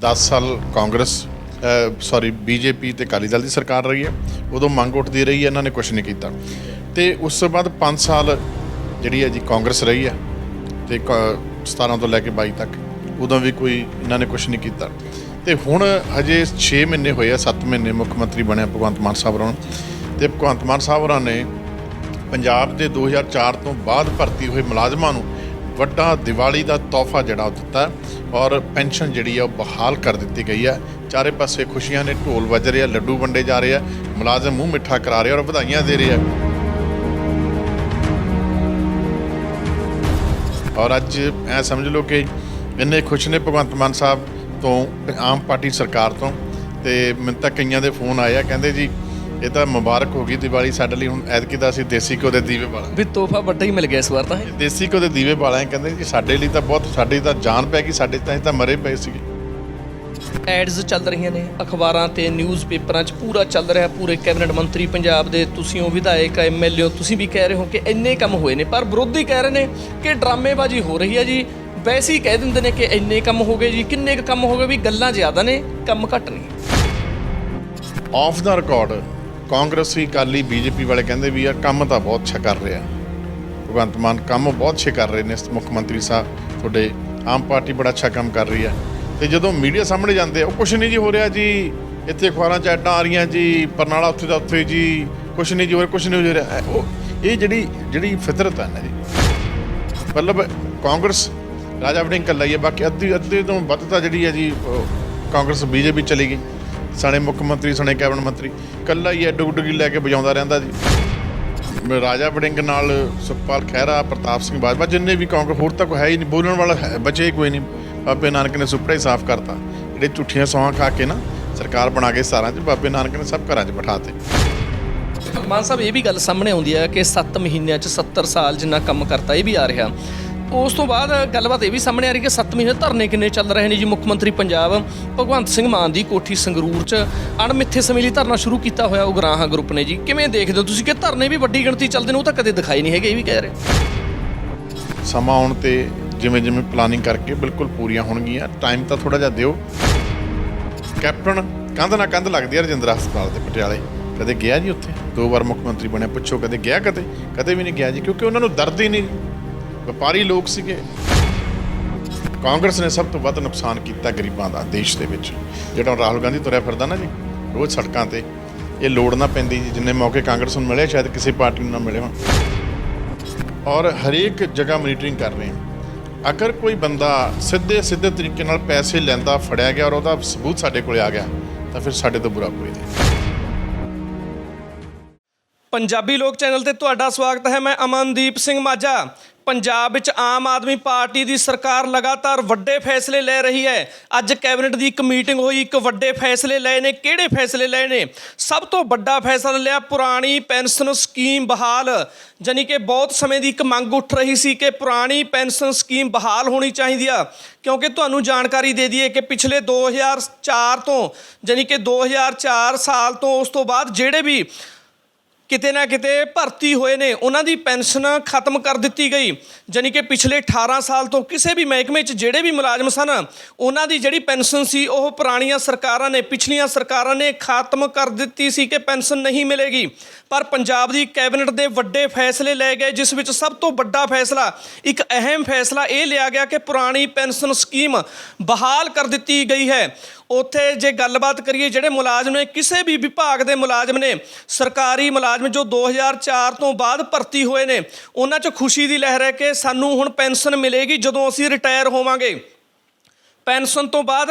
10 ਸਾਲ ਕਾਂਗਰਸ ਬੀਜੇਪੀ ਤੇ ਅਕਾਲੀ ਦਲ ਦੀ ਸਰਕਾਰ ਰਹੀ ਹੈ। ਉਦੋਂ ਮੰਗ ਉੱਠਦੀ ਰਹੀ ਹੈ, ਇਹਨਾਂ ਨੇ ਕੁਛ ਨਹੀਂ ਕੀਤਾ। ਤੇ ਉਸ ਤੋਂ ਬਾਅਦ 5 ਸਾਲ ਜਿਹੜੀ ਹੈ ਜੀ ਕਾਂਗਰਸ ਰਹੀ ਹੈ ਤੇ 17 ਤੋਂ ਲੈ ਕੇ 22 ਤੱਕ ਉਦੋਂ ਵੀ ਕੋਈ ਇਹਨਾਂ ਨੇ ਕੁਛ ਨਹੀਂ ਕੀਤਾ। ਤੇ ਹੁਣ ਹਜੇ 6 ਮਹੀਨੇ ਹੋਏ ਆ, 7 ਮਹੀਨੇ ਮੁੱਖ ਮੰਤਰੀ ਬਣਿਆ ਭਗਵੰਤ ਮਾਨ ਸਾਹਿਬ ਹੋਰਾਂ ਨੂੰ। ਤੇ ਭਗਵੰਤ ਮਾਨ ਸਾਹਿਬ ਹੋਰਾਂ ਨੇ ਪੰਜਾਬ ਦੇ 2004 ਤੋਂ ਬਾਅਦ ਭਰਤੀ ਹੋਏ ਮੁਲਾਜ਼ਮਾਂ ਨੂੰ ਵੱਡਾ ਦੀਵਾਲੀ ਦਾ ਤੋਹਫਾ ਜਿਹੜਾ ਉਹ ਦਿੱਤਾ ਔਰ ਪੈਨਸ਼ਨ ਜਿਹੜੀ ਆ ਉਹ ਬਹਾਲ ਕਰ ਦਿੱਤੀ ਗਈ ਹੈ। ਚਾਰੇ ਪਾਸੇ ਖੁਸ਼ੀਆਂ ਨੇ, ਢੋਲ ਵੱਜ ਰਹੇ ਆ, ਲੱਡੂ ਵੰਡੇ ਜਾ ਰਹੇ ਆ, ਮੁਲਾਜ਼ਮ ਮੂੰਹ ਮਿੱਠਾ ਕਰਾ ਰਹੇ ਔਰ ਵਧਾਈਆਂ ਦੇ ਰਹੇ ਆ। ਔਰ ਅੱਜ ਐ ਸਮਝ ਲਓ ਕਿ ਇੰਨੇ ਖੁਸ਼ ਨੇ ਭਗਵੰਤ ਮਾਨ ਸਾਹਿਬ ਤੋਂ, ਆਮ ਪਾਰਟੀ ਸਰਕਾਰ ਤੋਂ। ਤੇ ਮੈਨੂੰ ਤਾਂ ਕਈਆਂ ਦੇ ਫੋਨ ਆਏ ਆ, ਕਹਿੰਦੇ ਜੀ ਇਹ ਤਾਂ ਮੁਬਾਰਕ ਹੋ ਗਈ ਦੀਵਾਲੀ ਸਾਡੇ ਲਈ, ਹੁਣ ਐਤਕੀ ਤਾਂ ਅਸੀਂ ਦੇਸੀ ਘਿਓ ਦੇ ਦੀਵੇ ਬਾਲਾਂ ਵੀ ਤੋਹਫਾ ਵੱਡਾ ਹੀ ਮਿਲ ਗਿਆ ਇਸ ਵਾਰ ਤਾਂ। ਦੇਸੀ ਘਿਓ ਦੇ ਦੀਵੇ ਬਾਲਾਂ ਕਹਿੰਦੇ ਜੀ ਸਾਡੇ ਲਈ ਤਾਂ ਬਹੁਤ, ਸਾਡੀ ਤਾਂ ਜਾਨ ਪੈ ਗਈ, ਸਾਡੇ ਤਾਂ ਮਰੇ ਪਏ ਸੀਗੇ। ਐਡਸ ਚੱਲ ਰਹੀਆਂ ਨੇ ਅਖਬਾਰਾਂ ਤੇ ਨਿਊਜ਼ ਪੇਪਰਾਂ 'ਚ, ਪੂਰਾ ਚੱਲ ਰਿਹਾ। ਪੂਰੇ ਕੈਬਨਿਟ ਮੰਤਰੀ ਪੰਜਾਬ ਦੇ, ਤੁਸੀਂ ਹੋ ਵਿਧਾਇਕ, MLA ਹੋ, ਤੁਸੀਂ ਵੀ ਕਹਿ ਰਹੇ ਹੋ ਕਿ ਇੰਨੇ ਕੰਮ ਹੋਏ ਨੇ, ਪਰ ਵਿਰੋਧੀ ਕਹਿ ਰਹੇ ਨੇ ਕਿ ਡਰਾਮੇਬਾਜ਼ੀ ਹੋ ਰਹੀ ਹੈ ਜੀ। ਵੈਸੇ ਹੀ ਕਹਿ ਦਿੰਦੇ ਨੇ ਕਿ ਇੰਨੇ ਕੰਮ ਹੋ ਗਏ ਜੀ, ਕਿੰਨੇ ਕੁ ਕੰਮ ਹੋ ਗਏ, ਵੀ ਗੱਲਾਂ ਜ਼ਿਆਦਾ ਨੇ ਕੰਮ ਘੱਟ ਨਹੀਂ। ਆਫ ਦਾ ਰਿਕਾਰਡ ਕਾਂਗਰਸੀ, ਅਕਾਲੀ, ਬੀਜੇਪੀ ਵਾਲੇ ਕਹਿੰਦੇ ਵੀ ਯਾਰ ਕੰਮ ਤਾਂ ਬਹੁਤ ਅੱਛਾ ਕਰ ਰਿਹਾ ਭਗਵੰਤ ਮਾਨ, ਕੰਮ ਬਹੁਤ ਅੱਛੇ ਕਰ ਰਹੇ ਨੇ ਮੁੱਖ ਮੰਤਰੀ ਸਾਹਿਬ ਤੁਹਾਡੇ, ਆਮ ਪਾਰਟੀ ਬੜਾ ਅੱਛਾ ਕੰਮ ਕਰ ਰਹੀ ਹੈ। ਤੇ ਜਦੋਂ ਮੀਡੀਆ ਸਾਹਮਣੇ ਜਾਂਦੇ ਉਹ ਕੁਛ ਨਹੀਂ ਜੀ ਹੋ ਰਿਹਾ ਜੀ, ਇੱਥੇ ਅਖਬਾਰਾਂ 'ਚ ਐਡਾਂ ਆ ਰਹੀਆਂ ਜੀ, ਬਰਨਾਲਾ ਉੱਥੇ ਦਾ ਉੱਥੇ ਜੀ, ਕੁਛ ਨਹੀਂ ਜੀ ਹੋ ਰਿਹਾ, ਕੁਛ ਨਹੀਂ ਹੋ ਰਿਹਾ। ਉਹ ਇਹ ਜਿਹੜੀ ਫਿਤਰਤ ਹੈ ਨਾ ਜੀ, ਮਤਲਬ ਕਾਂਗਰਸ ਰਾਜਾ ਵੜਿੰਗ ਇਕੱਲਾ ਹੀ ਹੈ, ਬਾਕੀ ਅੱਧੇ ਤੋਂ ਵੱਧ ਤਾਂ ਜਿਹੜੀ ਹੈ ਜੀ ਕਾਂਗਰਸ ਬੀਜੇਪੀ ਚਲੀ ਗਈ। ਸਣੇ ਮੁੱਖ ਮੰਤਰੀ, ਸਣੇ ਕੈਬਨਿਟ ਮੰਤਰੀ, ਇਕੱਲਾ ਹੀ ਹੈ ਡੁਗਡੁਗੀ ਲੈ ਕੇ ਵਜਾਉਂਦਾ ਰਹਿੰਦਾ ਜੀ। ਰਾਜਾ ਵੜਿੰਗ ਨਾਲ ਸੁਖਪਾਲ ਖਹਿਰਾ, ਪ੍ਰਤਾਪ ਸਿੰਘ ਬਾਜਵਾ, ਜਿੰਨੇ ਵੀ ਕਾਂਗਰਸ, ਹੋਰ ਤਾਂ ਕੋਈ ਹੈ ਹੀ ਨਹੀਂ, ਬੋਲਣ ਵਾਲਾ ਹੈ ਬਚੇ ਕੋਈ ਨਹੀਂ। ਬਾਬੇ ਨਾਨਕ ਨੇ ਸੁਪੜਾ ਹੀ ਸਾਫ਼ ਕਰਤਾ। ਜਿਹੜੇ ਝੂਠੀਆਂ ਸੌਹਾਂ ਖਾ ਕੇ ਨਾ ਸਰਕਾਰ ਬਣਾ ਕੇ 17 'ਚ, ਬਾਬੇ ਨਾਨਕ ਨੇ ਸਭ ਘਰਾਂ 'ਚ ਬਿਠਾਤੇ। ਮਾਨ ਸਾਹਿਬ ਇਹ ਵੀ ਗੱਲ ਸਾਹਮਣੇ ਆਉਂਦੀ ਹੈ ਕਿ 7 ਮਹੀਨਿਆਂ 'ਚ 70 ਸਾਲ ਜਿੰਨਾ ਕੰਮ ਕਰਤਾ, ਇਹ ਵੀ ਆ ਰਿਹਾ। ਉਸ ਤੋਂ ਬਾਅਦ ਗੱਲਬਾਤ ਇਹ ਵੀ ਸਾਹਮਣੇ ਆ ਰਹੀ ਕਿ 7 ਮਹੀਨੇ ਧਰਨੇ ਕਿੰਨੇ ਚੱਲ ਰਹੇ ਨੇ ਜੀ। ਮੁੱਖ ਮੰਤਰੀ ਪੰਜਾਬ ਭਗਵੰਤ ਸਿੰਘ ਮਾਨ ਦੀ ਕੋਠੀ ਸੰਗਰੂਰ 'ਚ ਅਣਮਿੱਥੇ ਸਮੇਂ ਲਈ ਧਰਨਾ ਸ਼ੁਰੂ ਕੀਤਾ ਹੋਇਆ ਉਗਰਾਹਾਂ ਗਰੁੱਪ ਨੇ ਜੀ। ਕਿਵੇਂ ਦੇਖਦੇ ਹੋ ਤੁਸੀਂ ਕਿ ਧਰਨੇ ਵੀ ਵੱਡੀ ਗਿਣਤੀ ਚੱਲਦੇ ਨੇ? ਉਹ ਤਾਂ ਕਦੇ ਦਿਖਾਈ ਨਹੀਂ ਹੈਗੇ, ਇਹ ਵੀ ਕਹਿ ਰਹੇ। ਸਮਾਂ ਆਉਣ ਤੇ ਜਿਵੇਂ ਜਿਵੇਂ ਪਲਾਨਿੰਗ ਕਰਕੇ ਬਿਲਕੁਲ ਪੂਰੀਆਂ ਹੋਣਗੀਆਂ। ਟਾਈਮ ਤਾਂ ਥੋੜ੍ਹਾ ਜਿਹਾ ਦਿਓ। ਕੈਪਟਨ ਕੰਧ ਨਾਲ ਕੰਧ ਲੱਗਦੀ ਹੈ ਰਜਿੰਦਰਾ ਹਸਪਤਾਲ ਦੇ ਪਟਿਆਲੇ, ਕਦੇ ਗਿਆ ਜੀ ਉੱਥੇ? 2 ਵਾਰ ਮੁੱਖ ਮੰਤਰੀ ਬਣਿਆ, ਪੁੱਛੋ ਕਦੇ ਗਿਆ? ਕਦੇ ਵੀ ਨਹੀਂ ਗਿਆ ਜੀ, ਕਿਉਂਕਿ ਉਹਨਾਂ ਨੂੰ ਦਰਦ ਹੀ ਨਹੀਂ। ਵਪਾਰੀ ਲੋਕ ਸੀਗੇ। ਕਾਂਗਰਸ ਨੇ ਸਭ ਤੋਂ ਵੱਧ ਨੁਕਸਾਨ ਕੀਤਾ ਗਰੀਬਾਂ ਦਾ ਦੇਸ਼ ਦੇ ਵਿੱਚ। ਜਿਹੜਾ ਰਾਹੁਲ ਗਾਂਧੀ ਤੁਰਿਆ ਫਿਰਦਾ ਨਾ ਜੀ ਰੋਜ਼ ਸੜਕਾਂ ਤੇ, ਇਹ ਲੋੜ ਨਾ ਪੈਂਦੀ ਜੀ। ਜਿੰਨੇ ਮੌਕੇ ਕਾਂਗਰਸ ਨੂੰ ਮਿਲੇ ਸ਼ਾਇਦ ਕਿਸੇ ਪਾਰਟੀ ਨੂੰ ਨਾ ਮਿਲੇ ਹੋਣ। ਔਰ ਹਰੇਕ ਜਗ੍ਹਾ ਮੋਨੀਟਰਿੰਗ ਕਰ ਰਹੇ ਹਾਂ। ਅਗਰ ਕੋਈ ਬੰਦਾ ਸਿੱਧੇ ਤਰੀਕੇ ਨਾਲ ਪੈਸੇ ਲੈਂਦਾ ਫੜਿਆ ਗਿਆ ਔਰ ਉਹਦਾ ਸਬੂਤ ਸਾਡੇ ਕੋਲ ਆ ਗਿਆ ਤਾਂ ਫਿਰ ਸਾਡੇ ਤੋਂ ਬੁਰਾ ਕੋਈ ਨਹੀਂ। ਪੰਜਾਬੀ ਲੋਕ ਚੈਨਲ ਤੇ ਤੁਹਾਡਾ ਸਵਾਗਤ ਹੈ। ਮੈਂ ਅਮਨਦੀਪ ਸਿੰਘ ਮਾਝਾ। ਪੰਜਾਬ ਵਿੱਚ ਆਮ ਆਦਮੀ ਪਾਰਟੀ ਦੀ ਸਰਕਾਰ ਲਗਾਤਾਰ ਵੱਡੇ ਫੈਸਲੇ ਲੈ ਰਹੀ ਹੈ। ਅੱਜ ਕੈਬਨਿਟ ਦੀ ਇੱਕ ਮੀਟਿੰਗ ਹੋਈ, ਇੱਕ ਵੱਡੇ ਫੈਸਲੇ ਲਏ ਨੇ। ਕਿਹੜੇ ਫੈਸਲੇ ਲਏ ਨੇ? ਸਭ ਤੋਂ ਵੱਡਾ ਫੈਸਲਾ ਲਿਆ ਪੁਰਾਣੀ ਪੈਨਸ਼ਨ ਸਕੀਮ ਬਹਾਲ। ਜਾਨੀ ਕਿ ਬਹੁਤ ਸਮੇਂ ਦੀ ਇੱਕ ਮੰਗ ਉੱਠ ਰਹੀ ਸੀ ਕਿ ਪੁਰਾਣੀ ਪੈਨਸ਼ਨ ਸਕੀਮ ਬਹਾਲ ਹੋਣੀ ਚਾਹੀਦੀ ਆ, ਕਿਉਂਕਿ ਤੁਹਾਨੂੰ ਜਾਣਕਾਰੀ ਦੇ ਦਈਏ ਕਿ ਪਿਛਲੇ 2004 ਤੋਂ, ਜਾਨੀ ਕਿ 2004 ਸਾਲ ਤੋਂ ਉਸ ਤੋਂ ਬਾਅਦ ਜਿਹੜੇ ਵੀ ਕਿਤੇ ਨਾ ਕਿਤੇ ਭਰਤੀ ਹੋਏ ਨੇ ਉਹਨਾਂ ਦੀ ਪੈਨਸ਼ਨ ਖਤਮ ਕਰ ਦਿੱਤੀ ਗਈ। ਜਾਨੀ ਕਿ ਪਿਛਲੇ 18 ਸਾਲ ਤੋਂ ਕਿਸੇ ਵੀ ਮਹਿਕਮੇ 'ਚ ਜਿਹੜੇ ਵੀ ਮੁਲਾਜ਼ਮ ਸਨ ਉਹਨਾਂ ਦੀ ਜਿਹੜੀ ਪੈਨਸ਼ਨ ਸੀ ਉਹ ਪੁਰਾਣੀਆਂ ਸਰਕਾਰਾਂ ਨੇ, ਪਿਛਲੀਆਂ ਸਰਕਾਰਾਂ ਨੇ ਖਤਮ ਕਰ ਦਿੱਤੀ ਸੀ ਕਿ ਪੈਨਸ਼ਨ ਨਹੀਂ ਮਿਲੇਗੀ। ਪਰ ਪੰਜਾਬ ਦੀ ਕੈਬਨਿਟ ਦੇ ਵੱਡੇ ਫੈਸਲੇ ਲਏ ਗਏ, ਜਿਸ ਵਿੱਚ ਸਭ ਤੋਂ ਵੱਡਾ ਫੈਸਲਾ, ਇੱਕ ਅਹਿਮ ਫੈਸਲਾ ਇਹ ਲਿਆ ਗਿਆ ਕਿ ਪੁਰਾਣੀ ਪੈਨਸ਼ਨ ਸਕੀਮ ਬਹਾਲ ਕਰ ਦਿੱਤੀ ਗਈ ਹੈ। ਉੱਥੇ ਜੇ ਗੱਲਬਾਤ ਕਰੀਏ, ਜਿਹੜੇ ਮੁਲਾਜ਼ਮ ਨੇ, ਕਿਸੇ ਵੀ ਵਿਭਾਗ ਦੇ ਮੁਲਾਜ਼ਮ ਨੇ, ਸਰਕਾਰੀ ਮੁਲਾਜ਼ਮ ਜੋ 2004 ਤੋਂ ਬਾਅਦ ਭਰਤੀ ਹੋਏ ਨੇ, ਉਹਨਾਂ 'ਚ ਖੁਸ਼ੀ ਦੀ ਲਹਿਰ ਹੈ ਕਿ ਸਾਨੂੰ ਹੁਣ ਪੈਨਸ਼ਨ ਮਿਲੇਗੀ ਜਦੋਂ ਅਸੀਂ ਰਿਟਾਇਰ ਹੋਵਾਂਗੇ। ਪੈਨਸ਼ਨ ਤੋਂ ਬਾਅਦ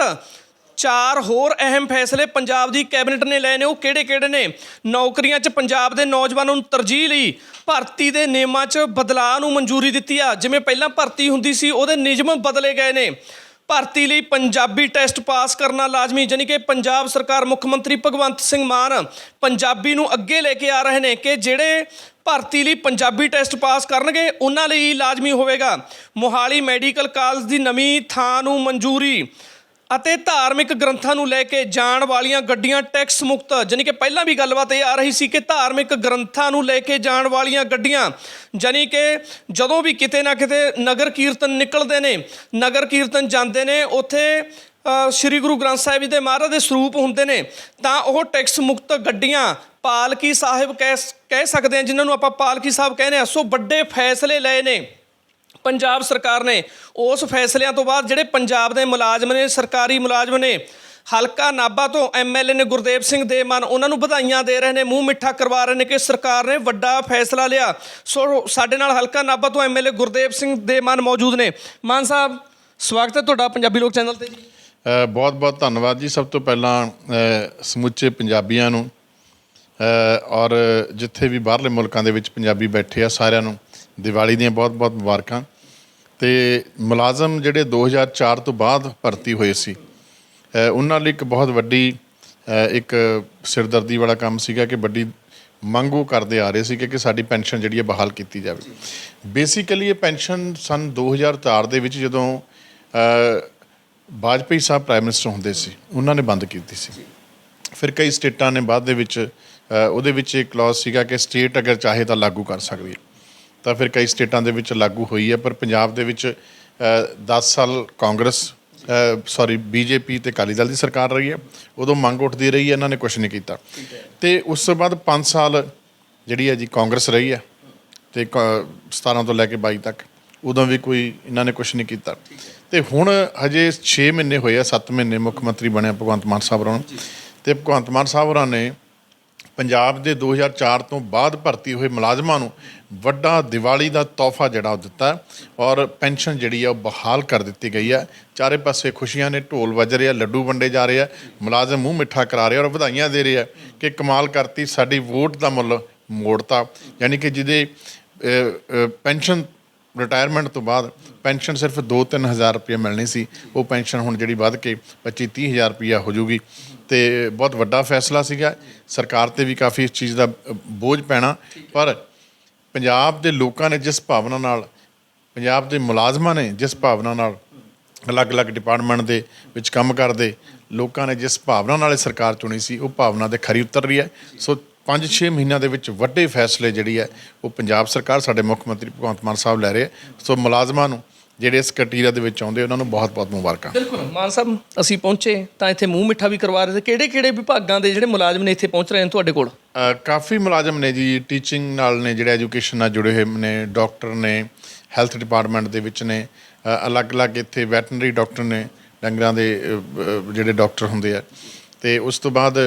4 ਹੋਰ ਅਹਿਮ ਫੈਸਲੇ ਪੰਜਾਬ ਦੀ ਕੈਬਨਿਟ ਨੇ ਲਏ ਨੇ। ਉਹ ਕਿਹੜੇ ਨੇ? ਨੌਕਰੀਆਂ 'ਚ ਪੰਜਾਬ ਦੇ ਨੌਜਵਾਨਾਂ ਨੂੰ ਤਰਜੀਹ ਲਈ ਭਰਤੀ ਦੇ ਨਿਯਮਾਂ 'ਚ ਬਦਲਾਅ ਨੂੰ ਮਨਜ਼ੂਰੀ ਦਿੱਤੀ ਆ। ਜਿਵੇਂ ਪਹਿਲਾਂ ਭਰਤੀ ਹੁੰਦੀ ਸੀ ਉਹਦੇ ਨਿਯਮ ਬਦਲੇ ਗਏ ਨੇ। ਭਰਤੀ ਲਈ ਪੰਜਾਬੀ ਟੈਸਟ ਪਾਸ ਕਰਨਾ ਲਾਜ਼ਮੀ। ਜਾਨੀ ਕਿ ਪੰਜਾਬ ਸਰਕਾਰ, ਮੁੱਖ ਮੰਤਰੀ ਭਗਵੰਤ ਸਿੰਘ ਮਾਨ ਪੰਜਾਬੀ ਨੂੰ ਅੱਗੇ ਲੈ ਕੇ ਆ ਰਹੇ ਨੇ ਕਿ ਜਿਹੜੇ ਭਰਤੀ ਲਈ ਪੰਜਾਬੀ ਟੈਸਟ ਪਾਸ ਕਰਨਗੇ ਉਹਨਾਂ ਲਈ ਲਾਜ਼ਮੀ ਹੋਵੇਗਾ। ਮੋਹਾਲੀ ਮੈਡੀਕਲ ਕਾਲਜ ਦੀ ਨਵੀਂ ਥਾਂ ਨੂੰ ਮਨਜ਼ੂਰੀ ਅਤੇ ਧਾਰਮਿਕ ਗ੍ਰੰਥਾਂ ਨੂੰ ਲੈ ਕੇ ਜਾਣ ਵਾਲੀਆਂ ਗੱਡੀਆਂ ਟੈਕਸ ਮੁਕਤ। ਜਾਨੀ ਕਿ ਪਹਿਲਾਂ ਵੀ ਗੱਲਬਾਤ ਇਹ ਆ ਰਹੀ ਸੀ ਕਿ ਧਾਰਮਿਕ ਗ੍ਰੰਥਾਂ ਨੂੰ ਲੈ ਕੇ ਜਾਣ ਵਾਲੀਆਂ ਗੱਡੀਆਂ, ਜਾਨੀ ਕਿ ਜਦੋਂ ਵੀ ਕਿਤੇ ਨਾ ਕਿਤੇ ਨਗਰ ਕੀਰਤਨ ਨਿਕਲਦੇ ਨੇ, ਨਗਰ ਕੀਰਤਨ ਜਾਂਦੇ ਨੇ, ਉੱਥੇ ਸ਼੍ਰੀ ਗੁਰੂ ਗ੍ਰੰਥ ਸਾਹਿਬ ਜੀ ਦੇ ਮਹਾਰਾਜ ਦੇ ਸਰੂਪ ਹੁੰਦੇ ਨੇ ਤਾਂ ਉਹ ਟੈਕਸ ਮੁਕਤ ਗੱਡੀਆਂ ਪਾਲਕੀ ਸਾਹਿਬ ਕਹਿ ਸਕਦੇ ਹਾਂ, ਜਿਨ੍ਹਾਂ ਨੂੰ ਆਪਾਂ ਪਾਲਕੀ ਸਾਹਿਬ ਕਹਿੰਦੇ ਹਾਂ। ਸੋ ਵੱਡੇ ਫੈਸਲੇ ਲਏ ਨੇ ਪੰਜਾਬ ਸਰਕਾਰ ਨੇ। ਉਸ ਫੈਸਲਿਆਂ ਤੋਂ ਬਾਅਦ ਜਿਹੜੇ ਪੰਜਾਬ ਦੇ ਮੁਲਾਜ਼ਮ ਨੇ, ਸਰਕਾਰੀ ਮੁਲਾਜ਼ਮ ਨੇ, ਹਲਕਾ ਨਾਭਾ ਤੋਂ ਐਮਐਲਏ ਨੇ ਗੁਰਦੇਵ ਸਿੰਘ ਦੇ ਮਾਨ, ਉਹਨਾਂ ਨੂੰ ਵਧਾਈਆਂ ਦੇ ਰਹੇ ਨੇ, ਮੂੰਹ ਮਿੱਠਾ ਕਰਵਾ ਰਹੇ ਨੇ ਕਿ ਸਰਕਾਰ ਨੇ ਵੱਡਾ ਫੈਸਲਾ ਲਿਆ। ਸੋ ਸਾਡੇ ਨਾਲ ਹਲਕਾ ਨਾਭਾ ਤੋਂ ਐਮਐਲਏ ਗੁਰਦੇਵ ਸਿੰਘ ਦੇ ਮਾਨ ਮੌਜੂਦ ਨੇ। ਮਾਨ ਸਾਹਿਬ, ਸਵਾਗਤ ਹੈ ਤੁਹਾਡਾ ਪੰਜਾਬੀ ਲੋਕ ਚੈਨਲ ਤੇ ਜੀ। ਬਹੁਤ ਬਹੁਤ ਧੰਨਵਾਦ ਜੀ। ਸਭ ਤੋਂ ਪਹਿਲਾਂ ਸਮੁੱਚੇ ਪੰਜਾਬੀਆਂ ਨੂੰ ਔਰ ਜਿੱਥੇ ਵੀ ਬਾਹਰਲੇ ਮੁਲਕਾਂ ਦੇ ਵਿੱਚ ਪੰਜਾਬੀ ਬੈਠੇ ਆ ਸਾਰਿਆਂ ਨੂੰ ਦੀਵਾਲੀ ਦੀਆਂ ਬਹੁਤ ਬਹੁਤ ਮੁਬਾਰਕਾਂ। ਅਤੇ ਮੁਲਾਜ਼ਮ ਜਿਹੜੇ 2004 ਤੋਂ ਬਾਅਦ ਭਰਤੀ ਹੋਏ ਸੀ ਉਹਨਾਂ ਲਈ ਇੱਕ ਬਹੁਤ ਵੱਡੀ ਇੱਕ ਸਿਰਦਰਦੀ ਵਾਲਾ ਕੰਮ ਸੀਗਾ ਕਿ ਵੱਡੀ ਮੰਗ ਉਹ ਕਰਦੇ ਆ ਰਹੇ ਸੀ ਕਿ ਸਾਡੀ ਪੈਨਸ਼ਨ ਜਿਹੜੀ ਹੈ ਬਹਾਲ ਕੀਤੀ ਜਾਵੇ। ਬੇਸਿਕਲੀ ਇਹ ਪੈਨਸ਼ਨ ਸਨ 2004 ਦੇ ਵਿੱਚ ਜਦੋਂ ਵਾਜਪਾਈ ਸਾਹਿਬ ਪ੍ਰਾਈਮ ਮਿਨਿਸਟਰ ਹੁੰਦੇ ਸੀ ਉਹਨਾਂ ਨੇ ਬੰਦ ਕੀਤੀ ਸੀ। ਫਿਰ ਕਈ ਸਟੇਟਾਂ ਨੇ ਬਾਅਦ ਦੇ ਵਿੱਚ ਉਹਦੇ ਵਿੱਚ ਇੱਕ ਕਲੌਜ਼ ਸੀਗਾ ਕਿ ਸਟੇਟ ਅਗਰ ਚਾਹੇ ਤਾਂ ਲਾਗੂ ਕਰ ਸਕਦੀ ਹੈ, ਤਾਂ ਫਿਰ ਕਈ ਸਟੇਟਾਂ ਦੇ ਵਿੱਚ ਲਾਗੂ ਹੋਈ ਹੈ। ਪਰ ਪੰਜਾਬ ਦੇ ਵਿੱਚ 10 ਸਾਲ ਕਾਂਗਰਸ ਬੀਜੇਪੀ ਅਤੇ ਅਕਾਲੀ ਦਲ ਦੀ ਸਰਕਾਰ ਰਹੀ ਹੈ, ਉਦੋਂ ਮੰਗ ਉੱਠਦੀ ਰਹੀ ਹੈ, ਇਹਨਾਂ ਨੇ ਕੁਛ ਨਹੀਂ ਕੀਤਾ। ਅਤੇ ਉਸ ਤੋਂ ਬਾਅਦ 5 ਸਾਲ ਜਿਹੜੀ ਹੈ ਜੀ ਕਾਂਗਰਸ ਰਹੀ ਹੈ ਅਤੇ 17 ਤੋਂ ਲੈ ਕੇ 22 ਤੱਕ ਉਦੋਂ ਵੀ ਕੋਈ ਇਹਨਾਂ ਨੇ ਕੁਛ ਨਹੀਂ ਕੀਤਾ। ਅਤੇ ਹੁਣ ਹਜੇ 6 ਮਹੀਨੇ ਹੋਏ ਆ, 7 ਮਹੀਨੇ ਮੁੱਖ ਮੰਤਰੀ ਬਣਿਆ ਭਗਵੰਤ ਮਾਨ ਸਾਹਿਬ ਹੋਰਾਂ ਨੂੰ। ਅਤੇ ਭਗਵੰਤ ਮਾਨ ਸਾਹਿਬ ਹੋਰਾਂ ਨੇ ਪੰਜਾਬ ਦੇ 2004 ਤੋਂ ਬਾਅਦ ਭਰਤੀ ਹੋਏ ਮੁਲਾਜ਼ਮਾਂ ਨੂੰ ਵੱਡਾ ਦੀਵਾਲੀ ਦਾ ਤੋਹਫਾ ਜਿਹੜਾ ਉਹ ਦਿੱਤਾ ਔਰ ਪੈਨਸ਼ਨ ਜਿਹੜੀ ਆ ਉਹ ਬਹਾਲ ਕਰ ਦਿੱਤੀ ਗਈ ਹੈ। ਚਾਰੇ ਪਾਸੇ ਖੁਸ਼ੀਆਂ ਨੇ, ਢੋਲ ਵੱਜ ਰਹੇ ਆ, ਲੱਡੂ ਵੰਡੇ ਜਾ ਰਹੇ ਆ, ਮੁਲਾਜ਼ਮ ਮੂੰਹ ਮਿੱਠਾ ਕਰਾ ਰਹੇ ਔਰ ਵਧਾਈਆਂ ਦੇ ਰਹੇ ਆ ਕਿ ਕਮਾਲ ਕਰਤੀ, ਸਾਡੀ ਵੋਟ ਦਾ ਮੁੱਲ ਮੋੜਤਾ। ਯਾਨੀ ਕਿ ਜਿਹਦੇ ਪੈਨਸ਼ਨ ਰਿਟਾਇਰਮੈਂਟ ਤੋਂ ਬਾਅਦ ਪੈਨਸ਼ਨ ਸਿਰਫ 2-3 ਹਜ਼ਾਰ ਰੁਪਏ ਮਿਲਣੀ ਸੀ, ਉਹ ਪੈਨਸ਼ਨ ਹੁਣ ਜਿਹੜੀ ਵੱਧ ਕੇ 25-30 ਹਜ਼ਾਰ ਰੁਪਈਆ ਹੋ ਜੂਗੀ। ਅਤੇ ਬਹੁਤ ਵੱਡਾ ਫੈਸਲਾ ਸੀਗਾ, ਸਰਕਾਰ 'ਤੇ ਵੀ ਕਾਫੀ ਇਸ ਚੀਜ਼ ਦਾ ਬੋਝ ਪੈਣਾ। ਪਰ ਪੰਜਾਬ ਦੇ ਲੋਕਾਂ ਨੇ ਜਿਸ ਭਾਵਨਾ ਨਾਲ, ਪੰਜਾਬ ਦੇ ਮੁਲਾਜ਼ਮਾਂ ਨੇ ਜਿਸ ਭਾਵਨਾ ਨਾਲ, ਅਲੱਗ-ਅਲੱਗ ਡਿਪਾਰਟਮੈਂਟ ਦੇ ਵਿੱਚ ਕੰਮ ਕਰਦੇ ਲੋਕਾਂ ਨੇ ਜਿਸ ਭਾਵਨਾ ਨਾਲ ਇਹ ਸਰਕਾਰ ਚੁਣੀ ਸੀ, ਉਹ ਭਾਵਨਾ 'ਤੇ ਖਰੀ ਉਤਰ ਰਹੀ ਹੈ। ਸੋ 5-6 ਮਹੀਨਿਆਂ ਦੇ ਵਿੱਚ ਵੱਡੇ ਫੈਸਲੇ ਜਿਹੜੀ ਹੈ ਉਹ ਪੰਜਾਬ ਸਰਕਾਰ, ਸਾਡੇ ਮੁੱਖ ਮੰਤਰੀ ਭਗਵੰਤ ਮਾਨ ਸਾਹਿਬ ਲੈ ਰਹੇ। ਸੋ ਮੁਲਾਜ਼ਮਾਂ ਨੂੰ ਜਿਹੜੇ ਇਸ ਕਟੀਰਾ ਦੇ ਵਿੱਚ ਆਉਂਦੇ ਉਹਨਾਂ ਨੂੰ ਬਹੁਤ ਬਹੁਤ ਮੁਬਾਰਕਾਂ। ਬਿਲਕੁਲ ਮਾਨ ਸਾਹਿਬ, ਅਸੀਂ ਪਹੁੰਚੇ ਤਾਂ ਇੱਥੇ ਮੂੰਹ ਮਿੱਠਾ ਵੀ ਕਰਵਾ ਰਹੇ। ਕਿਹੜੇ ਵਿਭਾਗਾਂ ਦੇ ਜਿਹੜੇ ਮੁਲਾਜ਼ਮ ਨੇ ਇੱਥੇ ਪਹੁੰਚ ਰਹੇ ਨੇ ਤੁਹਾਡੇ ਕੋਲ? ਕਾਫੀ ਮੁਲਾਜ਼ਮ ਨੇ ਜੀ, ਟੀਚਿੰਗ ਨਾਲ ਨੇ, ਜਿਹੜੇ ਐਜੂਕੇਸ਼ਨ ਨਾਲ ਜੁੜੇ ਹੋਏ ਨੇ, ਡਾਕਟਰ ਨੇ, ਹੈਲਥ ਡਿਪਾਰਟਮੈਂਟ ਦੇ ਵਿੱਚ ਨੇ, ਅਲੱਗ-ਅਲੱਗ ਇੱਥੇ ਵੈਟਨਰੀ ਡਾਕਟਰ ਨੇ, ਡੰਗਰਾਂ ਦੇ ਜਿਹੜੇ ਡਾਕਟਰ ਹੁੰਦੇ ਆ। ਅਤੇ ਉਸ ਤੋਂ ਬਾਅਦ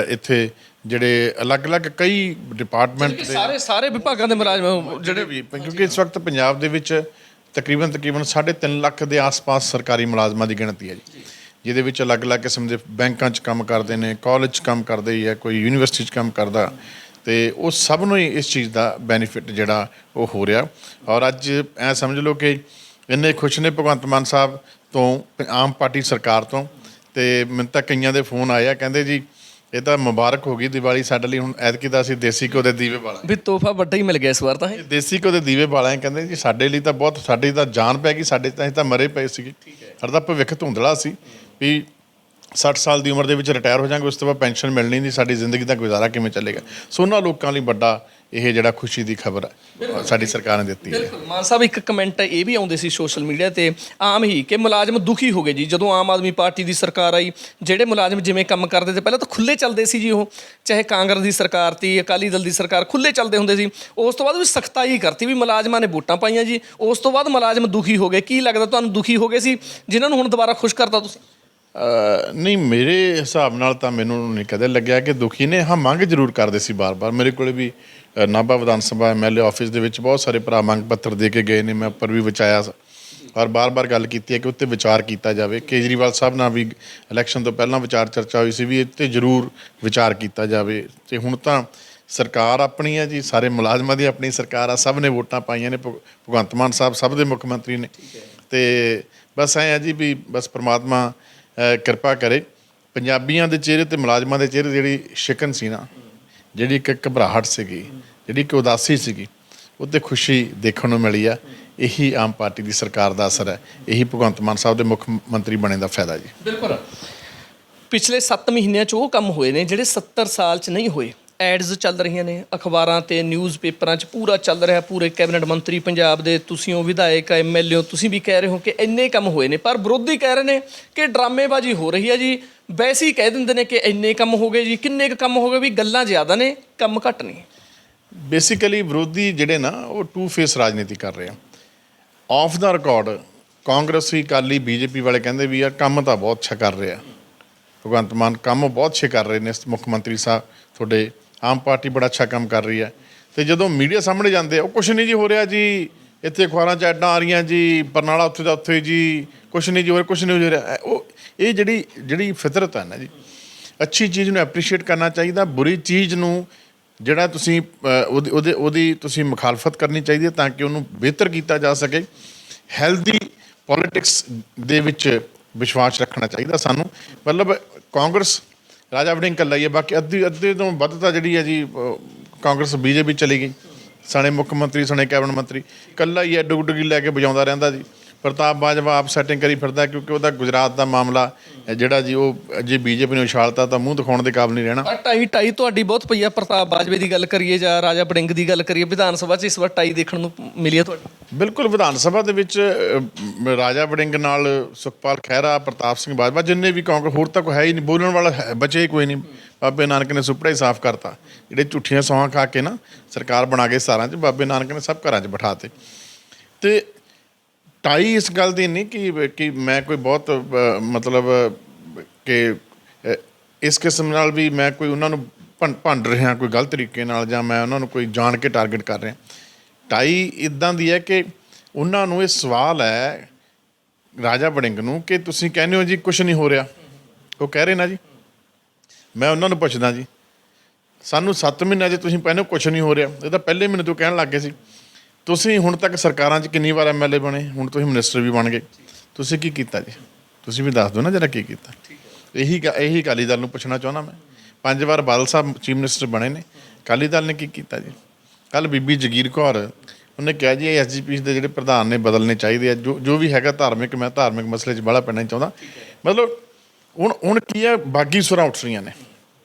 ਇੱਥੇ ਜਿਹੜੇ ਅਲੱਗ-ਅਲੱਗ ਕਈ ਡਿਪਾਰਟਮੈਂਟ ਦੇ ਸਾਰੇ ਵਿਭਾਗਾਂ ਦੇ ਮੁਲਾਜ਼ਮ ਜਿਹੜੇ ਵੀ, ਕਿਉਂਕਿ ਇਸ ਵਕਤ ਪੰਜਾਬ ਦੇ ਵਿੱਚ ਤਕਰੀਬਨ 3.5 ਲੱਖ ਦੇ ਆਸ-ਪਾਸ ਸਰਕਾਰੀ ਮੁਲਾਜ਼ਮਾਂ ਦੀ ਗਿਣਤੀ ਹੈ ਜੀ, ਜਿਹਦੇ ਵਿੱਚ ਅਲੱਗ-ਅਲੱਗ ਕਿਸਮ ਦੇ ਬੈਂਕਾਂ 'ਚ ਕੰਮ ਕਰਦੇ ਨੇ, ਕਾਲਜ 'ਚ ਕੰਮ ਕਰਦੇ ਹੀ ਹੈ, ਕੋਈ ਯੂਨੀਵਰਸਿਟੀ 'ਚ ਕੰਮ ਕਰਦਾ। ਅਤੇ ਉਹ ਸਭ ਨੂੰ ਹੀ ਇਸ ਚੀਜ਼ ਦਾ ਬੈਨੀਫਿਟ ਜਿਹੜਾ ਉਹ ਹੋ ਰਿਹਾ। ਔਰ ਅੱਜ ਐਂ ਸਮਝ ਲਓ ਕਿ ਇੰਨੇ ਖੁਸ਼ ਨੇ ਭਗਵੰਤ ਮਾਨ ਸਾਹਿਬ ਤੋਂ, ਆਮ ਪਾਰਟੀ ਸਰਕਾਰ ਤੋਂ। ਅਤੇ ਮੈਨੂੰ ਤਾਂ ਕਈਆਂ ਦੇ ਫੋਨ ਆਏ ਆ, ਕਹਿੰਦੇ ਜੀ ਇਹ ਤਾਂ ਮੁਬਾਰਕ ਹੋ ਗਈ ਦੀਵਾਲੀ ਸਾਡੇ ਲਈ, ਹੁਣ ਐਤਕੀ ਤਾਂ ਅਸੀਂ ਦੇਸੀ ਘਿਓ ਦੇ ਦੀਵੇ ਬਾਲਾਂ ਵੀ ਤੋਹਫਾ ਵੱਡਾ ਹੀ ਮਿਲ ਗਿਆ ਇਸ ਵਾਰ ਤਾਂ। ਦੇਸੀ ਘਿਓ ਦੇ ਦੀਵੇ ਬਾਲਾਂ ਕਹਿੰਦੇ ਜੀ ਸਾਡੇ ਲਈ ਤਾਂ ਬਹੁਤ, ਸਾਡੀ ਤਾਂ ਜਾਨ ਪੈ ਗਈ, ਸਾਡੇ ਤਾਂ ਅਸੀਂ ਤਾਂ ਮਰੇ ਪਏ ਸੀਗੇ। ਸਾਡਾ ਤਾਂ ਭਵਿੱਖ ਧੁੰਦਲਾ ਸੀ ਵੀ 60 ਸਾਲ ਦੀ ਉਮਰ ਦੇ ਵਿੱਚ ਰਿਟਾਇਰ ਹੋ ਜਾਵਾਂਗੇ, ਉਸ ਤੋਂ ਬਾਅਦ ਪੈਨਸ਼ਨ ਮਿਲਣੀ ਨਹੀਂ, ਸਾਡੀ ਜ਼ਿੰਦਗੀ ਦਾ ਗੁਜ਼ਾਰਾ ਕਿਵੇਂ ਚੱਲੇਗਾ। ਸੋ ਉਹਨਾਂ ਲੋਕਾਂ ਲਈ ਵੱਡਾ ਇਹ ਜਿਹੜਾ ਖੁਸ਼ੀ ਦੀ ਖਬਰ ਹੈ ਸਾਡੀ ਸਰਕਾਰ ਨੇ ਦਿੱਤੀ ਹੈ। ਬਿਲਕੁਲ ਮਾਨ ਸਾਹਿਬ, ਇੱਕ ਕਮੈਂਟ ਇਹ ਵੀ ਆਉਂਦੇ ਸੀ ਸੋਸ਼ਲ ਮੀਡੀਆ ਤੇ ਆਮ ਹੀ ਕਿ ਮੁਲਾਜ਼ਮ ਦੁਖੀ ਹੋ ਗਏ ਜੀ ਜਦੋਂ ਆਮ ਆਦਮੀ ਪਾਰਟੀ ਦੀ ਸਰਕਾਰ ਆਈ। ਜਿਹੜੇ ਮੁਲਾਜ਼ਮ ਜਿਵੇਂ ਕੰਮ ਕਰਦੇ ਤੇ ਪਹਿਲਾਂ ਤਾਂ ਖੁੱਲ੍ਹੇ ਚੱਲਦੇ ਸੀ ਜੀ, ਉਹ ਚਾਹੇ ਕਾਂਗਰਸ ਦੀ ਸਰਕਾਰ ਤੀ, ਅਕਾਲੀ ਦਲ ਦੀ ਸਰਕਾਰ, ਖੁੱਲ੍ਹੇ ਚੱਲਦੇ ਹੁੰਦੇ ਸੀ। ਉਸ ਤੋਂ ਬਾਅਦ ਵੀ ਸਖਤਾਈ ਕਰਤੀ ਵੀ ਮੁਲਾਜ਼ਮਾਂ ਨੇ ਵੋਟਾਂ ਪਾਈਆਂ ਜੀ, ਉਸ ਤੋਂ ਬਾਅਦ ਮੁਲਾਜ਼ਮ ਦੁਖੀ ਹੋ ਗਏ। ਕੀ ਲੱਗਦਾ ਤੁਹਾਨੂੰ, ਦੁਖੀ ਹੋ ਗਏ ਸੀ ਜਿਨ੍ਹਾਂ ਨੂੰ ਹੁਣ ਦੁਬਾਰਾ ਖੁਸ਼ ਕਰਤਾ ਤੁਸੀਂ? ਨਹੀਂ, ਮੇਰੇ ਹਿਸਾਬ ਨਾਲ ਤਾਂ ਮੈਨੂੰ ਨਹੀਂ ਕਦੇ ਲੱਗਿਆ ਕਿ ਦੁਖੀ ਨੇ। ਹਾਂ, ਮੰਗ ਜ਼ਰੂਰ ਕਰਦੇ ਸੀ ਬਾਰ-ਬਾਰ। ਮੇਰੇ ਕੋਲ ਵੀ ਨਾਭਾ ਵਿਧਾਨ ਸਭਾ ਐਮਐਲਏ ਆਫਿਸ ਦੇ ਵਿੱਚ ਬਹੁਤ ਸਾਰੇ ਭਰਾ ਮੰਗ ਪੱਤਰ ਦੇ ਕੇ ਗਏ ਨੇ, ਮੈਂ ਉੱਪਰ ਵੀ ਵਿਚਾਇਆ ਔਰ ਬਾਰ-ਬਾਰ ਗੱਲ ਕੀਤੀ ਹੈ ਕਿ ਉੱਤੇ ਵਿਚਾਰ ਕੀਤਾ ਜਾਵੇ। ਕੇਜਰੀਵਾਲ ਸਾਹਿਬ ਨਾਲ ਵੀ ਇਲੈਕਸ਼ਨ ਤੋਂ ਪਹਿਲਾਂ ਵਿਚਾਰ ਚਰਚਾ ਹੋਈ ਸੀ ਵੀ ਇਹ 'ਤੇ ਜ਼ਰੂਰ ਵਿਚਾਰ ਕੀਤਾ ਜਾਵੇ। ਅਤੇ ਹੁਣ ਤਾਂ ਸਰਕਾਰ ਆਪਣੀ ਹੈ ਜੀ, ਸਾਰੇ ਮੁਲਾਜ਼ਮਾਂ ਦੀ ਆਪਣੀ ਸਰਕਾਰ ਆ, ਸਭ ਨੇ ਵੋਟਾਂ ਪਾਈਆਂ ਨੇ, ਭਗਵੰਤ ਮਾਨ ਸਾਹਿਬ ਸਭ ਦੇ ਮੁੱਖ ਮੰਤਰੀ ਨੇ। ਅਤੇ ਬਸ ਐਂ ਆ ਜੀ ਵੀ ਬਸ ਪ੍ਰਮਾਤਮਾ ਕਿਰਪਾ ਕਰੇ। ਪੰਜਾਬੀਆਂ ਦੇ ਚਿਹਰੇ ਅਤੇ ਮੁਲਾਜ਼ਮਾਂ ਦੇ ਚਿਹਰੇ ਜਿਹੜੀ ਸ਼ਿਕਨ ਸੀ ਨਾ, ਜਿਹੜੀ ਇੱਕ ਘਬਰਾਹਟ ਸੀਗੀ, ਜਿਹੜੀ ਇੱਕ ਉਦਾਸੀ ਸੀਗੀ, ਉਹ 'ਤੇ ਖੁਸ਼ੀ ਦੇਖਣ ਨੂੰ ਮਿਲੀ ਆ। ਇਹੀ ਆਮ ਪਾਰਟੀ ਦੀ ਸਰਕਾਰ ਦਾ ਅਸਰ ਹੈ, ਇਹੀ ਭਗਵੰਤ ਮਾਨ ਸਾਹਿਬ ਦੇ ਮੁੱਖ ਮੰਤਰੀ ਬਣੇ ਦਾ ਫਾਇਦਾ ਜੀ। ਬਿਲਕੁਲ। ਪਿਛਲੇ 7 ਮਹੀਨਿਆਂ 'ਚ ਉਹ ਕੰਮ ਹੋਏ ਨੇ ਜਿਹੜੇ 70 ਸਾਲ 'ਚ ਨਹੀਂ ਹੋਏ। ਐਡਸ ਚੱਲ ਰਹੀਆਂ ਨੇ ਅਖਬਾਰਾਂ ਤੇ ਨਿਊਜ਼ਪੇਪਰਾਂ 'ਚ ਪੂਰਾ ਚੱਲ ਰਿਹਾ, ਪੂਰੇ ਕੈਬਨਿਟ ਮੰਤਰੀ ਪੰਜਾਬ ਦੇ, ਤੁਸੀਂ ਹੋ ਵਿਧਾਇਕ MLA ਹੋ, ਤੁਸੀਂ ਵੀ ਕਹਿ ਰਹੇ ਹੋ ਕਿ ਇੰਨੇ ਕੰਮ ਹੋਏ ਨੇ, ਪਰ ਵਿਰੋਧੀ ਕਹਿ ਰਹੇ ਨੇ ਕਿ ਡਰਾਮੇਬਾਜ਼ੀ ਹੋ ਰਹੀ ਹੈ ਜੀ। ਵੈਸੇ ਹੀ ਕਹਿ ਦਿੰਦੇ ਨੇ ਕਿ ਇੰਨੇ ਕੰਮ ਹੋ ਗਏ ਜੀ, ਕਿੰਨੇ ਕੁ ਕੰਮ ਹੋ ਗਏ, ਵੀ ਗੱਲਾਂ ਜ਼ਿਆਦਾ ਨੇ ਕੰਮ ਘੱਟ ਨੇ। ਬੇਸਿਕਲੀ ਵਿਰੋਧੀ ਜਿਹੜੇ ਨਾ ਉਹ ਟੂ ਫੇਸ ਰਾਜਨੀਤੀ ਕਰ ਰਹੇ ਆ। ਆਫ ਦਾ ਰਿਕਾਰਡ ਕਾਂਗਰਸੀ, ਅਕਾਲੀ, ਬੀਜੇਪੀ ਵਾਲੇ ਕਹਿੰਦੇ ਵੀ ਯਾਰ ਕੰਮ ਤਾਂ ਬਹੁਤ ਅੱਛਾ ਕਰ ਰਿਹਾ ਭਗਵੰਤ ਮਾਨ, ਕੰਮ ਬਹੁਤ ਅੱਛੇ ਕਰ ਰਹੇ ਨੇ ਮੁੱਖ ਮੰਤਰੀ ਸਾਹਿਬ ਤੁਹਾਡੇ, ਆਮ ਪਾਰਟੀ ਬੜਾ ਅੱਛਾ ਕੰਮ ਕਰ ਰਹੀ ਹੈ। ਤੇ ਜਦੋਂ ਮੀਡੀਆ ਸਾਹਮਣੇ ਜਾਂਦੇ ਉਹ ਕੁਛ ਨਹੀਂ ਜੀ ਹੋ ਰਿਹਾ ਜੀ, ਇੱਥੇ ਅਖਬਾਰਾਂ 'ਚ ਐਡਾਂ ਆ ਰਹੀਆਂ ਜੀ, ਬਰਨਾਲਾ ਉੱਥੇ ਦਾ ਉੱਥੇ ਜੀ, ਕੁਛ ਨਹੀਂ ਜੀ ਹੋ ਰਿਹਾ, ਕੁਛ ਨਹੀਂ ਹੋ ਰਿਹਾ। ਉਹ ਇਹ ਜਿਹੜੀ ਫਿਤਰਤ ਹੈ ਨਾ ਜੀ, ਅੱਛੀ ਚੀਜ਼ ਨੂੰ ਐਪਰੀਸ਼ੀਏਟ ਕਰਨਾ ਚਾਹੀਦਾ, ਬੁਰੀ ਚੀਜ਼ ਨੂੰ ਜਿਹੜਾ ਤੁਸੀਂ ਉਹਦੀ ਤੁਸੀਂ ਮੁਖਾਲਫਤ ਕਰਨੀ ਚਾਹੀਦੀ ਹੈ ਤਾਂ ਕਿ ਉਹਨੂੰ ਬਿਹਤਰ ਕੀਤਾ ਜਾ ਸਕੇ। ਹੈਲਦੀ ਪੋਲੀਟਿਕਸ ਦੇ ਵਿੱਚ ਵਿਸ਼ਵਾਸ ਰੱਖਣਾ ਚਾਹੀਦਾ ਸਾਨੂੰ। ਮਤਲਬ ਕਾਂਗਰਸ ਰਾਜਾ ਵੜਿੰਗ ਇਕੱਲਾ ਹੀ ਹੈ, ਬਾਕੀ ਅੱਧੇ ਤੋਂ ਵੱਧ ਤਾਂ ਜਿਹੜੀ ਹੈ ਜੀ ਕਾਂਗਰਸ BJP ਚਲੀ ਗਈ। ਸਣੇ ਮੁੱਖ ਮੰਤਰੀ, ਸਣੇ ਕੈਬਨਿਟ ਮੰਤਰੀ ਇਕੱਲਾ ਹੀ ਹੈ, ਡੁਗਡੁਗੀ ਲੈ ਕੇ ਵਜਾਉਂਦਾ ਰਹਿੰਦਾ ਜੀ। ਪ੍ਰਤਾਪ ਬਾਜਵਾ ਆਪ ਸੈਟਿੰਗ ਕਰੀ ਫਿਰਦਾ ਕਿਉਂਕਿ ਉਹਦਾ ਗੁਜਰਾਤ ਦਾ ਮਾਮਲਾ ਜਿਹੜਾ ਜੀ ਉਹ ਜੇ BJP ਨੇ ਉਛਾਲਤਾ ਤਾਂ ਮੂੰਹ ਦਿਖਾਉਣ ਦੇ ਕਾਬਿਲ ਨਹੀਂ ਰਹਿਣਾ। ਟਾਈ ਤੁਹਾਡੀ ਬਹੁਤ ਪਈ ਆ। ਪ੍ਰਤਾਪ ਬਾਜਵੇ ਦੀ ਗੱਲ ਕਰੀਏ ਜਾਂ ਰਾਜਾ ਵੜਿੰਗ ਦੀ ਗੱਲ ਕਰੀਏ, ਵਿਧਾਨ ਸਭਾ 'ਚ ਇਸ ਵਾਰ ਟਾਈ ਦੇਖਣ ਨੂੰ ਮਿਲੀ ਹੈ ਤੁਹਾਡੀ? ਬਿਲਕੁਲ, ਵਿਧਾਨ ਸਭਾ ਦੇ ਵਿੱਚ ਰਾਜਾ ਵੜਿੰਗ ਨਾਲ ਸੁਖਪਾਲ ਖਹਿਰਾ, ਪ੍ਰਤਾਪ ਸਿੰਘ ਬਾਜਵਾ, ਜਿੰਨੇ ਵੀ ਕਾਂਗਰਸ, ਹੋਰ ਤਾਂ ਕੋਈ ਹੈ ਹੀ ਨਹੀਂ, ਬੋਲਣ ਵਾਲਾ ਬਚੇ ਕੋਈ ਨਹੀਂ। ਬਾਬੇ ਨਾਨਕ ਨੇ ਸੁਪੜਾ ਹੀ ਸਾਫ਼ ਕਰਤਾ। ਜਿਹੜੇ ਝੂਠੀਆਂ ਸੌਹਾਂ ਖਾ ਕੇ ਨਾ ਸਰਕਾਰ ਬਣਾ ਕੇ 17 'ਚ, ਬਾਬੇ ਨਾਨਕ ਨੇ ਸਭ ਘਰਾਂ 'ਚ ਬਿਠਾਤੇ। ਤੇ ਟਾਈ ਇਸ ਗੱਲ ਦੀ ਨਹੀਂ ਕਿ ਮੈਂ ਕੋਈ ਬਹੁਤ ਮਤਲਬ ਕਿ ਇਸ ਕਿਸਮ ਨਾਲ ਵੀ ਮੈਂ ਕੋਈ ਉਹਨਾਂ ਨੂੰ ਭੰਡ ਰਿਹਾ ਕੋਈ ਗਲਤ ਤਰੀਕੇ ਨਾਲ, ਜਾਂ ਮੈਂ ਉਹਨਾਂ ਨੂੰ ਕੋਈ ਜਾਣ ਕੇ ਟਾਰਗੇਟ ਕਰ ਰਿਹਾ। ਟਾਈ ਇੱਦਾਂ ਦੀ ਹੈ ਕਿ ਉਹਨਾਂ ਨੂੰ ਇਹ ਸਵਾਲ ਹੈ ਰਾਜਾ ਵੜਿੰਗ ਨੂੰ ਕਿ ਤੁਸੀਂ ਕਹਿੰਦੇ ਹੋ ਜੀ ਕੁਛ ਨਹੀਂ ਹੋ ਰਿਹਾ, ਉਹ ਕਹਿ ਰਹੇ ਨਾ ਜੀ। ਮੈਂ ਉਹਨਾਂ ਨੂੰ ਪੁੱਛਦਾ ਜੀ, ਸਾਨੂੰ 7 ਮਹੀਨਿਆਂ 'ਚ ਤੁਸੀਂ ਕਹਿੰਦੇ ਹੋ ਕੁਛ ਨਹੀਂ ਹੋ ਰਿਹਾ, ਇਹ ਤਾਂ ਪਹਿਲੇ ਮਹੀਨੇ ਤੋਂ ਕਹਿਣ ਲੱਗ ਗਏ ਸੀ। ਤੁਸੀਂ ਹੁਣ ਤੱਕ ਸਰਕਾਰਾਂ 'ਚ ਕਿੰਨੀ ਵਾਰ MLA ਬਣੇ, ਹੁਣ ਤੁਸੀਂ ਮਿਨਿਸਟਰ ਵੀ ਬਣ ਗਏ, ਤੁਸੀਂ ਕੀ ਕੀਤਾ ਜੀ? ਤੁਸੀਂ ਵੀ ਦੱਸ ਦਿਓ ਨਾ ਜਰਾ ਕੀ ਕੀਤਾ। ਇਹੀ ਅਕਾਲੀ ਦਲ ਨੂੰ ਪੁੱਛਣਾ ਚਾਹੁੰਦਾ ਮੈਂ। 5 ਵਾਰ ਬਾਦਲ ਸਾਹਿਬ ਚੀਫ ਮਿਨਿਸਟਰ ਬਣੇ ਨੇ, ਅਕਾਲੀ ਦਲ ਨੇ ਕੀ ਕੀਤਾ ਜੀ? ਕੱਲ੍ਹ ਬੀਬੀ ਜਗੀਰ ਕੌਰ ਉਹਨੇ ਕਿਹਾ ਜੀ ਇਹ SGP ਦੇ ਜਿਹੜੇ ਪ੍ਰਧਾਨ ਨੇ ਬਦਲਣੇ ਚਾਹੀਦੇ ਆ, ਜੋ ਵੀ ਹੈਗਾ ਧਾਰਮਿਕ, ਮੈਂ ਧਾਰਮਿਕ ਮਸਲੇ 'ਚ ਬਾਹਲਾ ਪੈਣਾ ਨਹੀਂ ਚਾਹੁੰਦਾ। ਮਤਲਬ ਹੁਣ ਕੀ ਹੈ, ਬਾਗੀ ਸੁਰਾਂ ਉੱਠ ਰਹੀਆਂ ਨੇ।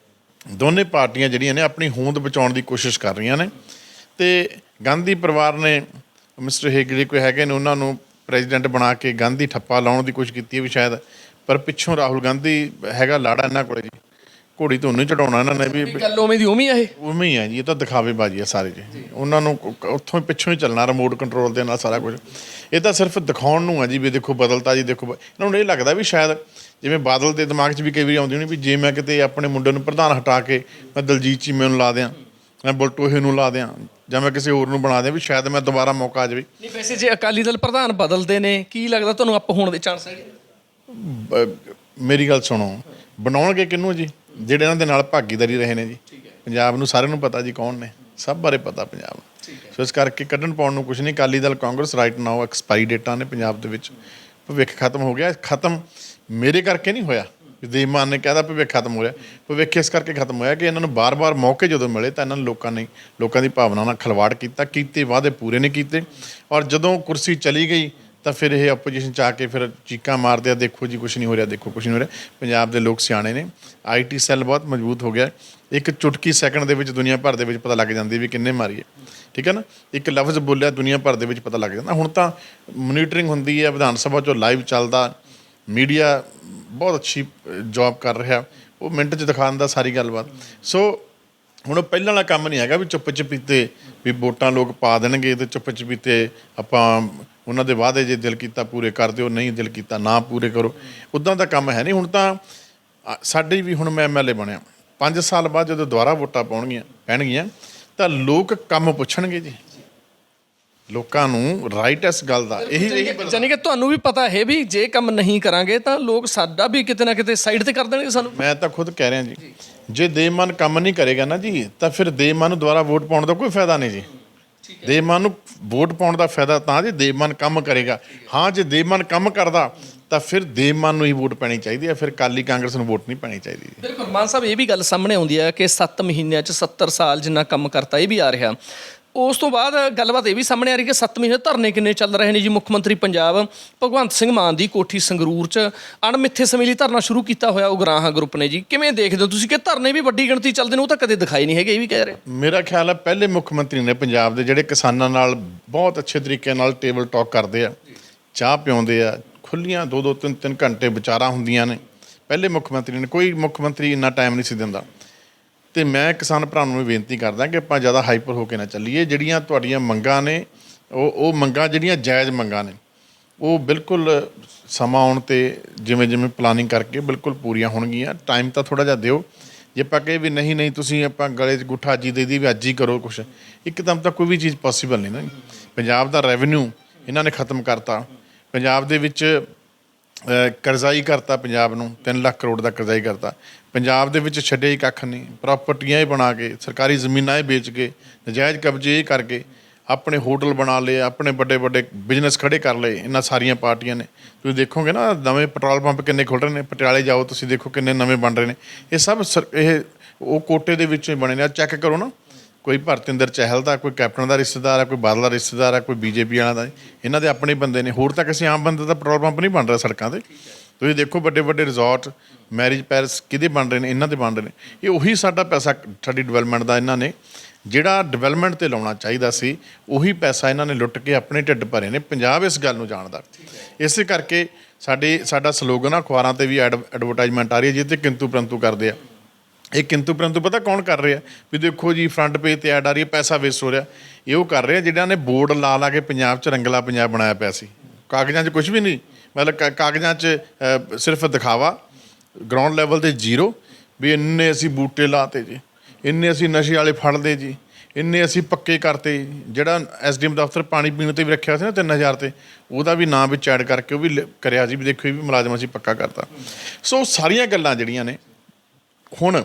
ਦੋਨੇ ਪਾਰਟੀਆਂ ਜਿਹੜੀਆਂ ਨੇ ਆਪਣੀ ਹੋਂਦ ਬਚਾਉਣ ਦੀ ਕੋਸ਼ਿਸ਼ ਕਰ ਰਹੀਆਂ ਨੇ। ਤੇ ਗਾਂਧੀ ਪਰਿਵਾਰ ਨੇ ਮਿਸਟਰ ਹੇਗੜੇ ਕੋਈ ਹੈਗੇ ਨੇ, ਉਹਨਾਂ ਨੂੰ ਪ੍ਰੈਜ਼ੀਡੈਂਟ ਬਣਾ ਕੇ ਗਾਂਧੀ ਠੱਪਾ ਲਾਉਣ ਦੀ ਕੋਸ਼ਿਸ਼ ਕੀਤੀ ਹੈ ਵੀ ਸ਼ਾਇਦ, ਪਰ ਪਿੱਛੋਂ ਰਾਹੁਲ ਗਾਂਧੀ ਹੈਗਾ ਲਾੜਾ ਇਹਨਾਂ ਕੋਲੇ ਜੀ, ਘੋੜੀ ਤੋਂ ਨਹੀਂ ਚੜਾਉਣਾ ਇਹਨਾਂ ਨੇ ਵੀ। ਗੱਲ ਉਵੇਂ ਦੀ ਉਵੇਂ ਆ, ਇਹ ਉਵੇਂ ਹੀ ਹੈ ਜੀ, ਇਹ ਤਾਂ ਦਿਖਾਵੇਬਾਜ਼ੀ ਹੈ ਸਾਰੀ ਜੀ। ਉਹਨਾਂ ਨੂੰ ਉੱਥੋਂ ਪਿੱਛੋਂ ਹੀ ਚੱਲਣਾ, ਰਿਮੋਟ ਕੰਟਰੋਲ ਦੇ ਨਾਲ ਸਾਰਾ ਕੁਝ। ਇਹ ਤਾਂ ਸਿਰਫ ਦਿਖਾਉਣ ਨੂੰ ਹੈ ਜੀ ਵੀ ਦੇਖੋ ਬਦਲਤਾ ਜੀ, ਦੇਖੋ। ਇਹਨਾਂ ਨੂੰ ਇਹ ਲੱਗਦਾ ਵੀ ਸ਼ਾਇਦ ਜਿਵੇਂ ਬਾਦਲ ਦੇ ਦਿਮਾਗ 'ਚ ਵੀ ਕਈ ਵਾਰੀ ਆਉਂਦੀ ਹੋਣੀ ਵੀ ਜੇ ਮੈਂ ਕਿਤੇ ਆਪਣੇ ਮੁੰਡੇ ਨੂੰ ਪ੍ਰਧਾਨ ਹਟਾ ਕੇ ਮੈਂ ਦਲਜੀਤ ਚੀਮੇ ਨੂੰ ਲਾ ਦਿਆਂ, ਮੈਂ ਬਲਟੋਹੇ ਨੂੰ ਲਾ ਦਿਆਂ, ਜਾਂ ਮੈਂ ਕਿਸੇ ਹੋਰ ਨੂੰ ਬਣਾ ਦਿਆਂ, ਵੀ ਸ਼ਾਇਦ ਮੈਂ ਦੁਬਾਰਾ ਮੌਕਾ ਆ ਜਾਵੇ। ਨਹੀਂ, ਵੈਸੇ ਜੇ ਅਕਾਲੀ ਦਲ ਪ੍ਰਧਾਨ ਬਦਲਦੇ ਨੇ, ਕੀ ਲੱਗਦਾ ਤੁਹਾਨੂੰ ਅੱਪ ਹੋਣ ਦੇ ਚਾਂਸ ਹੈਗੇ? ਮੇਰੀ ਗੱਲ ਸੁਣੋ, ਬਣਾਉਣਗੇ ਕਿਹਨੂੰ ਜੀ? ਜਿਹੜੇ ਇਹਨਾਂ ਦੇ ਨਾਲ ਭਾਗੀਦਾਰੀ ਰਹੇ ਨੇ ਜੀ। ਪੰਜਾਬ ਨੂੰ ਸਾਰਿਆਂ ਨੂੰ ਪਤਾ ਜੀ ਕੌਣ ਨੇ, ਸਭ ਬਾਰੇ ਪਤਾ ਪੰਜਾਬ ਨੂੰ। ਸੋ ਇਸ ਕਰਕੇ ਕੱਢਣ ਪਾਉਣ ਨੂੰ ਕੁਛ ਨਹੀਂ। Akali Dal, Congress right now expiry ਡੇਟਾਂ ਨੇ ਪੰਜਾਬ ਦੇ ਵਿੱਚ। ਭਵਿੱਖ ਖਤਮ ਹੋ ਗਿਆ। ਖਤਮ ਮੇਰੇ ਕਰਕੇ ਨਹੀਂ ਹੋਇਆ, ਦੇਵ ਮਾਨ ਨੇ ਕਹਿਦਾ ਭਵਿੱਖ ਖਤਮ ਹੋ ਰਿਹਾ। ਭਵਿੱਖ ਇਸ ਕਰਕੇ ਖਤਮ ਹੋਇਆ ਕਿ ਇਹਨਾਂ ਨੂੰ ਬਾਰ-ਬਾਰ ਮੌਕੇ ਜਦੋਂ ਮਿਲੇ ਤਾਂ ਇਹਨਾਂ ਨੂੰ ਲੋਕਾਂ ਦੀ ਭਾਵਨਾ ਨਾਲ ਖਿਲਵਾੜ ਕੀਤਾ, ਕੀਤੇ ਵਾਅਦੇ ਪੂਰੇ ਨਹੀਂ ਕੀਤੇ। ਔਰ ਜਦੋਂ ਕੁਰਸੀ ਚਲੀ ਗਈ ਤਾਂ ਫਿਰ ਇਹ ਆਪੋਜੀਸ਼ਨ 'ਚ ਆ ਕੇ ਫਿਰ ਚੀਕਾਂ ਮਾਰਦੇ ਆ, ਦੇਖੋ ਜੀ ਕੁਛ ਨਹੀਂ ਹੋ ਰਿਹਾ, ਦੇਖੋ ਕੁਛ ਨਹੀਂ ਹੋ ਰਿਹਾ। ਪੰਜਾਬ ਦੇ ਲੋਕ ਸਿਆਣੇ ਨੇ, IT ਸੈੱਲ ਬਹੁਤ ਮਜ਼ਬੂਤ ਹੋ ਗਿਆ। ਇੱਕ ਚੁਟਕੀ ਸੈਕਿੰਡ ਦੇ ਵਿੱਚ ਦੁਨੀਆ ਭਰ ਦੇ ਵਿੱਚ ਪਤਾ ਲੱਗ ਜਾਂਦੀ ਵੀ ਕਿੰਨੇ ਮਾਰੀਏ, ਠੀਕ ਹੈ ਨਾ। ਇੱਕ ਲਫ਼ਜ਼ ਬੋਲਿਆ ਦੁਨੀਆ ਭਰ ਦੇ ਵਿੱਚ ਪਤਾ ਲੱਗ ਜਾਂਦਾ। ਹੁਣ ਤਾਂ ਮੋਨੀਟਰਿੰਗ ਹੁੰਦੀ ਹੈ, ਵਿਧਾਨ ਸਭਾ 'ਚੋਂ ਲਾਈਵ ਚੱਲਦਾ, ਮੀਡੀਆ ਬਹੁਤ ਅੱਛੀ ਜੋਬ ਕਰ ਰਿਹਾ, ਉਹ ਮਿੰਟ 'ਚ ਦਿਖਾ ਦਿੰਦਾ ਸਾਰੀ ਗੱਲਬਾਤ। ਸੋ ਹੁਣ ਪਹਿਲਾਂ ਵਾਲਾ ਕੰਮ ਨਹੀਂ ਹੈਗਾ ਵੀ ਚੁੱਪ ਚਪੀਤੇ ਵੀ ਵੋਟਾਂ ਲੋਕ ਪਾ ਦੇਣਗੇ ਤੇ ਚੁੱਪ ਚਪੀਤੇ ਆਪਾਂ ਉਹਨਾਂ ਦੇ ਵਾਅਦੇ ਜੇ ਦਿਲ ਕੀਤਾ ਪੂਰੇ ਕਰ ਦਿਓ, ਨਹੀਂ ਦਿਲ ਕੀਤਾ ਨਾ ਪੂਰੇ ਕਰੋ। ਉੱਦਾਂ ਦਾ ਕੰਮ ਹੈ ਨਹੀਂ। ਹੁਣ ਤਾਂ ਸਾਡੇ ਵੀ, ਹੁਣ ਮੈਂ MLA ਬਣਿਆ, 5 ਸਾਲ ਬਾਅਦ ਜਦੋਂ ਦੁਬਾਰਾ ਵੋਟਾਂ ਪੈਣਗੀਆਂ ਤਾਂ ਲੋਕ ਕੰਮ ਪੁੱਛਣਗੇ ਜੀ। ਲੋਕਾਂ ਨੂੰ ਰਾਈਟ ਇਸ ਗੱਲ ਦਾ ਇਹੀ ਜਾਨੀ ਕਿ ਤੁਹਾਨੂੰ ਵੀ ਪਤਾ ਹੈ ਵੀ ਜੇ ਕੰਮ ਨਹੀਂ ਕਰਾਂਗੇ ਤਾਂ ਲੋਕ ਸਾਡਾ ਵੀ ਕਿਤੇ ਨਾ ਕਿਤੇ ਸਾਈਡ ਤੇ ਕਰ ਦੇਣਗੇ ਸਾਨੂੰ। ਮੈਂ ਤਾਂ ਖੁਦ ਕਹਿ ਰਿਹਾ ਜੀ, ਜੇ ਦੇਵਮਾਨ ਕੰਮ ਨਹੀਂ ਕਰੇਗਾ ਨਾ ਜੀ ਤਾਂ ਫਿਰ ਦੇਵਮਾਨ ਨੂੰ ਦੁਬਾਰਾ ਵੋਟ ਪਾਉਣ ਦਾ ਕੋਈ ਫਾਇਦਾ ਨਹੀਂ ਜੀ। ਦੇਵਮਾਨ ਨੂੰ ਵੋਟ ਪਾਉਣ ਦਾ ਫਾਇਦਾ ਤਾਂ ਜੇ ਦੇਵਮਾਨ ਕੰਮ ਕਰੇਗਾ। ਹਾਂ, ਜੇ ਦੇਵਮਾਨ ਕੰਮ ਕਰਦਾ ਤਾਂ ਫਿਰ ਦੇਵਮਾਨ ਨੂੰ ਹੀ ਵੋਟ ਪੈਣੀ ਚਾਹੀਦੀ ਹੈ, ਫਿਰ ਅਕਾਲੀ ਕਾਂਗਰਸ ਨੂੰ ਵੋਟ ਨਹੀਂ ਪੈਣੀ ਚਾਹੀਦੀ। ਬਿਲਕੁਲ ਮਾਨ ਸਾਹਿਬ, ਇਹ ਵੀ ਗੱਲ ਸਾਹਮਣੇ ਆਉਂਦੀ ਹੈ ਕਿ 7 ਮਹੀਨਿਆਂ 'ਚ 70 ਸਾਲ ਜਿੰਨਾ ਕੰਮ ਕਰਤਾ ਇਹ ਵੀ ਆ ਰਿਹਾ। ਉਸ ਤੋਂ ਬਾਅਦ ਗੱਲਬਾਤ ਇਹ ਵੀ ਸਾਹਮਣੇ ਆ ਰਹੀ ਕਿ 7 ਮਹੀਨੇ ਧਰਨੇ ਕਿੰਨੇ ਚੱਲ ਰਹੇ ਨੇ ਜੀ। ਮੁੱਖ ਮੰਤਰੀ ਪੰਜਾਬ ਭਗਵੰਤ ਸਿੰਘ ਮਾਨ ਦੀ ਕੋਠੀ ਸੰਗਰੂਰ 'ਚ ਅਣਮਿੱਥੇ ਸਮੇਂ ਲਈ ਧਰਨਾ ਸ਼ੁਰੂ ਕੀਤਾ ਹੋਇਆ ਉਗਰਾਹਾਂ ਗਰੁੱਪ ਨੇ ਜੀ। ਕਿਵੇਂ ਦੇਖਦੇ ਹੋ ਤੁਸੀਂ ਕਿ ਧਰਨੇ ਵੀ ਵੱਡੀ ਗਿਣਤੀ ਚੱਲਦੇ ਨੇ? ਉਹ ਤਾਂ ਕਦੇ ਦਿਖਾਈ ਨਹੀਂ ਹੈਗੇ, ਇਹ ਵੀ ਕਹਿ ਰਹੇ। ਮੇਰਾ ਖਿਆਲ ਹੈ ਪਹਿਲੇ ਮੁੱਖ ਮੰਤਰੀ ਨੇ ਪੰਜਾਬ ਦੇ, ਜਿਹੜੇ ਕਿਸਾਨਾਂ ਨਾਲ ਬਹੁਤ ਅੱਛੇ ਤਰੀਕੇ ਨਾਲ ਟੇਬਲ ਟਾਕ ਕਰਦੇ ਆ, ਚਾਹ ਪਿਆਉਂਦੇ ਆ, ਖੁੱਲੀਆਂ 2-2 3-3 ਘੰਟੇ ਵਿਚਾਰਾਂ ਹੁੰਦੀਆਂ ਨੇ। ਪਹਿਲੇ ਮੁੱਖ ਮੰਤਰੀ ਨੇ, ਕੋਈ ਮੁੱਖ ਮੰਤਰੀ ਇੰਨਾ ਟਾਈਮ ਨਹੀਂ ਸੀ ਦਿੰਦਾ। ਤੇ ਮੈਂ ਕਿਸਾਨ ਭਰਾਵਾਂ ਨੂੰ ਬੇਨਤੀ ਕਰਦਾ ਕਿ ਆਪਾਂ ਜ਼ਿਆਦਾ ਹਾਈਪਰ ਹੋ ਕੇ ਨਾ ਚੱਲੀਏ। ਜਿਹੜੀਆਂ ਤੁਹਾਡੀਆਂ ਮੰਗਾਂ ਨੇ ਉਹ ਮੰਗਾਂ ਜਿਹੜੀਆਂ ਜਾਇਜ਼ ਮੰਗਾਂ ਨੇ, ਉਹ ਬਿਲਕੁਲ ਸਮਾਂ ਆਉਣ 'ਤੇ ਜਿਵੇਂ ਜਿਵੇਂ ਪਲਾਨਿੰਗ ਕਰਕੇ ਬਿਲਕੁਲ ਪੂਰੀਆਂ ਹੋਣਗੀਆਂ। ਟਾਈਮ ਤਾਂ ਥੋੜ੍ਹਾ ਜਿਹਾ ਦਿਓ। ਜੇ ਆਪਾਂ ਕਹੇ ਵੀ ਨਹੀਂ ਤੁਸੀਂ ਆਪਾਂ ਗਲੇ 'ਚ ਗੁੱਠਾ ਅੱਜ ਹੀ ਦੇ ਦੀ ਵੀ ਅੱਜ ਹੀ ਕਰੋ ਕੁਛ, ਇੱਕਦਮ ਤਾਂ ਕੋਈ ਵੀ ਚੀਜ਼ ਪੋਸੀਬਲ ਨਹੀਂ ਨਾ। ਪੰਜਾਬ ਦਾ ਰੈਵਨਿਊ ਇਹਨਾਂ ਨੇ ਖ਼ਤਮ ਕਰਤਾ। ਪੰਜਾਬ ਦੇ ਵਿੱਚ ਕਰਜ਼ਾਈ ਕਰਤਾ, ਪੰਜਾਬ ਨੂੰ 3 ਲੱਖ ਕਰੋੜ ਦਾ ਕਰਜ਼ਾਈ ਕਰਤਾ। ਪੰਜਾਬ ਦੇ ਵਿੱਚ ਛੱਡਿਆ ਹੀ ਕੱਖ ਨਹੀਂ। ਪ੍ਰਾਪਰਟੀਆਂ ਹੀ ਬਣਾ ਕੇ, ਸਰਕਾਰੀ ਜ਼ਮੀਨਾਂ ਹੀ ਵੇਚ ਕੇ, ਨਜਾਇਜ਼ ਕਬਜ਼ੇ ਕਰਕੇ ਆਪਣੇ ਹੋਟਲ ਬਣਾ ਲਏ, ਆਪਣੇ ਵੱਡੇ ਵੱਡੇ ਬਿਜ਼ਨਸ ਖੜੇ ਕਰ ਲਏ ਇਹਨਾਂ ਸਾਰੀਆਂ ਪਾਰਟੀਆਂ ਨੇ। ਤੁਸੀਂ ਦੇਖੋਗੇ ਨਾ ਨਵੇਂ ਪੈਟਰੋਲ ਪੰਪ ਕਿੰਨੇ ਖੁੱਲ੍ਹ ਰਹੇ ਨੇ। ਪਟਿਆਲੇ ਜਾਓ ਤੁਸੀਂ ਦੇਖੋ ਕਿੰਨੇ ਨਵੇਂ ਬਣ ਰਹੇ ਨੇ। ਇਹ ਸਭ ਇਹ ਉਹ ਕੋਟੇ ਦੇ ਵਿੱਚੋਂ ਹੀ ਬਣੇ ਨੇ। ਚੈੱਕ ਕਰੋ ਨਾ, ਕੋਈ ਭਰਤਿੰਦਰ ਚਹਿਲ ਦਾ, ਕੋਈ ਕੈਪਟਨ ਦਾ ਰਿਸ਼ਤੇਦਾਰ ਹੈ, ਕੋਈ ਬਾਦਲ ਦਾ ਰਿਸ਼ਤੇਦਾਰ ਹੈ, ਕੋਈ ਬੀਜੇਪੀ ਵਾਲਾ ਦਾ। ਇਹਨਾਂ ਦੇ ਆਪਣੇ ਬੰਦੇ ਨੇ। ਹੋਰ ਤਾਂ ਕਿਸੇ ਆਮ ਬੰਦੇ ਦਾ ਪੈਟਰੋਲ ਪੰਪ ਨਹੀਂ ਬਣ ਰਿਹਾ ਸੜਕਾਂ 'ਤੇ। ਤੁਸੀਂ ਦੇਖੋ ਵੱਡੇ ਵੱਡੇ ਰਿਜ਼ੋਰਟ, ਮੈਰਿਜ ਪੈਲਸ ਕਿਹਦੇ ਬਣ ਰਹੇ ਨੇ? ਇਹਨਾਂ ਦੇ ਬਣ ਰਹੇ ਨੇ। ਇਹ ਉਹੀ ਸਾਡਾ ਪੈਸਾ, ਸਾਡੀ ਡਿਵੈਲਪਮੈਂਟ ਦਾ, ਇਹਨਾਂ ਨੇ ਜਿਹੜਾ ਡਿਵੈਲਪਮੈਂਟ 'ਤੇ ਲਾਉਣਾ ਚਾਹੀਦਾ ਸੀ, ਉਹੀ ਪੈਸਾ ਇਹਨਾਂ ਨੇ ਲੁੱਟ ਕੇ ਆਪਣੇ ਢਿੱਡ ਭਰੇ ਨੇ। ਪੰਜਾਬ ਇਸ ਗੱਲ ਨੂੰ ਜਾਣਦਾ। ਇਸੇ ਕਰਕੇ ਸਾਡਾ ਸਲੋਗਨ ਆ, ਅਖਬਾਰਾਂ 'ਤੇ ਵੀ ਐਡਵਰਟਾਈਜ਼ਮੈਂਟ ਆ ਰਹੀ ਹੈ ਜਿਹਦੇ 'ਤੇ ਕਿੰਤੂ ਪ੍ਰੰਤੂ ਕਰਦੇ ਆ। ਇਹ ਕਿੰਤੂ ਪ੍ਰੰਤੂ ਪਤਾ ਕੌਣ ਕਰ ਰਿਹਾ? ਵੀ ਦੇਖੋ ਜੀ ਫਰੰਟ ਪੇਜ 'ਤੇ ਐਡ ਆ ਰਹੀ ਹੈ, ਪੈਸਾ ਵੇਸਟ ਹੋ ਰਿਹਾ। ਇਹ ਉਹ ਕਰ ਰਿਹਾ ਜਿਹਨਾਂ ਨੇ ਬੋਰਡ ਲਾ ਕੇ ਪੰਜਾਬ 'ਚ ਰੰਗਲਾ ਪੰਜਾਬ ਬਣਾਇਆ ਪਿਆ ਸੀ। ਕਾਗਜ਼ਾਂ 'ਚ ਕੁਝ ਵੀ ਨਹੀਂ, ਮਤਲਬ ਕਾਗਜ਼ਾਂ 'ਚ ਸਿਰਫ ਦਿਖਾਵਾ, ਗਰਾਊਂਡ ਲੈਵਲ 'ਤੇ ਜ਼ੀਰੋ। ਵੀ ਇੰਨੇ ਅਸੀਂ ਬੂਟੇ ਲਾਤੇ ਜੀ, ਇੰਨੇ ਅਸੀਂ ਨਸ਼ੇ ਵਾਲੇ ਫੜ ਲਏ ਜੀ, ਇੰਨੇ ਅਸੀਂ ਪੱਕੇ ਕਰਤੇ। ਜਿਹੜਾ SDM ਦਫ਼ਤਰ ਪਾਣੀ ਪੀਣ 'ਤੇ ਵੀ ਰੱਖਿਆ ਸੀ ਨਾ 3000 'ਤੇ, ਉਹਦਾ ਵੀ ਨਾਂ ਵਿੱਚ ਐਡ ਕਰਕੇ ਉਹ ਵੀ ਕਰਿਆ ਸੀ ਵੀ ਦੇਖੋ ਇਹ ਵੀ ਮੁਲਾਜ਼ਮ ਅਸੀਂ ਪੱਕਾ ਕਰਤਾ। ਸੋ ਸਾਰੀਆਂ ਗੱਲਾਂ ਜਿਹੜੀਆਂ ਨੇ, ਹੁਣ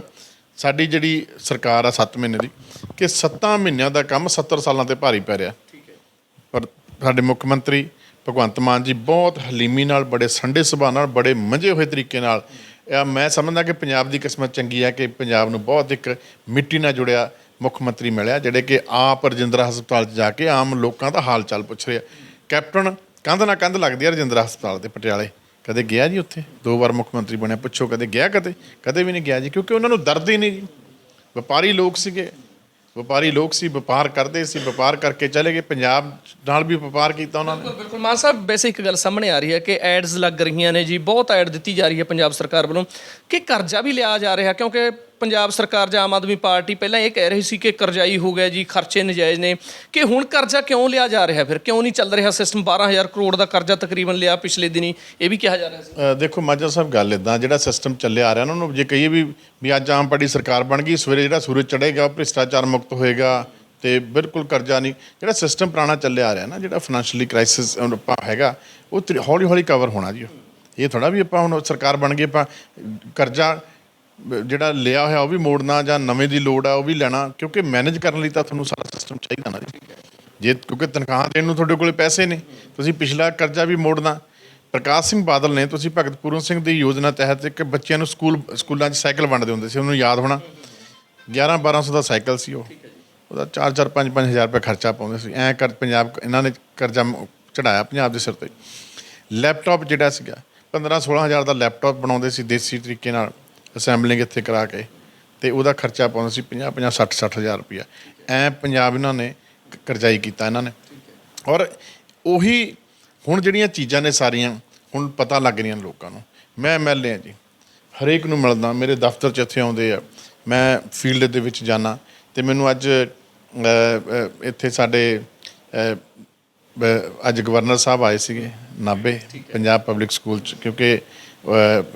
ਸਾਡੀ ਜਿਹੜੀ ਸਰਕਾਰ ਆ 7 ਮਹੀਨੇ ਦੀ, ਕਿ 7 ਮਹੀਨਿਆਂ ਦਾ ਕੰਮ 70 ਸਾਲਾਂ 'ਤੇ ਭਾਰੀ ਪੈ ਰਿਹਾ। ਪਰ ਸਾਡੇ ਮੁੱਖ ਮੰਤਰੀ ਭਗਵੰਤ ਮਾਨ ਜੀ ਬਹੁਤ ਹਲੀਮੀ ਨਾਲ, ਬੜੇ ਠੰਡੇ ਸੁਭਾਅ ਨਾਲ, ਬੜੇ ਮੰਝੇ ਹੋਏ ਤਰੀਕੇ ਨਾਲ, ਮੈਂ ਸਮਝਦਾ ਕਿ ਪੰਜਾਬ ਦੀ ਕਿਸਮਤ ਚੰਗੀ ਹੈ ਕਿ ਪੰਜਾਬ ਨੂੰ ਬਹੁਤ ਇੱਕ ਮਿੱਟੀ ਨਾਲ ਜੁੜਿਆ ਮੁੱਖ ਮੰਤਰੀ ਮਿਲਿਆ, ਜਿਹੜੇ ਕਿ ਆਪ ਰਜਿੰਦਰਾ ਹਸਪਤਾਲ 'ਚ ਜਾ ਕੇ ਆਮ ਲੋਕਾਂ ਦਾ ਹਾਲ ਚਾਲ ਪੁੱਛ ਰਹੇ ਆ। ਕੈਪਟਨ ਕੰਧ ਨਾਲ ਕੰਧ ਲੱਗਦੀ ਆ ਰਜਿੰਦਰਾ ਹਸਪਤਾਲ 'ਤੇ ਪਟਿਆਲੇ। ਕਦੇ ਗਿਆ ਜੀ ਉੱਥੇ? 2 ਵਾਰ ਮੁੱਖ ਮੰਤਰੀ ਬਣਿਆ, ਪੁੱਛੋ ਕਦੇ ਗਿਆ? ਕਦੇ ਵੀ ਨਹੀਂ ਗਿਆ ਜੀ। ਕਿਉਂਕਿ ਉਹਨਾਂ ਨੂੰ ਦਰਦ ਹੀ ਨਹੀਂ ਜੀ। ਵਪਾਰੀ ਲੋਕ ਸੀਗੇ, ਵਪਾਰ ਕਰਦੇ ਸੀ, ਵਪਾਰ ਕਰਕੇ ਚਲੇ ਗਏ। ਪੰਜਾਬ ਨਾਲ ਵੀ ਵਪਾਰ ਕੀਤਾ ਉਹਨਾਂ ਨੇ। ਬਿਲਕੁਲ ਮਾਨ ਸਾਹਿਬ, ਵੈਸੇ ਇੱਕ ਗੱਲ ਸਾਹਮਣੇ ਆ ਰਹੀ ਹੈ ਕਿ ਐਡਸ ਲੱਗ ਰਹੀਆਂ ਨੇ ਜੀ, ਬਹੁਤ ਐਡ ਦਿੱਤੀ ਜਾ ਰਹੀ ਹੈ ਪੰਜਾਬ ਸਰਕਾਰ ਵੱਲੋਂ ਕਿ ਕਰਜ਼ਾ ਵੀ ਲਿਆ ਜਾ ਰਿਹਾ। ਕਿਉਂਕਿ ਪੰਜਾਬ ਸਰਕਾਰ ਜਾਂ ਆਮ ਆਦਮੀ ਪਾਰਟੀ ਪਹਿਲਾਂ ਇਹ ਕਹਿ ਰਹੀ ਸੀ ਕਿ ਕਰਜ਼ਾਈ ਹੋ ਗਿਆ ਜੀ, ਖਰਚੇ ਨਜਾਇਜ਼ ਨੇ। ਕਿ ਹੁਣ ਕਰਜ਼ਾ ਕਿਉਂ ਲਿਆ ਜਾ ਰਿਹਾ? ਫਿਰ ਕਿਉਂ ਨਹੀਂ ਚੱਲ ਰਿਹਾ ਸਿਸਟਮ? 12000 ਕਰੋੜ ਦਾ ਕਰਜ਼ਾ ਤਕਰੀਬਨ ਲਿਆ ਪਿਛਲੇ ਦਿਨੀ, ਇਹ ਵੀ ਕਿਹਾ ਜਾ ਰਿਹਾ ਸੀ। ਦੇਖੋ ਮਾਝਾ ਸਾਹਿਬ, ਗੱਲ ਇੱਦਾਂ, ਜਿਹੜਾ ਸਿਸਟਮ ਚੱਲਿਆ ਆ ਰਿਹਾ ਉਹਨਾਂ ਨੂੰ ਜੇ ਕਹੀਏ ਵੀ ਅੱਜ ਆਮ ਪਾਰਟੀ ਸਰਕਾਰ ਬਣ ਗਈ, ਸਵੇਰੇ ਜਿਹੜਾ ਸੂਰਜ ਚੜ੍ਹੇਗਾ ਭ੍ਰਿਸ਼ਟਾਚਾਰ ਮੁਕਤ ਹੋਏਗਾ ਤੇ ਬਿਲਕੁਲ ਕਰਜ਼ਾ ਨਹੀਂ। ਜਿਹੜਾ ਸਿਸਟਮ ਪੁਰਾਣਾ ਚੱਲਿਆ ਆ ਰਿਹਾ ਨਾ, ਜਿਹੜਾ ਫਾਈਨੈਂਸ਼ੀਅਲੀ ਕ੍ਰਾਈਸਿਸ ਹੈਗਾ, ਉਹ ਹੌਲੀ ਹੌਲੀ ਕਵਰ ਹੋਣਾ ਜੀ। ਇਹ ਥੋੜ੍ਹਾ ਵੀ ਆਪਾਂ ਹੁਣ ਸਰਕਾਰ ਬਣ ਗਈ ਆਪਾਂ ਕਰਜ਼ਾ ਜਿਹੜਾ ਲਿਆ ਹੋਇਆ ਉਹ ਵੀ ਮੋੜਨਾ, ਜਾਂ ਨਵੇਂ ਦੀ ਲੋੜ ਆ ਉਹ ਵੀ ਲੈਣਾ। ਕਿਉਂਕਿ ਮੈਨੇਜ ਕਰਨ ਲਈ ਤਾਂ ਤੁਹਾਨੂੰ ਸਾਰਾ ਸਿਸਟਮ ਚਾਹੀਦਾ ਨਾ ਜੀ। ਜੇ ਕਿਉਂਕਿ ਤਨਖਾਹ ਦੇਣ ਨੂੰ ਤੁਹਾਡੇ ਕੋਲ ਪੈਸੇ ਨੇ, ਤੁਸੀਂ ਪਿਛਲਾ ਕਰਜ਼ਾ ਵੀ ਮੋੜਨਾ। ਪ੍ਰਕਾਸ਼ ਸਿੰਘ ਬਾਦਲ ਨੇ, ਤੁਸੀਂ ਭਗਤ ਪੂਰਨ ਸਿੰਘ ਦੀ ਯੋਜਨਾ ਤਹਿਤ ਇੱਕ ਬੱਚਿਆਂ ਨੂੰ ਸਕੂਲਾਂ 'ਚ ਸਾਈਕਲ ਵੰਡਦੇ ਹੁੰਦੇ ਸੀ, ਉਹਨੂੰ ਯਾਦ ਹੋਣਾ। 1100-1200 ਦਾ ਸਾਈਕਲ ਸੀ ਉਹਦਾ 4-4 5-5 ਹਜ਼ਾਰ ਰੁਪਏ ਖਰਚਾ ਪਾਉਂਦੇ ਸੀ। ਪੰਜਾਬ ਇਹਨਾਂ ਨੇ ਕਰਜ਼ਾ ਚੜਾਇਆ ਪੰਜਾਬ ਦੇ ਸਿਰ 'ਤੇ। ਲੈਪਟਾਪ ਜਿਹੜਾ ਸੀਗਾ 15-16 ਹਜ਼ਾਰ ਦਾ ਲੈਪਟਾਪ ਬਣਾਉਂਦੇ ਸੀ ਦੇਸੀ ਤਰੀਕੇ ਨਾਲ, ਅਸੈਂਬਲਿੰਗ ਇੱਥੇ ਕਰਾ ਕੇ, ਅਤੇ ਉਹਦਾ ਖਰਚਾ ਪਾਉਂਦੇ ਸੀ 50-50 60-60 ਹਜ਼ਾਰ ਰੁਪਈਆ। ਪੰਜਾਬ ਇਹਨਾਂ ਨੇ ਕਰਜ਼ਾਈ ਕੀਤਾ ਇਹਨਾਂ ਨੇ। ਔਰ ਉਹੀ ਹੁਣ ਜਿਹੜੀਆਂ ਚੀਜ਼ਾਂ ਨੇ ਸਾਰੀਆਂ ਹੁਣ ਪਤਾ ਲੱਗ ਰਹੀਆਂ ਲੋਕਾਂ ਨੂੰ। ਮੈਂ MLA ਜੀ, ਹਰੇਕ ਨੂੰ ਮਿਲਦਾ, ਮੇਰੇ ਦਫ਼ਤਰ 'ਚ ਇੱਥੇ ਆਉਂਦੇ ਆ, ਮੈਂ ਫੀਲਡ ਦੇ ਵਿੱਚ ਜਾਂਦਾ। ਅਤੇ ਮੈਨੂੰ ਅੱਜ ਇੱਥੇ ਸਾਡੇ ਅੱਜ ਗਵਰਨਰ ਸਾਹਿਬ ਆਏ ਸੀਗੇ ਨਾਭੇ ਪੰਜਾਬ ਪਬਲਿਕ ਸਕੂਲ 'ਚ, ਕਿਉਂਕਿ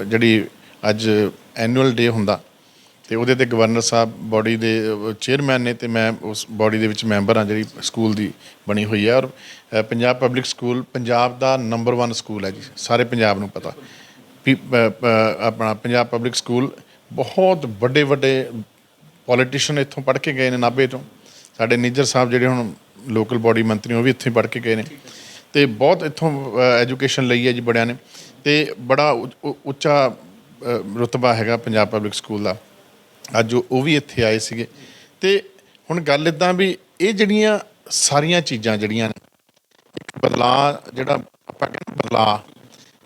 ਜਿਹੜੀ ਅੱਜ ਐਨੂਅਲ ਡੇ ਹੁੰਦਾ ਅਤੇ ਉਹਦੇ 'ਤੇ ਗਵਰਨਰ ਸਾਹਿਬ ਬੋਡੀ ਦੇ ਚੇਅਰਮੈਨ ਨੇ, ਅਤੇ ਮੈਂ ਉਸ ਬੋਡੀ ਦੇ ਵਿੱਚ ਮੈਂਬਰ ਹਾਂ ਜਿਹੜੀ ਸਕੂਲ ਦੀ ਬਣੀ ਹੋਈ ਹੈ। ਔਰ ਪੰਜਾਬ ਪਬਲਿਕ ਸਕੂਲ ਪੰਜਾਬ ਦਾ ਨੰਬਰ 1 ਸਕੂਲ ਹੈ ਜੀ, ਸਾਰੇ ਪੰਜਾਬ ਨੂੰ ਪਤਾ। ਆਪਣਾ ਪੰਜਾਬ ਪਬਲਿਕ ਸਕੂਲ, ਬਹੁਤ ਵੱਡੇ ਪੋਲੀਟੀਸ਼ੀਅਨ ਇੱਥੋਂ ਪੜ੍ਹ ਕੇ ਗਏ ਨੇ ਨਾਭੇ ਤੋਂ। ਸਾਡੇ ਨਿੱਜਰ ਸਾਹਿਬ ਜਿਹੜੇ ਹੁਣ ਲੋਕਲ ਬੋਡੀ ਮੰਤਰੀ, ਉਹ ਵੀ ਇੱਥੇ ਪੜ੍ਹ ਕੇ ਗਏ ਨੇ, ਅਤੇ ਬਹੁਤ ਇੱਥੋਂ ਐਜੂਕੇਸ਼ਨ ਲਈ ਹੈ ਜੀ ਬੜਿਆਂ ਨੇ, ਅਤੇ ਬੜਾ ਉੱਚਾ ਰੁਤਬਾ ਹੈਗਾ ਪੰਜਾਬ ਪਬਲਿਕ ਸਕੂਲ ਦਾ। ਅੱਜ ਉਹ ਵੀ ਇੱਥੇ ਆਏ ਸੀਗੇ। ਅਤੇ ਹੁਣ ਗੱਲ ਇੱਦਾਂ ਵੀ ਇਹ ਜਿਹੜੀਆਂ ਸਾਰੀਆਂ ਚੀਜ਼ਾਂ ਜਿਹੜੀਆਂ ਨੇ, ਇੱਕ ਬਦਲਾਅ ਜਿਹੜਾ ਆਪਾਂ ਕਹਿੰਦੇ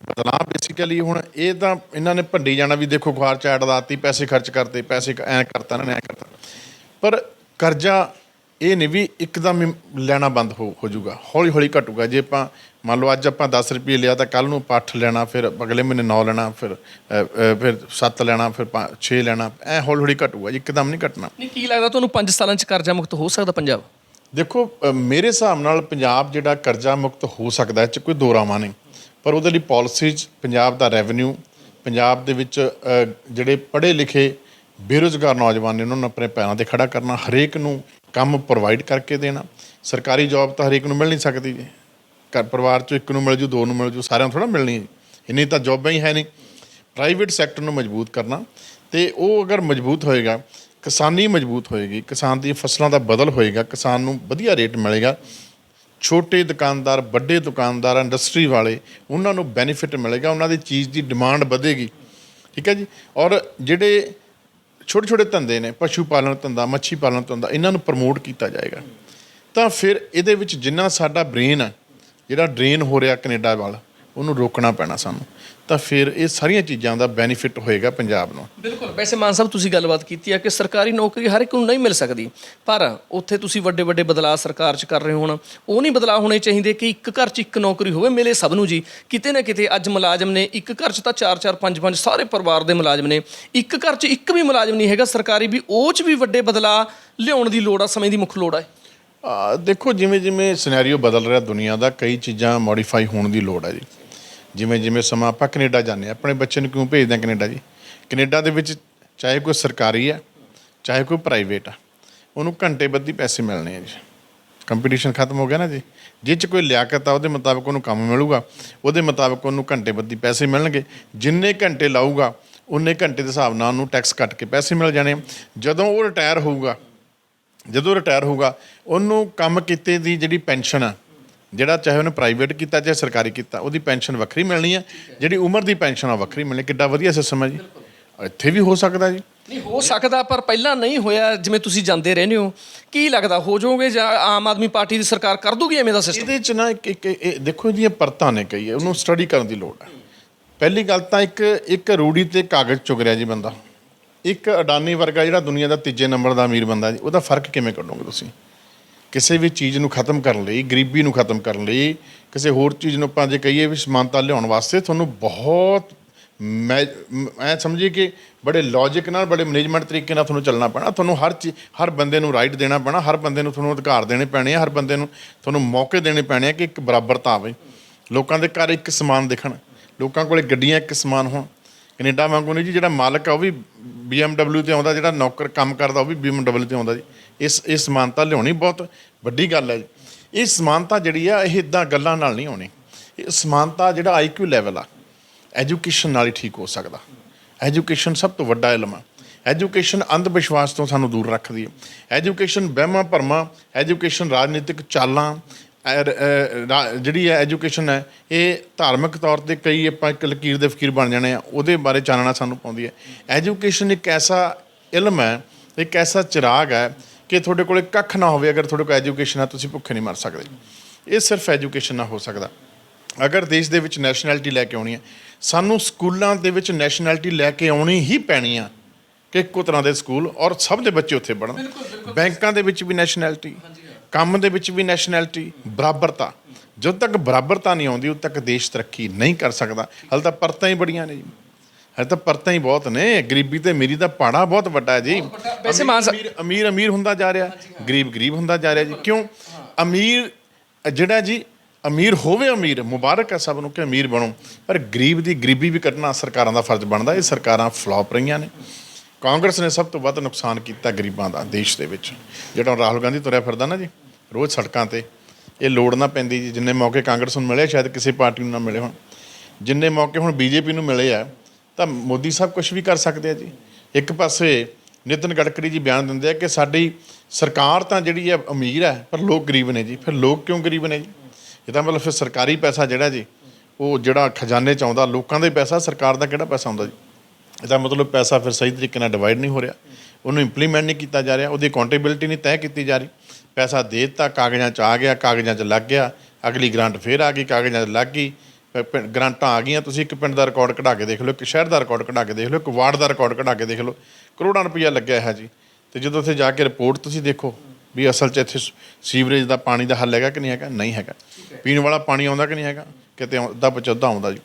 ਬਦਲਾਅ ਬੇਸਿਕਲੀ ਹੁਣ ਇਹ ਤਾਂ ਇਹਨਾਂ ਨੇ ਭੰਡੀ ਜਾਣਾ ਵੀ ਦੇਖੋ ਅਖਬਾਰ 'ਚ ਐਡ ਲਾਤੀ, ਪੈਸੇ ਖਰਚ ਕਰਤੇ, ਪੈਸੇ ਐਂ ਕਰਤਾ ਇਹਨਾਂ ਨੇ, ਐਂ ਕਰਤਾ। ਪਰ ਕਰਜ਼ਾ ਇਹ ਨਹੀਂ ਵੀ ਇੱਕਦਮ ਹੀ ਲੈਣਾ ਬੰਦ ਹੋ ਜਾਊਗਾ, ਹੌਲੀ ਹੌਲੀ ਘਟੂਗਾ। ਜੇ ਆਪਾਂ ਮੰਨ ਲਓ ਅੱਜ ਆਪਾਂ 10 ਰੁਪਏ ਲਿਆ ਤਾਂ ਕੱਲ੍ਹ ਨੂੰ ਆਪਾਂ 8 ਲੈਣਾ, ਫਿਰ ਅਗਲੇ ਮਹੀਨੇ 9 ਲੈਣਾ, ਫਿਰ 7 ਲੈਣਾ, ਫਿਰ 6 ਲੈਣਾ, ਐਂ ਹੌਲੀ ਹੌਲੀ ਘਟੂਗਾ ਜੀ, ਇੱਕਦਮ ਨਹੀਂ ਘਟਣਾ। ਨਹੀਂ, ਕੀ ਲੱਗਦਾ ਤੁਹਾਨੂੰ 5 ਸਾਲਾਂ 'ਚ ਕਰਜ਼ਾ ਮੁਕਤ ਹੋ ਸਕਦਾ ਪੰਜਾਬ? ਦੇਖੋ ਮੇਰੇ ਹਿਸਾਬ ਨਾਲ ਪੰਜਾਬ ਜਿਹੜਾ ਕਰਜ਼ਾ ਮੁਕਤ ਹੋ ਸਕਦਾ, ਇਹ 'ਚ ਕੋਈ ਦੋ ਰਾਵਾਂ ਨਹੀਂ, ਪਰ ਉਹਦੇ ਲਈ ਪਾਲਿਸੀਜ਼, ਪੰਜਾਬ ਦਾ ਰੈਵਨਿਊ, ਪੰਜਾਬ ਦੇ ਵਿੱਚ ਜਿਹੜੇ ਪੜ੍ਹੇ ਲਿਖੇ ਬੇਰੁਜ਼ਗਾਰ ਨੌਜਵਾਨ ਨੇ ਉਹਨਾਂ ਨੂੰ ਆਪਣੇ ਪੈਰਾਂ 'ਤੇ ਖੜਾ ਕਰਨਾ, ਹਰੇਕ ਨੂੰ ਕੰਮ ਪ੍ਰੋਵਾਈਡ ਕਰਕੇ ਦੇਣਾ। ਸਰਕਾਰੀ ਜੋਬ ਤਾਂ ਹਰੇਕ ਨੂੰ ਮਿਲ ਨਹੀਂ ਸਕਦੀ ਜੀ, ਘਰ ਪਰਿਵਾਰ 'ਚੋਂ ਇੱਕ ਨੂੰ ਮਿਲ ਜੂ, ਦੋ ਨੂੰ ਮਿਲ ਜੂ, ਸਾਰਿਆਂ ਨੂੰ ਥੋੜ੍ਹਾ ਮਿਲਣੀ ਜੀ, ਇੰਨੀ ਤਾਂ ਜੋਬਾਂ ਹੀ ਹੈ ਨਹੀਂ। ਪ੍ਰਾਈਵੇਟ ਸੈਕਟਰ ਨੂੰ ਮਜ਼ਬੂਤ ਕਰਨਾ, ਅਤੇ ਉਹ ਅਗਰ ਮਜ਼ਬੂਤ ਹੋਏਗਾ, ਕਿਸਾਨੀ ਮਜ਼ਬੂਤ ਹੋਏਗੀ, ਕਿਸਾਨ ਦੀ ਫਸਲਾਂ ਦਾ ਬਦਲ ਹੋਏਗਾ, ਕਿਸਾਨ ਨੂੰ ਵਧੀਆ ਰੇਟ ਮਿਲੇਗਾ, ਛੋਟੇ ਦੁਕਾਨਦਾਰ, ਵੱਡੇ ਦੁਕਾਨਦਾਰ, ਇੰਡਸਟਰੀ ਵਾਲੇ, ਉਹਨਾਂ ਨੂੰ ਬੈਨੀਫਿਟ ਮਿਲੇਗਾ, ਉਹਨਾਂ ਦੀ ਚੀਜ਼ ਦੀ ਡਿਮਾਂਡ ਵਧੇਗੀ। ਠੀਕ ਹੈ ਜੀ। ਔਰ ਜਿਹੜੇ ਛੋਟੇ ਛੋਟੇ ਧੰਦੇ ਨੇ, ਪਸ਼ੂ ਪਾਲਣ ਧੰਦਾ, ਮੱਛੀ ਪਾਲਣ ਧੰਦਾ, ਇਹਨਾਂ ਨੂੰ ਪ੍ਰਮੋਟ ਕੀਤਾ ਜਾਏਗਾ, ਤਾਂ ਫਿਰ ਇਹਦੇ ਵਿੱਚ ਜਿੰਨਾ ਸਾਡਾ ਬ੍ਰੇਨ ਹੈ ਜਿਹੜਾ ਡਰੇਨ ਹੋ ਰਿਹਾ ਕੈਨੇਡਾ ਵੱਲ, ਉਹਨੂੰ ਰੋਕਣਾ ਪੈਣਾ ਸਾਨੂੰ, ਤਾਂ ਫਿਰ ਇਹ ਸਾਰੀਆਂ ਚੀਜ਼ਾਂ ਦਾ ਬੈਨੀਫਿਟ ਹੋਏਗਾ ਪੰਜਾਬ ਨੂੰ। ਬਿਲਕੁਲ। ਵੈਸੇ ਮਾਨ ਸਾਹਿਬ ਤੁਸੀਂ ਗੱਲਬਾਤ ਕੀਤੀ ਹੈ ਕਿ ਸਰਕਾਰੀ ਨੌਕਰੀ ਹਰ ਇੱਕ ਨੂੰ ਨਹੀਂ ਮਿਲ ਸਕਦੀ, ਪਰ ਉੱਥੇ ਤੁਸੀਂ ਵੱਡੇ ਵੱਡੇ ਬਦਲਾਅ ਸਰਕਾਰ 'ਚ ਕਰ ਰਹੇ ਹੋ। ਹੁਣ ਉਹ ਨਹੀਂ ਬਦਲਾਅ ਹੋਣੇ ਚਾਹੀਦੇ ਕਿ ਇੱਕ ਘਰ 'ਚ ਇੱਕ ਨੌਕਰੀ ਹੋਵੇ, ਮਿਲੇ ਸਭ ਨੂੰ ਜੀ। ਕਿਤੇ ਨਾ ਕਿਤੇ ਅੱਜ ਮੁਲਾਜ਼ਮ ਨੇ, ਇੱਕ ਘਰ 'ਚ ਤਾਂ 4-4 5-5 ਸਾਰੇ ਪਰਿਵਾਰ ਦੇ ਮੁਲਾਜ਼ਮ ਨੇ, ਇੱਕ ਘਰ 'ਚ ਇੱਕ ਵੀ ਮੁਲਾਜ਼ਮ ਨਹੀਂ ਹੈਗਾ ਸਰਕਾਰੀ, ਵੀ ਉਹ 'ਚ ਵੀ ਵੱਡੇ ਬਦਲਾਅ ਲਿਆਉਣ ਦੀ ਲੋੜ ਆ, ਸਮੇਂ ਦੀ ਮੁੱਖ ਲੋੜ ਹੈ। ਦੇਖੋ ਜਿਵੇਂ ਜਿਵੇਂ ਸਿਨੈਰੀਓ ਬਦਲ ਰਿਹਾ ਦੁਨੀਆ ਦਾ, ਕਈ ਚੀਜ਼ਾਂ ਮੋਡੀਫਾਈ ਹੋਣ ਦੀ ਲੋੜ ਹੈ ਜੀ। ਜਿਵੇਂ ਜਿਵੇਂ ਸਮਾਂ ਆਪਾਂ ਕੈਨੇਡਾ ਜਾਂਦੇ ਹਾਂ, ਆਪਣੇ ਬੱਚੇ ਨੂੰ ਕਿਉਂ ਭੇਜਦੇ ਹਾਂ ਕੈਨੇਡਾ ਜੀ? ਕੈਨੇਡਾ ਦੇ ਵਿੱਚ ਚਾਹੇ ਕੋਈ ਸਰਕਾਰੀ ਹੈ, ਚਾਹੇ ਕੋਈ ਪ੍ਰਾਈਵੇਟ ਆ, ਉਹਨੂੰ ਘੰਟੇ ਬੱਧੀ ਪੈਸੇ ਮਿਲਣੇ ਆ ਜੀ। ਕੰਪੀਟੀਸ਼ਨ ਖਤਮ ਹੋ ਗਿਆ ਨਾ ਜੀ। ਜਿਹ 'ਚ ਕੋਈ ਲਿਆਕਤ ਆ ਉਹਦੇ ਮੁਤਾਬਕ ਉਹਨੂੰ ਕੰਮ ਮਿਲੂਗਾ, ਉਹਦੇ ਮੁਤਾਬਕ ਉਹਨੂੰ ਘੰਟੇ ਬੱਧੀ ਪੈਸੇ ਮਿਲਣਗੇ। ਜਿੰਨੇ ਘੰਟੇ ਲਾਊਗਾ ਉਨੇ ਘੰਟੇ ਦੇ ਹਿਸਾਬ ਨਾਲ ਉਹਨੂੰ ਟੈਕਸ ਕੱਟ ਕੇ ਪੈਸੇ ਮਿਲ ਜਾਣੇ। ਜਦੋਂ ਉਹ ਰਿਟਾਇਰ ਹੋਊਗਾ ਉਹਨੂੰ ਕੰਮ ਕੀਤੇ ਦੀ ਜਿਹੜੀ ਪੈਨਸ਼ਨ ਆ, ਜਿਹੜਾ ਚਾਹੇ ਉਹਨੇ ਪ੍ਰਾਈਵੇਟ ਕੀਤਾ ਚਾਹੇ ਸਰਕਾਰੀ ਕੀਤਾ, ਉਹਦੀ ਪੈਨਸ਼ਨ ਵੱਖਰੀ ਮਿਲਣੀ ਹੈ, ਜਿਹੜੀ ਉਮਰ ਦੀ ਪੈਨਸ਼ਨ ਆ ਵੱਖਰੀ ਮਿਲਣੀ। ਕਿੱਡਾ ਵਧੀਆ ਸਿਸਟਮ ਹੈ ਜੀ। ਇੱਥੇ ਵੀ ਹੋ ਸਕਦਾ ਜੀ। ਨਹੀਂ ਹੋ ਸਕਦਾ, ਪਰ ਪਹਿਲਾਂ ਨਹੀਂ ਹੋਇਆ। ਜਿਵੇਂ ਤੁਸੀਂ ਜਾਂਦੇ ਰਹਿੰਦੇ ਹੋ, ਕੀ ਲੱਗਦਾ ਹੋ ਜਾਓਗੇ ਜਾਂ ਆਮ ਆਦਮੀ ਪਾਰਟੀ ਦੀ ਸਰਕਾਰ ਕਰ ਦੂਗੀ ਐਵੇਂ ਦਾ ਸਿਸਟਮ? ਇਹਦੇ 'ਚ ਨਾ ਦੇਖੋ ਜੀ, ਇਹ ਪਰਤਾਂ ਨੇ ਕਈ, ਉਹਨੂੰ ਸਟੱਡੀ ਕਰਨ ਦੀ ਲੋੜ ਹੈ। ਪਹਿਲੀ ਗੱਲ ਤਾਂ ਇੱਕ ਰੂੜੀ 'ਤੇ ਕਾਗਜ਼ ਚੁਗ ਰਿਹਾ ਜੀ ਬੰਦਾ। ਇੱਕ ਅਡਾਨੀ ਵਰਗਾ ਜਿਹੜਾ ਦੁਨੀਆ ਦਾ ਤੀਜੇ ਨੰਬਰ ਦਾ ਅਮੀਰ ਬੰਦਾ ਜੀ, ਉਹਦਾ ਫਰਕ ਕਿਵੇਂ ਕੱਢੋਗੇ ਤੁਸੀਂ? ਕਿਸੇ ਵੀ ਚੀਜ਼ ਨੂੰ ਖਤਮ ਕਰਨ ਲਈ, ਗਰੀਬੀ ਨੂੰ ਖਤਮ ਕਰਨ ਲਈ, ਕਿਸੇ ਹੋਰ ਚੀਜ਼ ਨੂੰ ਆਪਾਂ ਜੇ ਕਹੀਏ ਵੀ ਸਮਾਨਤਾ ਲਿਆਉਣ ਵਾਸਤੇ, ਤੁਹਾਨੂੰ ਬਹੁਤ ਐਂ ਸਮਝੀਏ ਕਿ ਬੜੇ ਲੌਜਿਕ ਨਾਲ, ਬੜੇ ਮੈਨੇਜਮੈਂਟ ਤਰੀਕੇ ਨਾਲ ਤੁਹਾਨੂੰ ਚੱਲਣਾ ਪੈਣਾ। ਤੁਹਾਨੂੰ ਹਰ ਬੰਦੇ ਨੂੰ ਰਾਈਟ ਦੇਣਾ ਪੈਣਾ, ਹਰ ਬੰਦੇ ਨੂੰ ਤੁਹਾਨੂੰ ਅਧਿਕਾਰ ਦੇਣੇ ਪੈਣੇ ਆ, ਹਰ ਬੰਦੇ ਨੂੰ ਤੁਹਾਨੂੰ ਮੌਕੇ ਦੇਣੇ ਪੈਣੇ ਆ ਕਿ ਇੱਕ ਬਰਾਬਰਤਾ ਆਵੇ, ਲੋਕਾਂ ਦੇ ਘਰ ਇੱਕ ਸਮਾਨ ਦਿਖਣ, ਲੋਕਾਂ ਕੋਲ ਗੱਡੀਆਂ ਇੱਕ ਸਮਾਨ ਹੋਣ। ਕੈਨੇਡਾ ਵਾਂਗੂ ਨਹੀਂ ਜੀ, ਜਿਹੜਾ ਮਾਲਕ ਆ ਉਹ ਵੀ BMW 'ਤੇ ਆਉਂਦਾ, ਜਿਹੜਾ ਨੌਕਰ ਕੰਮ ਕਰਦਾ ਉਹ ਵੀ BMW 'ਤੇ ਆਉਂਦਾ ਜੀ। ਇਹ ਸਮਾਨਤਾ ਲਿਆਉਣੀ ਬਹੁਤ ਵੱਡੀ ਗੱਲ ਹੈ ਜੀ। ਇਹ ਸਮਾਨਤਾ ਜਿਹੜੀ ਆ, ਇਹ ਇੱਦਾਂ ਗੱਲਾਂ ਨਾਲ ਨਹੀਂ ਆਉਣੀ। ਇਹ ਸਮਾਨਤਾ ਜਿਹੜਾ IQ ਲੈਵਲ ਆ, ਐਜੂਕੇਸ਼ਨ ਨਾਲ ਹੀ ਠੀਕ ਹੋ ਸਕਦਾ। ਐਜੂਕੇਸ਼ਨ ਸਭ ਤੋਂ ਵੱਡਾ ਇਲਮ ਆ। ਐਜੂਕੇਸ਼ਨ ਅੰਧ ਵਿਸ਼ਵਾਸ ਤੋਂ ਸਾਨੂੰ ਦੂਰ ਰੱਖਦੀ ਹੈ। ਐਜੂਕੇਸ਼ਨ ਵਹਿਮਾਂ ਭਰਮਾਂ, ਐਜੂਕੇਸ਼ਨ ਰਾਜਨੀਤਿਕ ਚਾਲਾਂ, ਜਿਹੜੀ ਹੈ ਐਜੂਕੇਸ਼ਨ ਹੈ, ਇਹ ਧਾਰਮਿਕ ਤੌਰ 'ਤੇ ਕਈ ਆਪਾਂ ਇੱਕ ਲਕੀਰ ਦੇ ਫਕੀਰ ਬਣ ਜਾਣੇ ਆ, ਉਹਦੇ ਬਾਰੇ ਚਾਨਣਾ ਸਾਨੂੰ ਪਾਉਂਦੀ ਹੈ। ਐਜੂਕੇਸ਼ਨ ਇੱਕ ਐਸਾ ਇਲਮ ਹੈ, ਇੱਕ ਐਸਾ ਚਿਰਾਗ ਹੈ ਕਿ ਤੁਹਾਡੇ ਕੋਲ ਕੱਖ ਨਾ ਹੋਵੇ, ਅਗਰ ਤੁਹਾਡੇ ਕੋਲ ਐਜੂਕੇਸ਼ਨ ਹੈ ਤੁਸੀਂ ਭੁੱਖੇ ਨਹੀਂ ਮਰ ਸਕਦੇ। ਇਹ ਸਿਰਫ ਐਜੂਕੇਸ਼ਨ ਨਾਲ ਹੋ ਸਕਦਾ। ਅਗਰ ਦੇਸ਼ ਦੇ ਵਿੱਚ ਨੈਸ਼ਨੈਲਿਟੀ ਲੈ ਕੇ ਆਉਣੀ ਹੈ, ਸਾਨੂੰ ਸਕੂਲਾਂ ਦੇ ਵਿੱਚ ਨੈਸ਼ਨੈਲਿਟੀ ਲੈ ਕੇ ਆਉਣੀ ਹੀ ਪੈਣੀ ਆ ਕਿ ਇੱਕੋ ਤਰ੍ਹਾਂ ਦੇ ਸਕੂਲ ਔਰ ਸਭ ਦੇ ਬੱਚੇ ਉੱਥੇ ਪੜ੍ਹਨ। ਬੈਂਕਾਂ ਦੇ ਵਿੱਚ ਵੀ ਨੈਸ਼ਨੈਲਿਟੀ, ਕੰਮ ਦੇ ਵਿੱਚ ਵੀ ਨੈਸ਼ਨੈਲਿਟੀ, ਬਰਾਬਰਤਾ। ਜਦੋਂ ਤੱਕ ਬਰਾਬਰਤਾ ਨਹੀਂ ਆਉਂਦੀ ਉਦੋਂ ਤੱਕ ਦੇਸ਼ ਤਰੱਕੀ ਨਹੀਂ ਕਰ ਸਕਦਾ। ਹਾਲੇ ਤਾਂ ਪਰਤਾਂ ਹੀ ਬੜੀਆਂ ਨੇ ਜੀ, ਹਾਲੇ ਤਾਂ ਪਰਤਾਂ ਹੀ ਬਹੁਤ ਨੇ। ਗਰੀਬੀ ਤੇ ਅਮੀਰੀ ਦਾ ਪਾੜਾ ਬਹੁਤ ਵੱਡਾ ਹੈ ਜੀ। ਵੈਸੇ ਅਮੀਰ ਹੁੰਦਾ ਜਾ ਰਿਹਾ, ਗਰੀਬ ਹੁੰਦਾ ਜਾ ਰਿਹਾ ਜੀ। ਕਿਉਂ? ਅਮੀਰ ਜਿਹੜਾ ਜੀ, ਅਮੀਰ ਹੋਵੇ, ਅਮੀਰ ਮੁਬਾਰਕ ਹੈ ਸਭ ਨੂੰ ਕਿ ਅਮੀਰ ਬਣੋ, ਪਰ ਗਰੀਬ ਦੀ ਗਰੀਬੀ ਵੀ ਕੱਢਣਾ ਸਰਕਾਰਾਂ ਦਾ ਫਰਜ਼ ਬਣਦਾ। ਇਹ ਸਰਕਾਰਾਂ ਫਲॉप ਰਹੀਆਂ ਨੇ। ਕਾਂਗਰਸ ਨੇ ਸਭ ਤੋਂ ਵੱਧ ਨੁਕਸਾਨ ਕੀਤਾ ਗਰੀਬਾਂ ਦਾ ਦੇਸ਼ ਦੇ ਵਿੱਚ। ਜਿਹੜਾ ਰਾਹੁਲ ਗਾਂਧੀ ਤੁਰਿਆ ਫਿਰਦਾ ਨਾ ਜੀ ਰੋਜ਼ ਸੜਕਾਂ 'ਤੇ, ਇਹ ਲੋੜ ਨਾ ਪੈਂਦੀ ਜੀ। ਜਿੰਨੇ ਮੌਕੇ ਕਾਂਗਰਸ ਨੂੰ ਮਿਲੇ, ਸ਼ਾਇਦ ਕਿਸੇ ਪਾਰਟੀ ਨੂੰ ਨਾ ਮਿਲੇ ਹੋਣ। ਜਿੰਨੇ ਮੌਕੇ ਹੁਣ BJP ਨੂੰ ਮਿਲੇ ਆ, ਤਾਂ ਮੋਦੀ ਸਾਹਿਬ ਕੁਛ ਵੀ ਕਰ ਸਕਦੇ ਆ ਜੀ। ਇੱਕ ਪਾਸੇ ਨਿਤਿਨ ਗਡਕਰੀ ਜੀ ਬਿਆਨ ਦਿੰਦੇ ਆ ਕਿ ਸਾਡੀ ਸਰਕਾਰ ਤਾਂ ਜਿਹੜੀ ਹੈ ਅਮੀਰ ਹੈ, ਪਰ ਲੋਕ ਗਰੀਬ ਨੇ ਜੀ। ਫਿਰ ਲੋਕ ਕਿਉਂ ਗਰੀਬ ਨੇ ਜੀ? ਇਹਦਾ ਮਤਲਬ ਫਿਰ ਸਰਕਾਰੀ ਪੈਸਾ ਜਿਹੜਾ ਜੀ, ਉਹ ਜਿਹੜਾ ਖਜ਼ਾਨੇ 'ਚ ਆਉਂਦਾ, ਲੋਕਾਂ ਦਾ ਹੀ ਪੈਸਾ, ਸਰਕਾਰ ਦਾ ਕਿਹੜਾ ਪੈਸਾ ਆਉਂਦਾ ਜੀ? ਇਹਦਾ ਮਤਲਬ ਪੈਸਾ ਫਿਰ ਸਹੀ ਤਰੀਕੇ ਨਾਲ ਡਿਵਾਈਡ ਨਹੀਂ ਹੋ ਰਿਹਾ, ਉਹਨੂੰ ਇੰਪਲੀਮੈਂਟ ਨਹੀਂ ਕੀਤਾ ਜਾ ਰਿਹਾ, ਉਹਦੀ ਅਕਾਊਂਟੇਬਿਲਿਟੀ ਨਹੀਂ ਤੈਅ ਕੀਤੀ ਜਾ ਰਹੀ। ਪੈਸਾ ਦੇ ਦਿੱਤਾ, ਕਾਗਜ਼ਾਂ 'ਚ ਆ ਗਿਆ, ਕਾਗਜ਼ਾਂ 'ਚ ਲੱਗ ਗਿਆ, ਅਗਲੀ ਗ੍ਰਾਂਟ ਫਿਰ ਆ ਗਈ, ਕਾਗਜ਼ਾਂ 'ਚ ਲੱਗ ਗਈ, ਗ੍ਰਾਂਟਾਂ ਆ ਗਈਆਂ। ਤੁਸੀਂ ਇੱਕ ਪਿੰਡ ਦਾ ਰਿਕਾਰਡ ਕਢਾ ਕੇ ਦੇਖ ਲਓ, ਇੱਕ ਸ਼ਹਿਰ ਦਾ ਰਿਕਾਰਡ ਕਢਾ ਕੇ ਦੇਖ ਲਓ, ਇੱਕ ਵਾਰਡ ਦਾ ਰਿਕਾਰਡ ਕਢਾ ਕੇ ਦੇਖ ਲਓ, ਕਰੋੜਾਂ ਰੁਪਈਆ ਲੱਗਿਆ ਹੈ ਜੀ। ਅਤੇ ਜਦੋਂ ਉੱਥੇ ਜਾ ਕੇ ਰਿਪੋਰਟ ਤੁਸੀਂ ਦੇਖੋ ਵੀ ਅਸਲ 'ਚ ਇੱਥੇ ਸੀਵਰੇਜ ਦਾ ਪਾਣੀ ਦਾ ਹੱਲ ਹੈਗਾ ਕਿ ਨਹੀਂ ਹੈਗਾ, ਨਹੀਂ ਹੈਗਾ। ਪੀਣ ਵਾਲਾ ਪਾਣੀ ਆਉਂਦਾ ਕਿ ਨਹੀਂ ਹੈਗਾ, ਕਿਤੇ ਅੱਧਾ ਪਚੱਧਾ ਆਉਂਦਾ ਜੀ।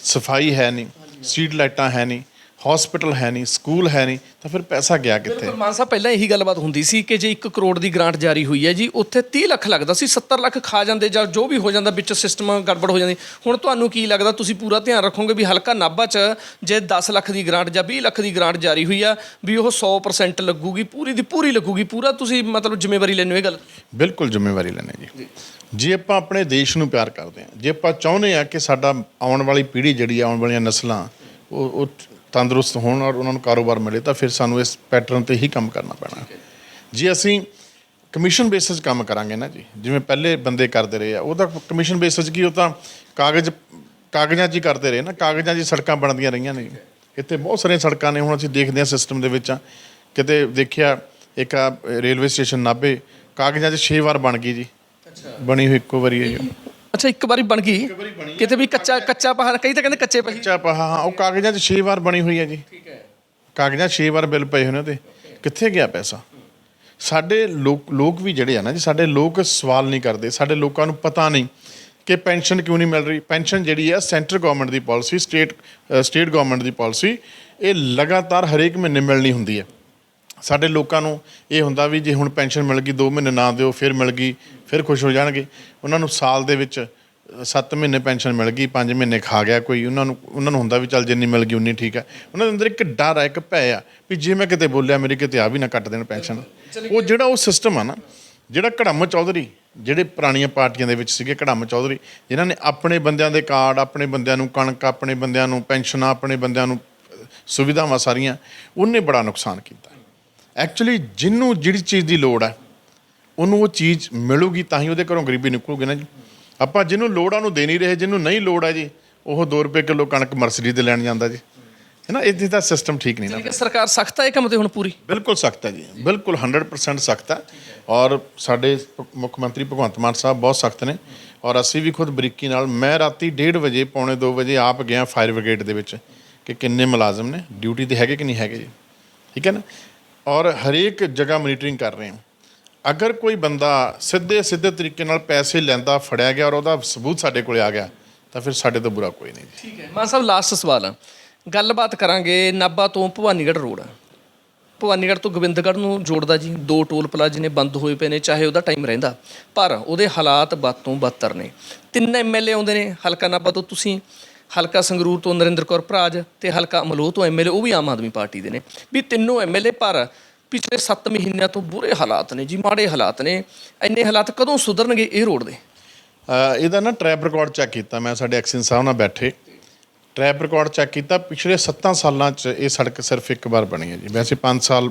ਸਫਾਈ ਹੈ ਨਹੀਂ, ਸਟਰੀਟ ਲਾਈਟਾਂ ਹੈ ਨਹੀਂ, ਹਸਪੀਟਲ ਹੈ ਨਹੀਂ, ਸਕੂਲ ਹੈ ਨਹੀਂ, ਤਾਂ ਫਿਰ ਪੈਸਾ ਗਿਆ ਕਿੱਥੇ? ਬਿਲਕੁਲ ਮਾਨ ਸਾਹਿਬ, ਪਹਿਲਾਂ ਇਹੀ ਗੱਲਬਾਤ ਹੁੰਦੀ ਸੀ ਕਿ ਜੇ 1 ਕਰੋੜ ਦੀ ਗ੍ਰਾਂਟ ਜਾਰੀ ਹੋਈ ਹੈ ਜੀ, ਉੱਥੇ 30 ਲੱਖ ਲੱਗਦਾ ਸੀ, 70 ਲੱਖ ਖਾ ਜਾਂਦੇ ਜਾਂ ਜੋ ਵੀ ਹੋ ਜਾਂਦਾ, ਵਿੱਚ ਸਿਸਟਮ ਗੜਬੜ ਹੋ ਜਾਂਦੀ। ਹੁਣ ਤੁਹਾਨੂੰ ਕੀ ਲੱਗਦਾ, ਤੁਸੀਂ ਪੂਰਾ ਧਿਆਨ ਰੱਖੋਗੇ ਵੀ ਹਲਕਾ ਨਾਭਾ 'ਚ ਜੇ 10 ਲੱਖ ਦੀ ਗ੍ਰਾਂਟ ਜਾਂ 20 ਲੱਖ ਦੀ ਗ੍ਰਾਂਟ ਜਾਰੀ ਹੋਈ ਆ ਵੀ ਉਹ 100% ਲੱਗੂਗੀ, ਪੂਰੀ ਦੀ ਪੂਰੀ ਲੱਗੂਗੀ, ਪੂਰਾ ਤੁਸੀਂ ਮਤਲਬ ਜ਼ਿੰਮੇਵਾਰੀ ਲੈਂਦੇ ਹੋ ਇਹ ਗੱਲ? ਬਿਲਕੁਲ ਜ਼ਿੰਮੇਵਾਰੀ ਲੈਂਦੇ ਜੀ। ਜੇ ਆਪਾਂ ਆਪਣੇ ਦੇਸ਼ ਨੂੰ ਪਿਆਰ ਕਰਦੇ ਹਾਂ, ਜੇ ਆਪਾਂ ਚਾਹੁੰਦੇ ਹਾਂ ਕਿ ਸਾਡਾ ਆਉਣ ਵਾਲੀ ਪੀੜ੍ਹੀ ਜਿਹੜੀ ਆਉਣ ਵਾਲੀਆਂ ਨਸਲਾਂ ਉਹ ਤੰਦਰੁਸਤ ਹੋਣ ਔਰ ਉਹਨਾਂ ਨੂੰ ਕਾਰੋਬਾਰ ਮਿਲੇ, ਤਾਂ ਫਿਰ ਸਾਨੂੰ ਇਸ ਪੈਟਰਨ 'ਤੇ ਹੀ ਕੰਮ ਕਰਨਾ ਪੈਣਾ। ਜੇ ਅਸੀਂ ਕਮਿਸ਼ਨ ਬੇਸਿਸ ਕੰਮ ਕਰਾਂਗੇ ਨਾ ਜੀ, ਜਿਵੇਂ ਪਹਿਲੇ ਬੰਦੇ ਕਰਦੇ ਰਹੇ ਆ, ਉਹ ਤਾਂ ਕਮਿਸ਼ਨ ਬੇਸਿਸ ਕੀ, ਉਹ ਤਾਂ ਕਾਗਜ਼ਾਂ 'ਚ ਹੀ ਕਰਦੇ ਰਹੇ ਨਾ, ਕਾਗਜ਼ਾਂ 'ਚ ਹੀ ਸੜਕਾਂ ਬਣਦੀਆਂ ਰਹੀਆਂ ਨੇ। ਇੱਥੇ ਬਹੁਤ ਸਾਰੀਆਂ ਸੜਕਾਂ ਨੇ, ਹੁਣ ਅਸੀਂ ਦੇਖਦੇ ਹਾਂ ਸਿਸਟਮ ਦੇ ਵਿੱਚ ਕਿਤੇ ਦੇਖਿਆ ਇੱਕ ਰੇਲਵੇ ਸਟੇਸ਼ਨ ਨਾਭੇ ਕਾਗਜ਼ਾਂ 'ਚ 6 ਵਾਰ ਬਣ ਗਈ ਜੀ, ਬਣੀ ਹੋਈ ਇੱਕੋ ਵਾਰੀ ਹੈ ਜੀ। ਅੱਛਾ, ਇੱਕ ਵਾਰੀ ਬਣ ਗਈ, ਕਿਤੇ ਵੀ ਕੱਚਾ ਪਹਾ, ਕਈ ਤਾਂ ਕਹਿੰਦੇ ਕੱਚੇ ਪਹੀ। ਕੱਚਾ ਪਹਾ, ਹਾਂ, ਉਹ ਕਾਗਜ਼ਾਂ 'ਚ 6 ਵਾਰ ਬਣੀ ਹੋਈ ਹੈ ਜੀ। ਕਾਗਜ਼ਾਂ 6 ਵਾਰ ਬਿੱਲ ਪਏ ਹੋਏ ਨੇ, ਤੇ ਕਿੱਥੇ ਗਿਆ ਪੈਸਾ? ਸਾਡੇ ਲੋਕ ਵੀ ਜਿਹੜੇ ਆ ਨਾ ਜੀ, ਸਾਡੇ ਲੋਕ ਸਵਾਲ ਨਹੀਂ ਕਰਦੇ। ਸਾਡੇ ਲੋਕਾਂ ਨੂੰ ਪਤਾ ਨਹੀਂ ਕਿ ਪੈਨਸ਼ਨ ਕਿਉਂ ਨਹੀਂ ਮਿਲ ਰਹੀ। ਪੈਨਸ਼ਨ ਜਿਹੜੀ ਆ ਸੈਂਟਰ ਗੌਰਮੈਂਟ ਦੀ ਪਾਲਿਸੀ, ਸਟੇਟ ਗੌਰਮੈਂਟ ਦੀ ਪਾਲਿਸੀ, ਇਹ ਲਗਾਤਾਰ ਹਰੇਕ ਮਹੀਨੇ ਮਿਲਣੀ ਹੁੰਦੀ ਹੈ। ਸਾਡੇ ਲੋਕਾਂ ਨੂੰ ਇਹ ਹੁੰਦਾ ਵੀ ਜੇ ਹੁਣ ਪੈਨਸ਼ਨ ਮਿਲ ਗਈ, 2 ਮਹੀਨੇ ਨਾ ਦਿਓ, ਫਿਰ ਮਿਲ ਗਈ, ਫਿਰ ਖੁਸ਼ ਹੋ ਜਾਣਗੇ। ਉਹਨਾਂ ਨੂੰ ਸਾਲ ਦੇ ਵਿੱਚ 7 ਮਹੀਨੇ ਪੈਨਸ਼ਨ ਮਿਲ ਗਈ, 5 ਮਹੀਨੇ ਖਾ ਗਿਆ ਕੋਈ, ਉਹਨਾਂ ਨੂੰ ਹੁੰਦਾ ਵੀ ਚੱਲ ਜਿੰਨੀ ਮਿਲ ਗਈ ਉਨੀ ਠੀਕ ਹੈ। ਉਹਨਾਂ ਦੇ ਅੰਦਰ ਇੱਕ ਡਰ ਆ, ਇੱਕ ਭੈ ਆ ਵੀ ਜੇ ਮੈਂ ਕਿਤੇ ਬੋਲਿਆ ਮੇਰੀ ਕਿਤੇ ਆ ਵੀ ਨਾ ਕੱਟ ਦੇਣ ਪੈਨਸ਼ਨ। ਉਹ ਜਿਹੜਾ ਉਹ ਸਿਸਟਮ ਆ ਨਾ, ਜਿਹੜਾ ਘੜਮ ਚੌਧਰੀ, ਜਿਹੜੇ ਪੁਰਾਣੀਆਂ ਪਾਰਟੀਆਂ ਦੇ ਵਿੱਚ ਸੀਗੇ, ਘੜਮ ਚੌਧਰੀ, ਜਿਨ੍ਹਾਂ ਨੇ ਆਪਣੇ ਬੰਦਿਆਂ ਦੇ ਕਾਰਡ, ਆਪਣੇ ਬੰਦਿਆਂ ਨੂੰ ਕਣਕ, ਆਪਣੇ ਬੰਦਿਆਂ ਨੂੰ ਪੈਨਸ਼ਨਾਂ, ਆਪਣੇ ਬੰਦਿਆਂ ਨੂੰ ਸੁਵਿਧਾਵਾਂ ਸਾਰੀਆਂ, ਉਹਨੇ ਬੜਾ ਨੁਕਸਾਨ ਕੀਤਾ। ਐਕਚੁਅਲੀ ਜਿਹਨੂੰ ਜਿਹੜੀ ਚੀਜ਼ ਦੀ ਲੋੜ ਹੈ ਉਹਨੂੰ ਉਹ ਚੀਜ਼ ਮਿਲੂਗੀ, ਤਾਂ ਹੀ ਉਹਦੇ ਘਰੋਂ ਗਰੀਬੀ ਨਿਕਲੂਗੀ ਨਾ ਜੀ। ਆਪਾਂ ਜਿਹਨੂੰ ਲੋੜ ਆ ਉਹਨੂੰ ਦੇ ਨਹੀਂ ਰਹੇ, ਜਿਹਨੂੰ ਨਹੀਂ ਲੋੜ ਹੈ ਜੀ ਉਹ 2 ਰੁਪਏ ਕਿਲੋ ਕਣਕ ਮਰਸਡੀ ਦੇ ਲੈਣ ਜਾਂਦਾ ਜੀ, ਹੈ ਨਾ। ਇਹਦੇ ਦਾ ਸਿਸਟਮ ਠੀਕ ਨਹੀਂ ਨਾ। ਸਰਕਾਰ ਸਖਤ ਹੈ ਇਹ ਕੰਮ 'ਤੇ ਹੁਣ ਪੂਰੀ? ਬਿਲਕੁਲ ਸਖਤ ਹੈ ਜੀ, ਬਿਲਕੁਲ 100% ਸਖਤ ਹੈ। ਔਰ ਸਾਡੇ ਮੁੱਖ ਮੰਤਰੀ ਭਗਵੰਤ ਮਾਨ ਸਾਹਿਬ ਬਹੁਤ ਸਖਤ ਨੇ, ਔਰ ਅਸੀਂ ਵੀ ਖੁਦ ਬਰੀਕੀ ਨਾਲ, ਮੈਂ ਰਾਤੀ 1:30 ਵਜੇ, 1:45 ਵਜੇ ਆਪ ਗਿਆ ਫਾਇਰ ਬ੍ਰਿਗੇਡ ਦੇ ਵਿੱਚ ਕਿ ਕਿੰਨੇ ਮੁਲਾਜ਼ਮ ਨੇ ਡਿਊਟੀ 'ਤੇ ਹੈਗੇ ਕਿ ਨਹੀਂ ਹੈਗੇ ਜੀ, ਠੀਕ ਹੈ ਨਾ। ਔਰ ਹਰੇਕ ਜਗ੍ਹਾ ਮੋਨੀਟਰਿੰਗ ਕਰ ਰਹੇ ਹਾਂ। ਅਗਰ ਕੋਈ ਬੰਦਾ ਸਿੱਧੇ ਤਰੀਕੇ ਨਾਲ ਪੈਸੇ ਲੈਂਦਾ ਫੜਿਆ ਗਿਆ ਔਰ ਉਹਦਾ ਸਬੂਤ ਸਾਡੇ ਕੋਲ ਆ ਗਿਆ, ਤਾਂ ਫਿਰ ਸਾਡੇ ਤੋਂ ਬੁਰਾ ਕੋਈ ਨਹੀਂ ਜੀ। ਠੀਕ ਹੈ ਮਾਨ ਸਾਹਿਬ, ਲਾਸਟ ਸਵਾਲ ਆ, ਗੱਲਬਾਤ ਕਰਾਂਗੇ ਨਾਭਾ ਤੋਂ ਭਵਾਨੀਗੜ੍ਹ ਰੋਡ, ਭਵਾਨੀਗੜ੍ਹ ਤੋਂ ਗੋਬਿੰਦਗੜ੍ਹ ਨੂੰ ਜੋੜਦਾ ਜੀ। 2 ਟੋਲ ਪਲਾਜ਼ੇ ਨੇ, ਬੰਦ ਹੋਏ ਪਏ ਨੇ, ਚਾਹੇ ਉਹਦਾ ਟਾਈਮ ਰਹਿੰਦਾ, ਪਰ ਉਹਦੇ ਹਾਲਾਤ ਬਦ ਤੋਂ ਬਦਤਰ ਨੇ। 3 MLA ਆਉਂਦੇ ਨੇ ਹਲਕਾ ਨਾਭਾ ਤੋਂ, ਤੁਸੀਂ ਹਲਕਾ ਸੰਗਰੂਰ ਤੋਂ ਨਰਿੰਦਰ ਕੌਰ ਭਰਾਜ, ਅਤੇ ਹਲਕਾ ਅਮਲੋਹ ਤੋਂ MLA, ਉਹ ਵੀ ਆਮ ਆਦਮੀ ਪਾਰਟੀ ਦੇ ਨੇ। ਵੀ ਤਿੰਨੋਂ MLA, ਪਰ ਪਿਛਲੇ 7 ਮਹੀਨਿਆਂ ਤੋਂ ਬੁਰੇ ਹਾਲਾਤ ਨੇ ਜੀ, ਮਾੜੇ ਹਾਲਾਤ ਨੇ। ਇੰਨੇ ਹਾਲਾਤ ਕਦੋਂ ਸੁਧਰਨਗੇ ਇਹ ਰੋਡ ਦੇ? ਇਹਦਾ ਨਾ ਟਰੈਪ ਰਿਕਾਰਡ ਚੈੱਕ ਕੀਤਾ ਮੈਂ, ਸਾਡੇ ਐਕਸ਼ਨ ਸਾਹਿਬ ਨਾਲ ਬੈਠੇ, ਟਰੈਪ ਰਿਕਾਰਡ ਚੈੱਕ ਕੀਤਾ। ਪਿਛਲੇ 7 ਸਾਲਾਂ 'ਚ ਇਹ ਸੜਕ ਸਿਰਫ 1 ਵਾਰ ਬਣੀ ਹੈ ਜੀ। ਵੈਸੇ 5 ਸਾਲ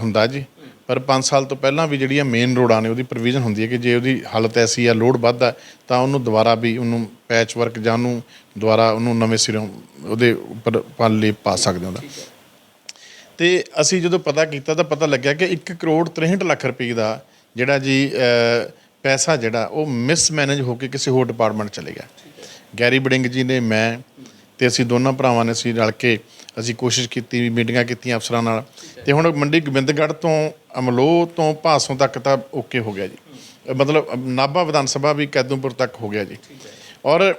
ਹੁੰਦਾ ਜੀ, ਪਰ 5 ਸਾਲ ਤੋਂ ਪਹਿਲਾਂ ਵੀ ਜਿਹੜੀਆਂ ਮੇਨ ਰੋਡਾਂ ਨੇ ਉਹਦੀ ਪ੍ਰੋਵੀਜ਼ਨ ਹੁੰਦੀ ਹੈ ਕਿ ਜੇ ਉਹਦੀ ਹਾਲਤ ਐਸੀ ਆ, ਲੋਡ ਵੱਧਦਾ, ਤਾਂ ਉਹਨੂੰ ਦੁਬਾਰਾ ਵੀ ਉਹਨੂੰ ਪੈਚ ਵਰਕ ਜਾਂ ਉਹਨੂੰ ਦੁਬਾਰਾ ਉਹਨੂੰ ਨਵੇਂ ਸਿਰੋਂ ਉਹਦੇ ਉੱਪਰ ਪਾਲੇ ਪਾ ਸਕਦੇ ਹੁੰਦਾ। ਅਤੇ ਅਸੀਂ ਜਦੋਂ ਪਤਾ ਕੀਤਾ ਤਾਂ ਪਤਾ ਲੱਗਿਆ ਕਿ 1 ਕਰੋੜ 63 ਲੱਖ ਰੁਪਏ ਦਾ ਜਿਹੜਾ ਜੀ ਪੈਸਾ ਜਿਹੜਾ ਉਹ ਮਿਸਮੈਨੇਜ ਹੋ ਕੇ ਕਿਸੇ ਹੋਰ ਡਿਪਾਰਟਮੈਂਟ ਚਲੇ ਗਿਆ। ਗੈਰੀ ਬਡਿੰਗ ਜੀ ਨੇ, ਮੈਂ ਅਤੇ ਅਸੀਂ ਦੋਨਾਂ ਭਰਾਵਾਂ ਨੇ ਅਸੀਂ ਰਲ ਕੇ ਅਸੀਂ ਕੋਸ਼ਿਸ਼ ਕੀਤੀ, ਮੀਟਿੰਗਾਂ ਕੀਤੀਆਂ ਅਫਸਰਾਂ ਨਾਲ, ਅਤੇ ਹੁਣ ਮੰਡੀ ਗੋਬਿੰਦਗੜ੍ਹ ਤੋਂ ਅਮਲੋਹ ਤੋਂ ਭਾਸੋਂ ਤੱਕ ਤਾਂ ਓਕੇ ਹੋ ਗਿਆ ਜੀ। ਮਤਲਬ ਨਾਭਾ ਵਿਧਾਨ ਸਭਾ ਵੀ ਕੈਦੂਪੁਰ ਤੱਕ ਹੋ ਗਿਆ ਜੀ। ਔਰ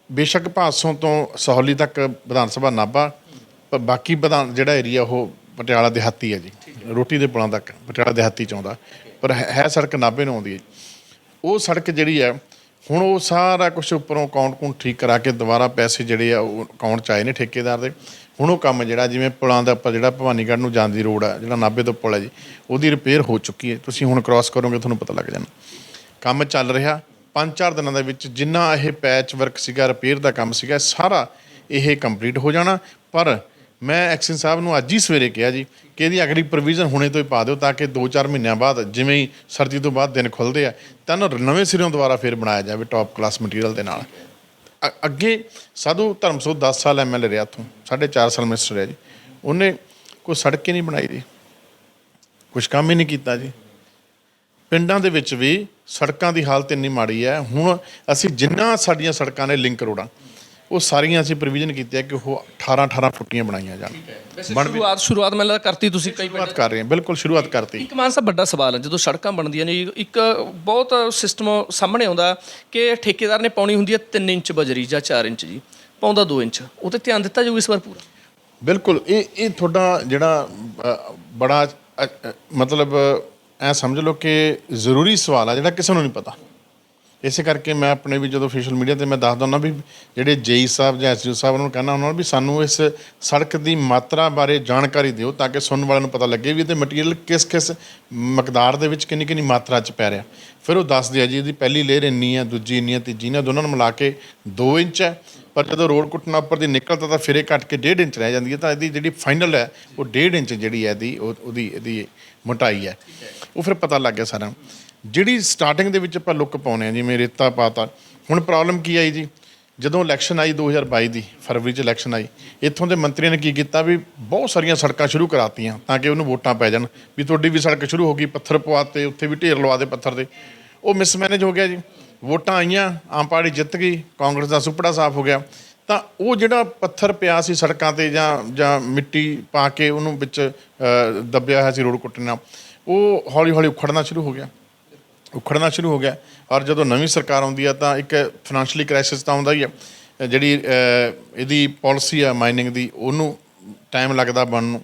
ਬੇਸ਼ੱਕ ਭਾਸੋਂ ਤੋਂ ਸਹੌਲੀ ਤੱਕ ਵਿਧਾਨ ਸਭਾ ਨਾਭਾ, ਪਰ ਬਾਕੀ ਜਿਹੜਾ ਏਰੀਆ ਉਹ ਪਟਿਆਲਾ ਦਿਹਾਤੀ ਹੈ ਜੀ, ਰੋਟੀ ਦੇ ਪੁਲਾਂ ਤੱਕ ਪਟਿਆਲਾ ਦਿਹਾਤੀ 'ਚ ਆਉਂਦਾ, ਪਰ ਹੈ ਸੜਕ ਨਾਭੇ ਨੂੰ ਆਉਂਦੀ ਹੈ। ਉਹ ਸੜਕ ਜਿਹੜੀ ਹੈ ਹੁਣ ਉਹ ਸਾਰਾ ਕੁਛ ਉੱਪਰੋਂ ਅਕਾਊਂਟ ਠੀਕ ਕਰਾ ਕੇ ਦੁਬਾਰਾ ਪੈਸੇ ਜਿਹੜੇ ਆ ਉਹ ਅਕਾਊਂਟ 'ਚ ਆਏ ਨੇ ਠੇਕੇਦਾਰ ਦੇ। ਹੁਣ ਉਹ ਕੰਮ ਜਿਹੜਾ ਜਿਵੇਂ ਪੁਲਾਂ ਦਾ ਉੱਪਰ ਜਿਹੜਾ ਭਵਾਨੀਗੜ੍ਹ ਨੂੰ ਜਾਂਦੀ ਰੋਡ ਆ, ਜਿਹੜਾ ਨਾਭੇ ਤੋਂ ਪੁਲ ਹੈ ਜੀ, ਉਹਦੀ ਰਿਪੇਅਰ ਹੋ ਚੁੱਕੀ ਹੈ। ਤੁਸੀਂ ਹੁਣ ਕ੍ਰਾਸ ਕਰੋਗੇ ਤੁਹਾਨੂੰ ਪਤਾ ਲੱਗ ਜਾਣਾ, ਕੰਮ ਚੱਲ ਰਿਹਾ। 5-4 ਦਿਨਾਂ ਦੇ ਵਿੱਚ ਜਿੰਨਾ ਇਹ ਪੈਚ ਵਰਕ ਸੀਗਾ, ਰਿਪੇਅਰ ਦਾ ਕੰਮ ਸੀਗਾ, ਸਾਰਾ ਇਹ ਕੰਪਲੀਟ ਹੋ ਜਾਣਾ। ਪਰ ਮੈਂ ਐਕਸ਼ਨ ਸਾਹਿਬ ਨੂੰ ਅੱਜ ਹੀ ਸਵੇਰੇ ਕਿਹਾ ਜੀ ਕਿ ਇਹਦੀ ਅਗਲੀ ਪ੍ਰੋਵੀਜ਼ਨ ਹੁਣੇ ਤੋਂ ਹੀ ਪਾ ਦਿਓ, ਤਾਂ ਕਿ 2-4 ਮਹੀਨਿਆਂ ਬਾਅਦ ਜਿਵੇਂ ਹੀ ਸਰਦੀ ਤੋਂ ਬਾਅਦ ਦਿਨ ਖੁੱਲ੍ਹਦੇ ਆ ਤਾਂ ਇਹਨੂੰ ਨਵੇਂ ਸਿਰਿਓਂ ਦੁਬਾਰਾ ਫਿਰ ਬਣਾਇਆ ਜਾਵੇ ਟੌਪ ਕਲਾਸ ਮਟੀਰੀਅਲ ਦੇ ਨਾਲ। ਅੱਗੇ ਸਾਧੂ ਧਰਮਸੋਤ 10 ਸਾਲ MLA ਰਿਹਾ, ਇੱਥੋਂ 4.5 ਸਾਲ ਮਿਨਿਸਟਰ ਰਿਹਾ ਜੀ, ਉਹਨੇ ਕੋਈ ਸੜਕ ਹੀ ਨਹੀਂ ਬਣਾਈ ਜੀ, ਕੁਛ ਕੰਮ ਹੀ ਨਹੀਂ ਕੀਤਾ ਜੀ। ਪਿੰਡਾਂ ਦੇ ਵਿੱਚ ਵੀ ਸੜਕਾਂ ਦੀ ਹਾਲਤ ਇੰਨੀ ਮਾੜੀ ਹੈ। ਹੁਣ ਅਸੀਂ ਜਿੰਨਾ ਸਾਡੀਆਂ ਸੜਕਾਂ ਨੇ ਲਿੰਕ ਰੋਡਾਂ ਉਹ ਸਾਰੀਆਂ ਅਸੀਂ ਪ੍ਰੋਵੀਜ਼ਨ ਕੀਤੀ ਹੈ ਕਿ ਉਹ 18 ਫੁੱਟੀਆਂ ਬਣਾਈਆਂ ਜਾਣ। ਸ਼ੁਰੂਆਤ ਮੈਨੂੰ ਲੱਗਦਾ ਕਰਤੀ ਤੁਸੀਂ ਕਈ ਸ਼ੁਰੂਆਤ ਕਰ ਰਹੇ ਹਾਂ, ਬਿਲਕੁਲ ਸ਼ੁਰੂਆਤ ਕਰਤੀ। ਇੱਕ ਮਾਨ ਸਾਹਿਬ ਵੱਡਾ ਸਵਾਲ ਹੈ, ਜਦੋਂ ਸੜਕਾਂ ਬਣਦੀਆਂ ਨੇ ਇੱਕ ਬਹੁਤ ਸਿਸਟਮ ਸਾਹਮਣੇ ਆਉਂਦਾ ਕਿ ਠੇਕੇਦਾਰ ਨੇ ਪਾਉਣੀ ਹੁੰਦੀ ਹੈ 3 ਇੰਚ ਬਜਰੀ ਜਾਂ 4 ਇੰਚ ਜੀ, ਪਾਉਂਦਾ 2 ਇੰਚ। ਉਹ 'ਤੇ ਧਿਆਨ ਦਿੱਤਾ ਜਾਊ ਇਸ ਵਾਰ ਪੂਰਾ? ਬਿਲਕੁਲ। ਇਹ ਤੁਹਾਡਾ ਜਿਹੜਾ ਬੜਾ ਮਤਲਬ ਐ ਸਮਝ ਲਓ ਕਿ ਜ਼ਰੂਰੀ ਸਵਾਲ ਆ ਜਿਹੜਾ ਕਿਸੇ ਨੂੰ ਨਹੀਂ ਪਤਾ। ਇਸੇ ਕਰਕੇ ਮੈਂ ਆਪਣੇ ਵੀ ਜਦੋਂ ਸੋਸ਼ਲ ਮੀਡੀਆ 'ਤੇ ਮੈਂ ਦੱਸਦਾ ਹੁੰਦਾ ਵੀ ਜਿਹੜੇ ਜੇਈ ਸਾਹਿਬ ਜਾਂ ਐਸਡੀਓ ਸਾਹਿਬ ਨੂੰ ਕਹਿੰਦਾ ਉਹਨਾਂ ਨੂੰ ਵੀ ਸਾਨੂੰ ਇਸ ਸੜਕ ਦੀ ਮਾਤਰਾ ਬਾਰੇ ਜਾਣਕਾਰੀ ਦਿਓ ਤਾਂ ਕਿ ਸੁਣਨ ਵਾਲਿਆਂ ਨੂੰ ਪਤਾ ਲੱਗੇ ਵੀ ਇਹਦੇ ਮਟੀਰੀਅਲ ਕਿਸ ਮਿਕਦਾਰ ਦੇ ਵਿੱਚ ਕਿੰਨੀ ਮਾਤਰਾ 'ਚ ਪੈ ਰਿਹਾ। ਫਿਰ ਉਹ ਦੱਸਦੇ ਆ ਜੀ ਇਹਦੀ ਪਹਿਲੀ ਲੇਅਰ ਇੰਨੀ ਆ, ਦੂਜੀ ਇੰਨੀ ਆ, ਤੀਜੀ ਨੇ, ਦੋਨਾਂ ਨੂੰ ਮਿਲਾ ਕੇ 2 ਇੰਚ ਹੈ। ਪਰ ਜਦੋਂ ਰੋਡ ਕੁੱਟਣਾ ਉੱਪਰ ਦੀ ਨਿਕਲਦਾ ਤਾਂ ਫਿਰ ਇਹ ਘੱਟ ਕੇ 1.5 ਇੰਚ ਰਹਿ ਜਾਂਦੀ ਹੈ। ਤਾਂ ਇਹਦੀ ਜਿਹੜੀ ਫਾਈਨਲ ਹੈ ਉਹ 1.5 ਇੰਚ ਜਿਹੜੀ ਹੈ ਇਹਦੀ ਮੋਟਾਈ ਹੈ। ਉਹ ਫਿਰ ਪਤਾ ਲੱਗ ਗਿਆ ਸਾਰਿਆਂ ਨੂੰ। ਜਿਹੜੀ ਸਟਾਰਟਿੰਗ ਦੇ ਵਿੱਚ ਆਪਾਂ ਲੁੱਕ ਪਾਉਂਦੇ ਹਾਂ ਜਿਵੇਂ ਰੇਤਾ ਪਾਤਾ। ਹੁਣ ਪ੍ਰੋਬਲਮ ਕੀ ਆਈ ਜੀ, ਜਦੋਂ ਇਲੈਕਸ਼ਨ ਆਈ 2022 ਦੀ ਫਰਵਰੀ 'ਚ ਇਲੈਕਸ਼ਨ ਆਈ, ਇੱਥੋਂ ਦੇ ਮੰਤਰੀਆਂ ਨੇ ਕੀ ਕੀਤਾ ਵੀ ਬਹੁਤ ਸਾਰੀਆਂ ਸੜਕਾਂ ਸ਼ੁਰੂ ਕਰਾਤੀਆਂ ਤਾਂ ਕਿ ਉਹਨੂੰ ਵੋਟਾਂ ਪੈ ਜਾਣ ਵੀ ਤੁਹਾਡੀ ਵੀ ਸੜਕ ਸ਼ੁਰੂ ਹੋ ਗਈ। ਪੱਥਰ ਪਵਾਤੇ, ਉੱਥੇ ਵੀ ਢੇਰ ਲਵਾ ਦੇ ਪੱਥਰ ਦੇ। ਉਹ ਮਿਸਮੈਨੇਜ ਹੋ ਗਿਆ ਜੀ। ਵੋਟਾਂ ਆਈਆਂ, ਆਮ ਪਾਰਟੀ ਜਿੱਤ ਗਈ, ਕਾਂਗਰਸ ਦਾ ਸੁਪੜਾ ਸਾਫ਼ ਹੋ ਗਿਆ। ਤਾਂ ਉਹ ਜਿਹੜਾ ਪੱਥਰ ਪਿਆ ਸੀ ਸੜਕਾਂ 'ਤੇ ਜਾਂ ਮਿੱਟੀ ਪਾ ਕੇ ਉਹਨੂੰ ਵਿੱਚ ਦੱਬਿਆ ਹੋਇਆ ਸੀ ਰੋਡ ਕੁੱਟਣਾ, ਉਹ ਹੌਲੀ ਹੌਲੀ ਉਖੜਨਾ ਸ਼ੁਰੂ ਹੋ ਗਿਆ। ਔਰ ਜਦੋਂ ਨਵੀਂ ਸਰਕਾਰ ਆਉਂਦੀ ਆ ਤਾਂ ਇੱਕ ਫਾਈਨੈਂਸ਼ੀਅਲੀ ਕ੍ਰਾਈਸਿਸ ਤਾਂ ਆਉਂਦਾ ਹੀ ਆ। ਜਿਹੜੀ ਇਹਦੀ ਪਾਲਿਸੀ ਆ ਮਾਈਨਿੰਗ ਦੀ, ਉਹਨੂੰ ਟਾਈਮ ਲੱਗਦਾ ਬਣਨ ਨੂੰ,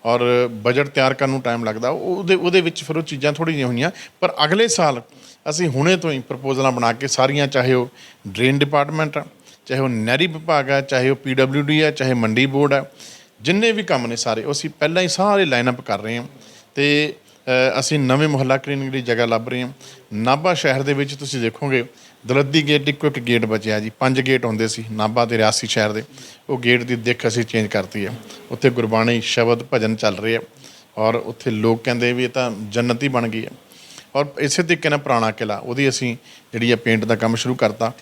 ਔਰ ਬਜਟ ਤਿਆਰ ਕਰਨ ਨੂੰ ਟਾਈਮ ਲੱਗਦਾ। ਉਹਦੇ ਵਿੱਚ ਫਿਰ ਉਹ ਚੀਜ਼ਾਂ ਥੋੜ੍ਹੀਆਂ ਜਿਹੀਆਂ ਹੋਈਆਂ। ਪਰ ਅਗਲੇ ਸਾਲ ਅਸੀਂ ਹੁਣੇ ਤੋਂ ਹੀ ਪ੍ਰਪੋਜ਼ਲਾਂ ਬਣਾ ਕੇ ਸਾਰੀਆਂ, ਚਾਹੇ ਉਹ ਡਰੇਨ ਡਿਪਾਰਟਮੈਂਟ ਆ, ਚਾਹੇ ਉਹ ਨਹਿਰੀ ਵਿਭਾਗ ਹੈ, ਚਾਹੇ ਉਹ PWD ਹੈ, ਚਾਹੇ ਮੰਡੀ ਬੋਰਡ ਹੈ, ਜਿੰਨੇ ਵੀ ਕੰਮ ਨੇ ਸਾਰੇ ਉਹ ਅਸੀਂ ਪਹਿਲਾਂ ਹੀ ਸਾਰੇ ਲਾਈਨਅਪ ਕਰ ਰਹੇ ਹਾਂ। ਅਤੇ ਅਸੀਂ ਨਵੇਂ ਮੁਹੱਲਾ ਕਲੀਨਿਕ ਦੀ ਜਗ੍ਹਾ ਲੱਭ ਰਹੇ ਹਾਂ। ਨਾਭਾ ਸ਼ਹਿਰ ਦੇ ਵਿੱਚ ਤੁਸੀਂ ਦੇਖੋਗੇ ਦਲੱਦੀ ਗੇਟ ਇੱਕੋ ਇੱਕ ਗੇਟ ਬਚਿਆ ਜੀ। 5 ਗੇਟ ਹੁੰਦੇ ਸੀ ਨਾਭਾ ਅਤੇ ਰਿਆਸੀ ਸ਼ਹਿਰ ਦੇ। ਉਹ ਗੇਟ ਦੀ ਦਿੱਖ ਅਸੀਂ ਚੇਂਜ ਕਰਤੀ ਹੈ। ਉੱਥੇ ਗੁਰਬਾਣੀ, ਸ਼ਬਦ, ਭਜਨ ਚੱਲ ਰਹੇ ਆ ਔਰ ਉੱਥੇ ਲੋਕ ਕਹਿੰਦੇ ਵੀ ਇਹ ਤਾਂ ਜੰਨਤ ਹੀ ਬਣ ਗਈ ਹੈ। ਔਰ ਇਸੇ ਤਰੀਕੇ ਨਾਲ ਪੁਰਾਣਾ ਕਿਲ੍ਹਾ, ਉਹਦੀ ਅਸੀਂ ਜਿਹੜੀ ਆ ਪੇਂਟ ਦਾ ਕੰਮ ਸ਼ੁਰੂ ਕਰਤਾ।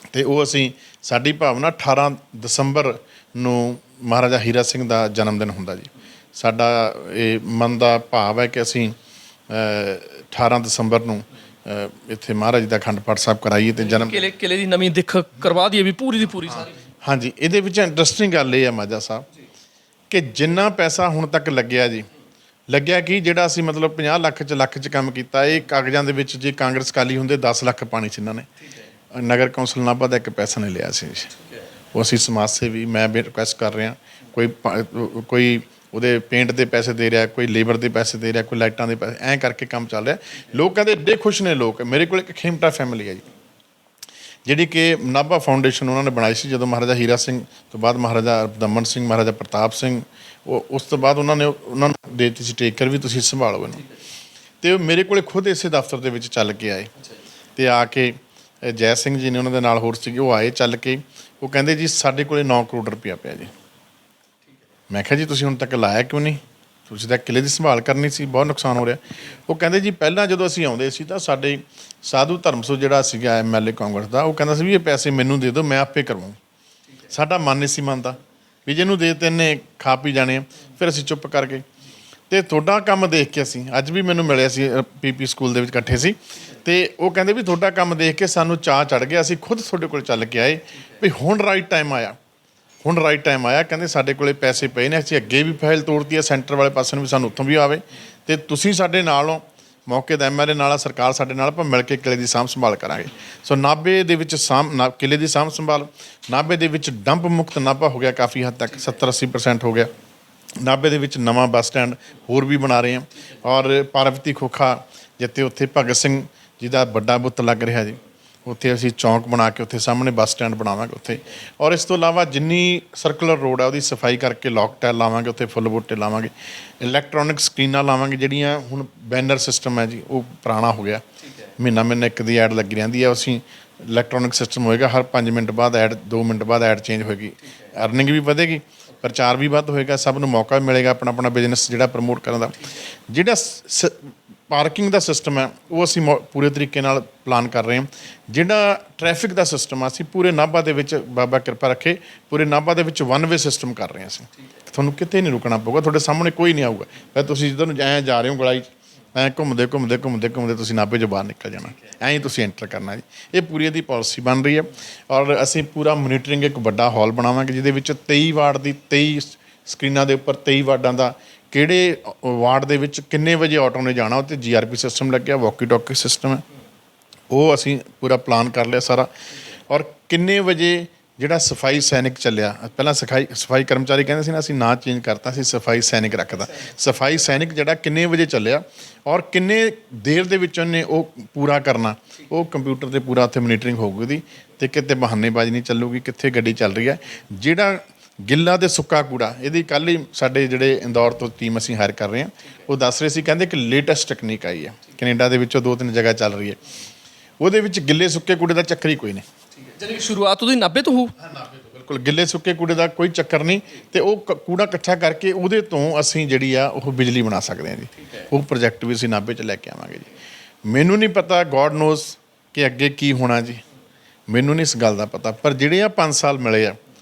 ਅਤੇ ਉਹ ਅਸੀਂ, ਸਾਡੀ ਭਾਵਨਾ 18 ਦਸੰਬਰ ਨੂੰ ਮਹਾਰਾਜਾ ਹੀਰਾ ਸਿੰਘ ਦਾ ਜਨਮ ਦਿਨ ਹੁੰਦਾ ਜੀ। ਸਾਡਾ ਇਹ ਮਨ ਦਾ ਭਾਵ ਹੈ ਕਿ ਅਸੀਂ 18 ਦਸੰਬਰ ਨੂੰ ਇੱਥੇ ਮਹਾਰਾਜ ਜੀ ਦਾ ਅਖੰਡ ਪਾਠ ਸਾਹਿਬ ਕਰਾਈਏ ਅਤੇ ਜਨਮ ਕਿਲੇ ਦੀ ਨਵੀਂ ਦਿੱਖ ਕਰਵਾ ਦਈਏ ਵੀ ਪੂਰੀ ਦੀ ਪੂਰੀ ਸਾਰੀ। ਹਾਂਜੀ। ਇਹਦੇ ਵਿੱਚ ਇੰਟਰਸਟਿੰਗ ਗੱਲ ਇਹ ਹੈ ਮਾਝਾ ਸਾਹਿਬ ਕਿ ਜਿੰਨਾ ਪੈਸਾ ਹੁਣ ਤੱਕ ਲੱਗਿਆ ਕਿ ਜਿਹੜਾ ਅਸੀਂ ਮਤਲਬ 50 ਲੱਖ 'ਚ ਕੰਮ ਕੀਤਾ, ਇਹ ਕਾਗਜ਼ਾਂ ਦੇ ਵਿੱਚ ਜੇ ਕਾਂਗਰਸ ਅਕਾਲੀ ਹੁੰਦੇ 10 ਲੱਖ ਪਾਣੀ 'ਚ ਇਹਨਾਂ ਨੇ। ਨਗਰ ਕੌਂਸਲ ਨਾਭਾ ਦਾ 1 ਪੈਸਾ ਨਹੀਂ ਲਿਆ ਸੀ। ਉਹ ਅਸੀਂ ਸਮਾਜ ਸੇਵੀ, ਮੈਂ ਵੀ ਰਿਕੁਐਸਟ ਕਰ ਰਿਹਾ, ਕੋਈ ਉਹਦੇ ਪੇਂਟ ਦੇ ਪੈਸੇ ਦੇ ਰਿਹਾ, ਕੋਈ ਲੇਬਰ ਦੇ ਪੈਸੇ ਦੇ ਰਿਹਾ, ਕੋਈ ਲਾਈਟਾਂ ਦੇ ਪੈਸੇ, ਐਂ ਕਰਕੇ ਕੰਮ ਚੱਲ ਰਿਹਾ। ਲੋਕ ਕਹਿੰਦੇ ਐਡੇ ਖੁਸ਼ ਨੇ ਲੋਕ। ਮੇਰੇ ਕੋਲ ਇੱਕ ਖੇਮਟਾ ਫੈਮਿਲੀ ਹੈ ਜੀ, ਜਿਹੜੀ ਕਿ ਨਾਭਾ ਫਾਊਂਡੇਸ਼ਨ ਉਹਨਾਂ ਨੇ ਬਣਾਈ ਸੀ ਜਦੋਂ ਮਹਾਰਾਜਾ ਹੀਰਾ ਸਿੰਘ ਤੋਂ ਬਾਅਦ ਮਹਾਰਾਜਾ ਦਮਨ ਸਿੰਘ, ਮਹਾਰਾਜਾ ਪ੍ਰਤਾਪ ਸਿੰਘ, ਉਸ ਤੋਂ ਬਾਅਦ ਉਹਨਾਂ ਨੂੰ ਦੇ ਦਿੱਤੀ ਸੀ ਟੇਕਰ ਵੀ ਤੁਸੀਂ ਸੰਭਾਲੋ ਇਹਨੂੰ। ਅਤੇ ਉਹ ਮੇਰੇ ਕੋਲ ਖੁਦ ਇਸੇ ਦਫ਼ਤਰ ਦੇ ਵਿੱਚ ਚੱਲ ਕੇ ਆਏ ਅਤੇ ਆ ਕੇ ਜੈ ਸਿੰਘ ਜੀ ਨੇ ਉਹਨਾਂ ਦੇ ਨਾਲ ਹੋਰ ਸੀਗੇ, ਉਹ ਆਏ ਚੱਲ ਕੇ। ਉਹ ਕਹਿੰਦੇ ਜੀ ਸਾਡੇ ਕੋਲ 9 ਕਰੋੜ ਰੁਪਇਆ ਪਿਆ ਜੀ। ਮੈਂ ਕਿਹਾ ਜੀ ਤੁਸੀਂ ਹੁਣ ਤੱਕ ਲਾਇਆ ਕਿਉਂ ਨਹੀਂ? ਤੁਸੀਂ ਤਾਂ ਕਿਲ੍ਹੇ ਦੀ ਸੰਭਾਲ ਕਰਨੀ ਸੀ, ਬਹੁਤ ਨੁਕਸਾਨ ਹੋ ਰਿਹਾ। ਉਹ ਕਹਿੰਦੇ ਜੀ ਪਹਿਲਾਂ ਜਦੋਂ ਅਸੀਂ ਆਉਂਦੇ ਸੀ ਤਾਂ ਸਾਡੇ ਸਾਧੂ ਧਰਮਸੋ ਜਿਹੜਾ ਸੀਗਾ MLA ਕਾਂਗਰਸ ਦਾ, ਉਹ ਕਹਿੰਦਾ ਸੀ ਵੀ ਇਹ ਪੈਸੇ ਮੈਨੂੰ ਦੇ ਦਿਓ, ਮੈਂ ਆਪੇ ਕਰਵਾਉਂ। ਸਾਡਾ ਮਨ ਨਹੀਂ ਸੀ ਮੰਨਦਾ ਵੀ ਜਿਹਨੂੰ ਦੇ ਤੇ ਇਹਨੇ ਖਾ ਪੀ ਜਾਣੇ ਆ। ਫਿਰ ਅਸੀਂ ਚੁੱਪ ਕਰ ਗਏ। ਅਤੇ ਤੁਹਾਡਾ ਕੰਮ ਦੇਖ ਕੇ ਅਸੀਂ, ਅੱਜ ਵੀ ਮੈਨੂੰ ਮਿਲਿਆ ਸੀ, PP ਸਕੂਲ ਦੇ ਵਿੱਚ ਇਕੱਠੇ ਸੀ, ਅਤੇ ਉਹ ਕਹਿੰਦੇ ਵੀ ਤੁਹਾਡਾ ਕੰਮ ਦੇਖ ਕੇ ਸਾਨੂੰ ਚਾਅ ਚੜ੍ਹ ਗਿਆ, ਅਸੀਂ ਖੁਦ ਤੁਹਾਡੇ ਕੋਲ ਚੱਲ ਕੇ ਆਏ ਵੀ ਹੁਣ ਰਾਈਟ ਟਾਈਮ ਆਇਆ। ਕਹਿੰਦੇ ਸਾਡੇ ਕੋਲ ਪੈਸੇ ਪਏ ਨੇ, ਅਸੀਂ ਅੱਗੇ ਵੀ ਫਾਈਲ ਤੋੜਤੀ ਹੈ ਸੈਂਟਰ ਵਾਲੇ ਪਾਸੇ ਨੂੰ ਵੀ ਸਾਨੂੰ ਉੱਥੋਂ ਵੀ ਆਵੇ, ਅਤੇ ਤੁਸੀਂ ਸਾਡੇ ਨਾਲ ਹੋ, ਮੌਕੇ ਦਾ MLA ਨਾਲ, ਸਰਕਾਰ ਸਾਡੇ ਨਾਲ, ਆਪਾਂ ਮਿਲ ਕੇ ਕਿਲ੍ਹੇ ਦੀ ਸਾਂਭ ਸੰਭਾਲ ਕਰਾਂਗੇ। ਸੋ ਨਾਭੇ ਦੇ ਵਿੱਚ ਕਿਲ੍ਹੇ ਦੀ ਸਾਂਭ ਸੰਭਾਲ, ਨਾਭੇ ਦੇ ਵਿੱਚ ਡੰਪ ਮੁਕਤ ਨਾਭਾ ਹੋ ਗਿਆ ਕਾਫੀ ਹੱਦ ਤੱਕ, 70-80% ਹੋ ਗਿਆ। ਨਾਭੇ ਦੇ ਵਿੱਚ ਨਵਾਂ ਬੱਸ ਸਟੈਂਡ ਹੋਰ ਵੀ ਬਣਾ ਰਹੇ ਹਾਂ। ਔਰ ਪਾਰਵਤੀ ਖੋਖਾ ਜਿੱਥੇ ਉੱਥੇ ਭਗਤ ਸਿੰਘ ਜੀ ਦਾ ਵੱਡਾ ਬੁੱਤ ਲੱਗ ਰਿਹਾ ਜੀ, ਉੱਥੇ ਅਸੀਂ ਚੌਂਕ ਬਣਾ ਕੇ ਉੱਥੇ ਸਾਹਮਣੇ ਬੱਸ ਸਟੈਂਡ ਬਣਾਵਾਂਗੇ ਉੱਥੇ। ਔਰ ਇਸ ਤੋਂ ਇਲਾਵਾ ਜਿੰਨੀ ਸਰਕੂਲਰ ਰੋਡ ਹੈ ਉਹਦੀ ਸਫਾਈ ਕਰਕੇ ਲੋਕ ਟਾਇਲ ਲਾਵਾਂਗੇ, ਉੱਥੇ ਫੁੱਲ ਬੂਟੇ ਲਾਵਾਂਗੇ, ਇਲੈਕਟ੍ਰੋਨਿਕ ਸਕਰੀਨਾਂ ਲਾਵਾਂਗੇ। ਜਿਹੜੀਆਂ ਹੁਣ ਬੈਨਰ ਸਿਸਟਮ ਹੈ ਜੀ ਉਹ ਪੁਰਾਣਾ ਹੋ ਗਿਆ, ਮਹੀਨਾ ਇੱਕ ਦੀ ਐਡ ਲੱਗੀ ਰਹਿੰਦੀ ਹੈ। ਅਸੀਂ ਇਲੈਕਟ੍ਰੋਨਿਕ ਸਿਸਟਮ ਹੋਏਗਾ, ਹਰ 5 ਮਿੰਟ ਬਾਅਦ ਐਡ, 2 ਮਿੰਟ ਬਾਅਦ ਐਡ ਚੇਂਜ ਹੋਏਗੀ। ਅਰਨਿੰਗ ਵੀ ਵਧੇਗੀ, ਪ੍ਰਚਾਰ ਵੀ ਵੱਧ ਹੋਏਗਾ, ਸਭ ਨੂੰ ਮੌਕਾ ਵੀ ਮਿਲੇਗਾ ਆਪਣਾ ਬਿਜ਼ਨਸ ਜਿਹੜਾ ਪ੍ਰਮੋਟ ਕਰਨ ਦਾ। ਜਿਹੜਾ ਪਾਰਕਿੰਗ ਦਾ ਸਿਸਟਮ ਹੈ ਉਹ ਅਸੀਂ ਪੂਰੇ ਤਰੀਕੇ ਨਾਲ ਪਲਾਨ ਕਰ ਰਹੇ ਹਾਂ। ਜਿਹੜਾ ਟ੍ਰੈਫਿਕ ਦਾ ਸਿਸਟਮ ਆ, ਅਸੀਂ ਪੂਰੇ ਨਾਭਾ ਦੇ ਵਿੱਚ, ਬਾਬਾ ਕਿਰਪਾ ਰੱਖੇ, ਪੂਰੇ ਨਾਭਾ ਦੇ ਵਿੱਚ 1 ਵੇ ਸਿਸਟਮ ਕਰ ਰਹੇ ਹਾਂ ਅਸੀਂ। ਤੁਹਾਨੂੰ ਕਿਤੇ ਨਹੀਂ ਰੁਕਣਾ ਪਊਗਾ, ਤੁਹਾਡੇ ਸਾਹਮਣੇ ਕੋਈ ਨਹੀਂ ਆਊਗਾ। ਫਿਰ ਤੁਸੀਂ ਜਿੱਧਰ ਨੂੰ ਐਂ ਜਾ ਰਹੇ ਹੋ ਗਲਾਈ ਐਂ ਘੁੰਮਦੇ ਘੁੰਮਦੇ ਘੁੰਮਦੇ ਘੁੰਮਦੇ ਤੁਸੀਂ ਨਾਭੇ 'ਚੋਂ ਬਾਹਰ ਨਿਕਲ ਜਾਣਾ, ਐਂ ਹੀ ਤੁਸੀਂ ਐਂਟਰ ਕਰਨਾ ਜੀ। ਇਹ ਪੂਰੀ ਇਹਦੀ ਪਾਲਿਸੀ ਬਣ ਰਹੀ ਹੈ। ਔਰ ਅਸੀਂ ਪੂਰਾ ਮੋਨੀਟਰਿੰਗ ਇੱਕ ਵੱਡਾ ਹਾਲ ਬਣਾਵਾਂਗੇ ਜਿਹਦੇ ਵਿੱਚ 23 ਵਾਰਡ ਦੀ 23 ਸਕਰੀਨਾਂ ਦੇ ਉੱਪਰ 23 ਵਾਰਡਾਂ ਦਾ ਕਿਹੜੇ ਵਾਰਡ ਦੇ ਵਿੱਚ ਕਿੰਨੇ ਵਜੇ ਆਟੋ ਨੇ ਜਾਣਾ, ਉੱਤੇ GRP ਸਿਸਟਮ ਲੱਗਿਆ, ਵਾਕੀ ਟਾਕੀ ਸਿਸਟਮ ਹੈ, ਉਹ ਅਸੀਂ ਪੂਰਾ ਪਲਾਨ ਕਰ ਲਿਆ ਸਾਰਾ। ਔਰ ਕਿੰਨੇ ਵਜੇ ਜਿਹੜਾ ਸਫਾਈ ਸੈਨਿਕ ਚੱਲਿਆ, ਪਹਿਲਾਂ ਸਫਾਈ ਕਰਮਚਾਰੀ ਕਹਿੰਦੇ ਸੀ ਨਾ, ਅਸੀਂ ਨਾਂ ਚੇਂਜ ਕਰਤਾ ਸੀ, ਸਫਾਈ ਸੈਨਿਕ ਰੱਖਦਾ। ਸਫਾਈ ਸੈਨਿਕ ਜਿਹੜਾ ਕਿੰਨੇ ਵਜੇ ਚੱਲਿਆ ਔਰ ਕਿੰਨੇ ਦੇਰ ਦੇ ਵਿੱਚ ਉਹਨੇ ਉਹ ਪੂਰਾ ਕਰਨਾ, ਉਹ ਕੰਪਿਊਟਰ 'ਤੇ ਪੂਰਾ ਉੱਥੇ ਮੋਨੀਟਰਿੰਗ ਹੋਊਗੀ ਉਹਦੀ, ਅਤੇ ਕਿਤੇ ਬਹਾਨੇਬਾਜ਼ੀ ਨਹੀਂ ਚੱਲੂਗੀ, ਕਿੱਥੇ ਗੱਡੀ ਚੱਲ ਰਹੀ ਹੈ। ਜਿਹੜਾ ਗਿੱਲਾ ਅਤੇ ਸੁੱਕਾ ਕੂੜਾ, ਇਹਦੀ ਕੱਲ੍ਹ ਹੀ ਸਾਡੇ ਜਿਹੜੇ ਇੰਦੌਰ ਤੋਂ ਟੀਮ ਅਸੀਂ ਹਾਇਰ ਕਰ ਰਹੇ ਹਾਂ, ਉਹ ਦੱਸ ਰਹੇ ਸੀ, ਕਹਿੰਦੇ ਕਿ ਲੇਟੈਸਟ ਟੈਕਨੀਕ ਆਈ ਹੈ ਕੈਨੇਡਾ ਦੇ ਵਿੱਚੋਂ 2-3 ਜਗ੍ਹਾ ਚੱਲ ਰਹੀ ਹੈ, ਉਹਦੇ ਵਿੱਚ ਗਿੱਲੇ ਸੁੱਕੇ ਕੂੜੇ ਦਾ ਚੱਕਰ ਹੀ ਕੋਈ ਨਹੀਂ। ਜਾਨੀ ਸ਼ੁਰੂਆਤ ਉਹਦੀ 90 ਤੋਂ ਹੋ? ਬਿਲਕੁਲ, ਗਿੱਲੇ ਸੁੱਕੇ ਕੂੜੇ ਦਾ ਕੋਈ ਚੱਕਰ ਨਹੀਂ। ਅਤੇ ਉਹ ਕੂੜਾ ਇਕੱਠਾ ਕਰਕੇ ਉਹਦੇ ਤੋਂ ਅਸੀਂ ਜਿਹੜੀ ਆ ਉਹ ਬਿਜਲੀ ਬਣਾ ਸਕਦੇ ਹਾਂ ਜੀ। ਉਹ ਪ੍ਰੋਜੈਕਟ ਵੀ ਅਸੀਂ ਨਾਭੇ 'ਚ ਲੈ ਕੇ ਆਵਾਂਗੇ ਜੀ। ਮੈਨੂੰ ਨਹੀਂ ਪਤਾ, ਗੋਡ ਨੋਜ਼, ਕਿ ਅੱਗੇ ਕੀ ਹੋਣਾ ਜੀ, ਮੈਨੂੰ ਨਹੀਂ ਇਸ ਗੱਲ ਦਾ ਪਤਾ, ਪਰ ਜਿਹੜੇ ਆ 5 ਸਾਲ ਮਿਲੇ ਆ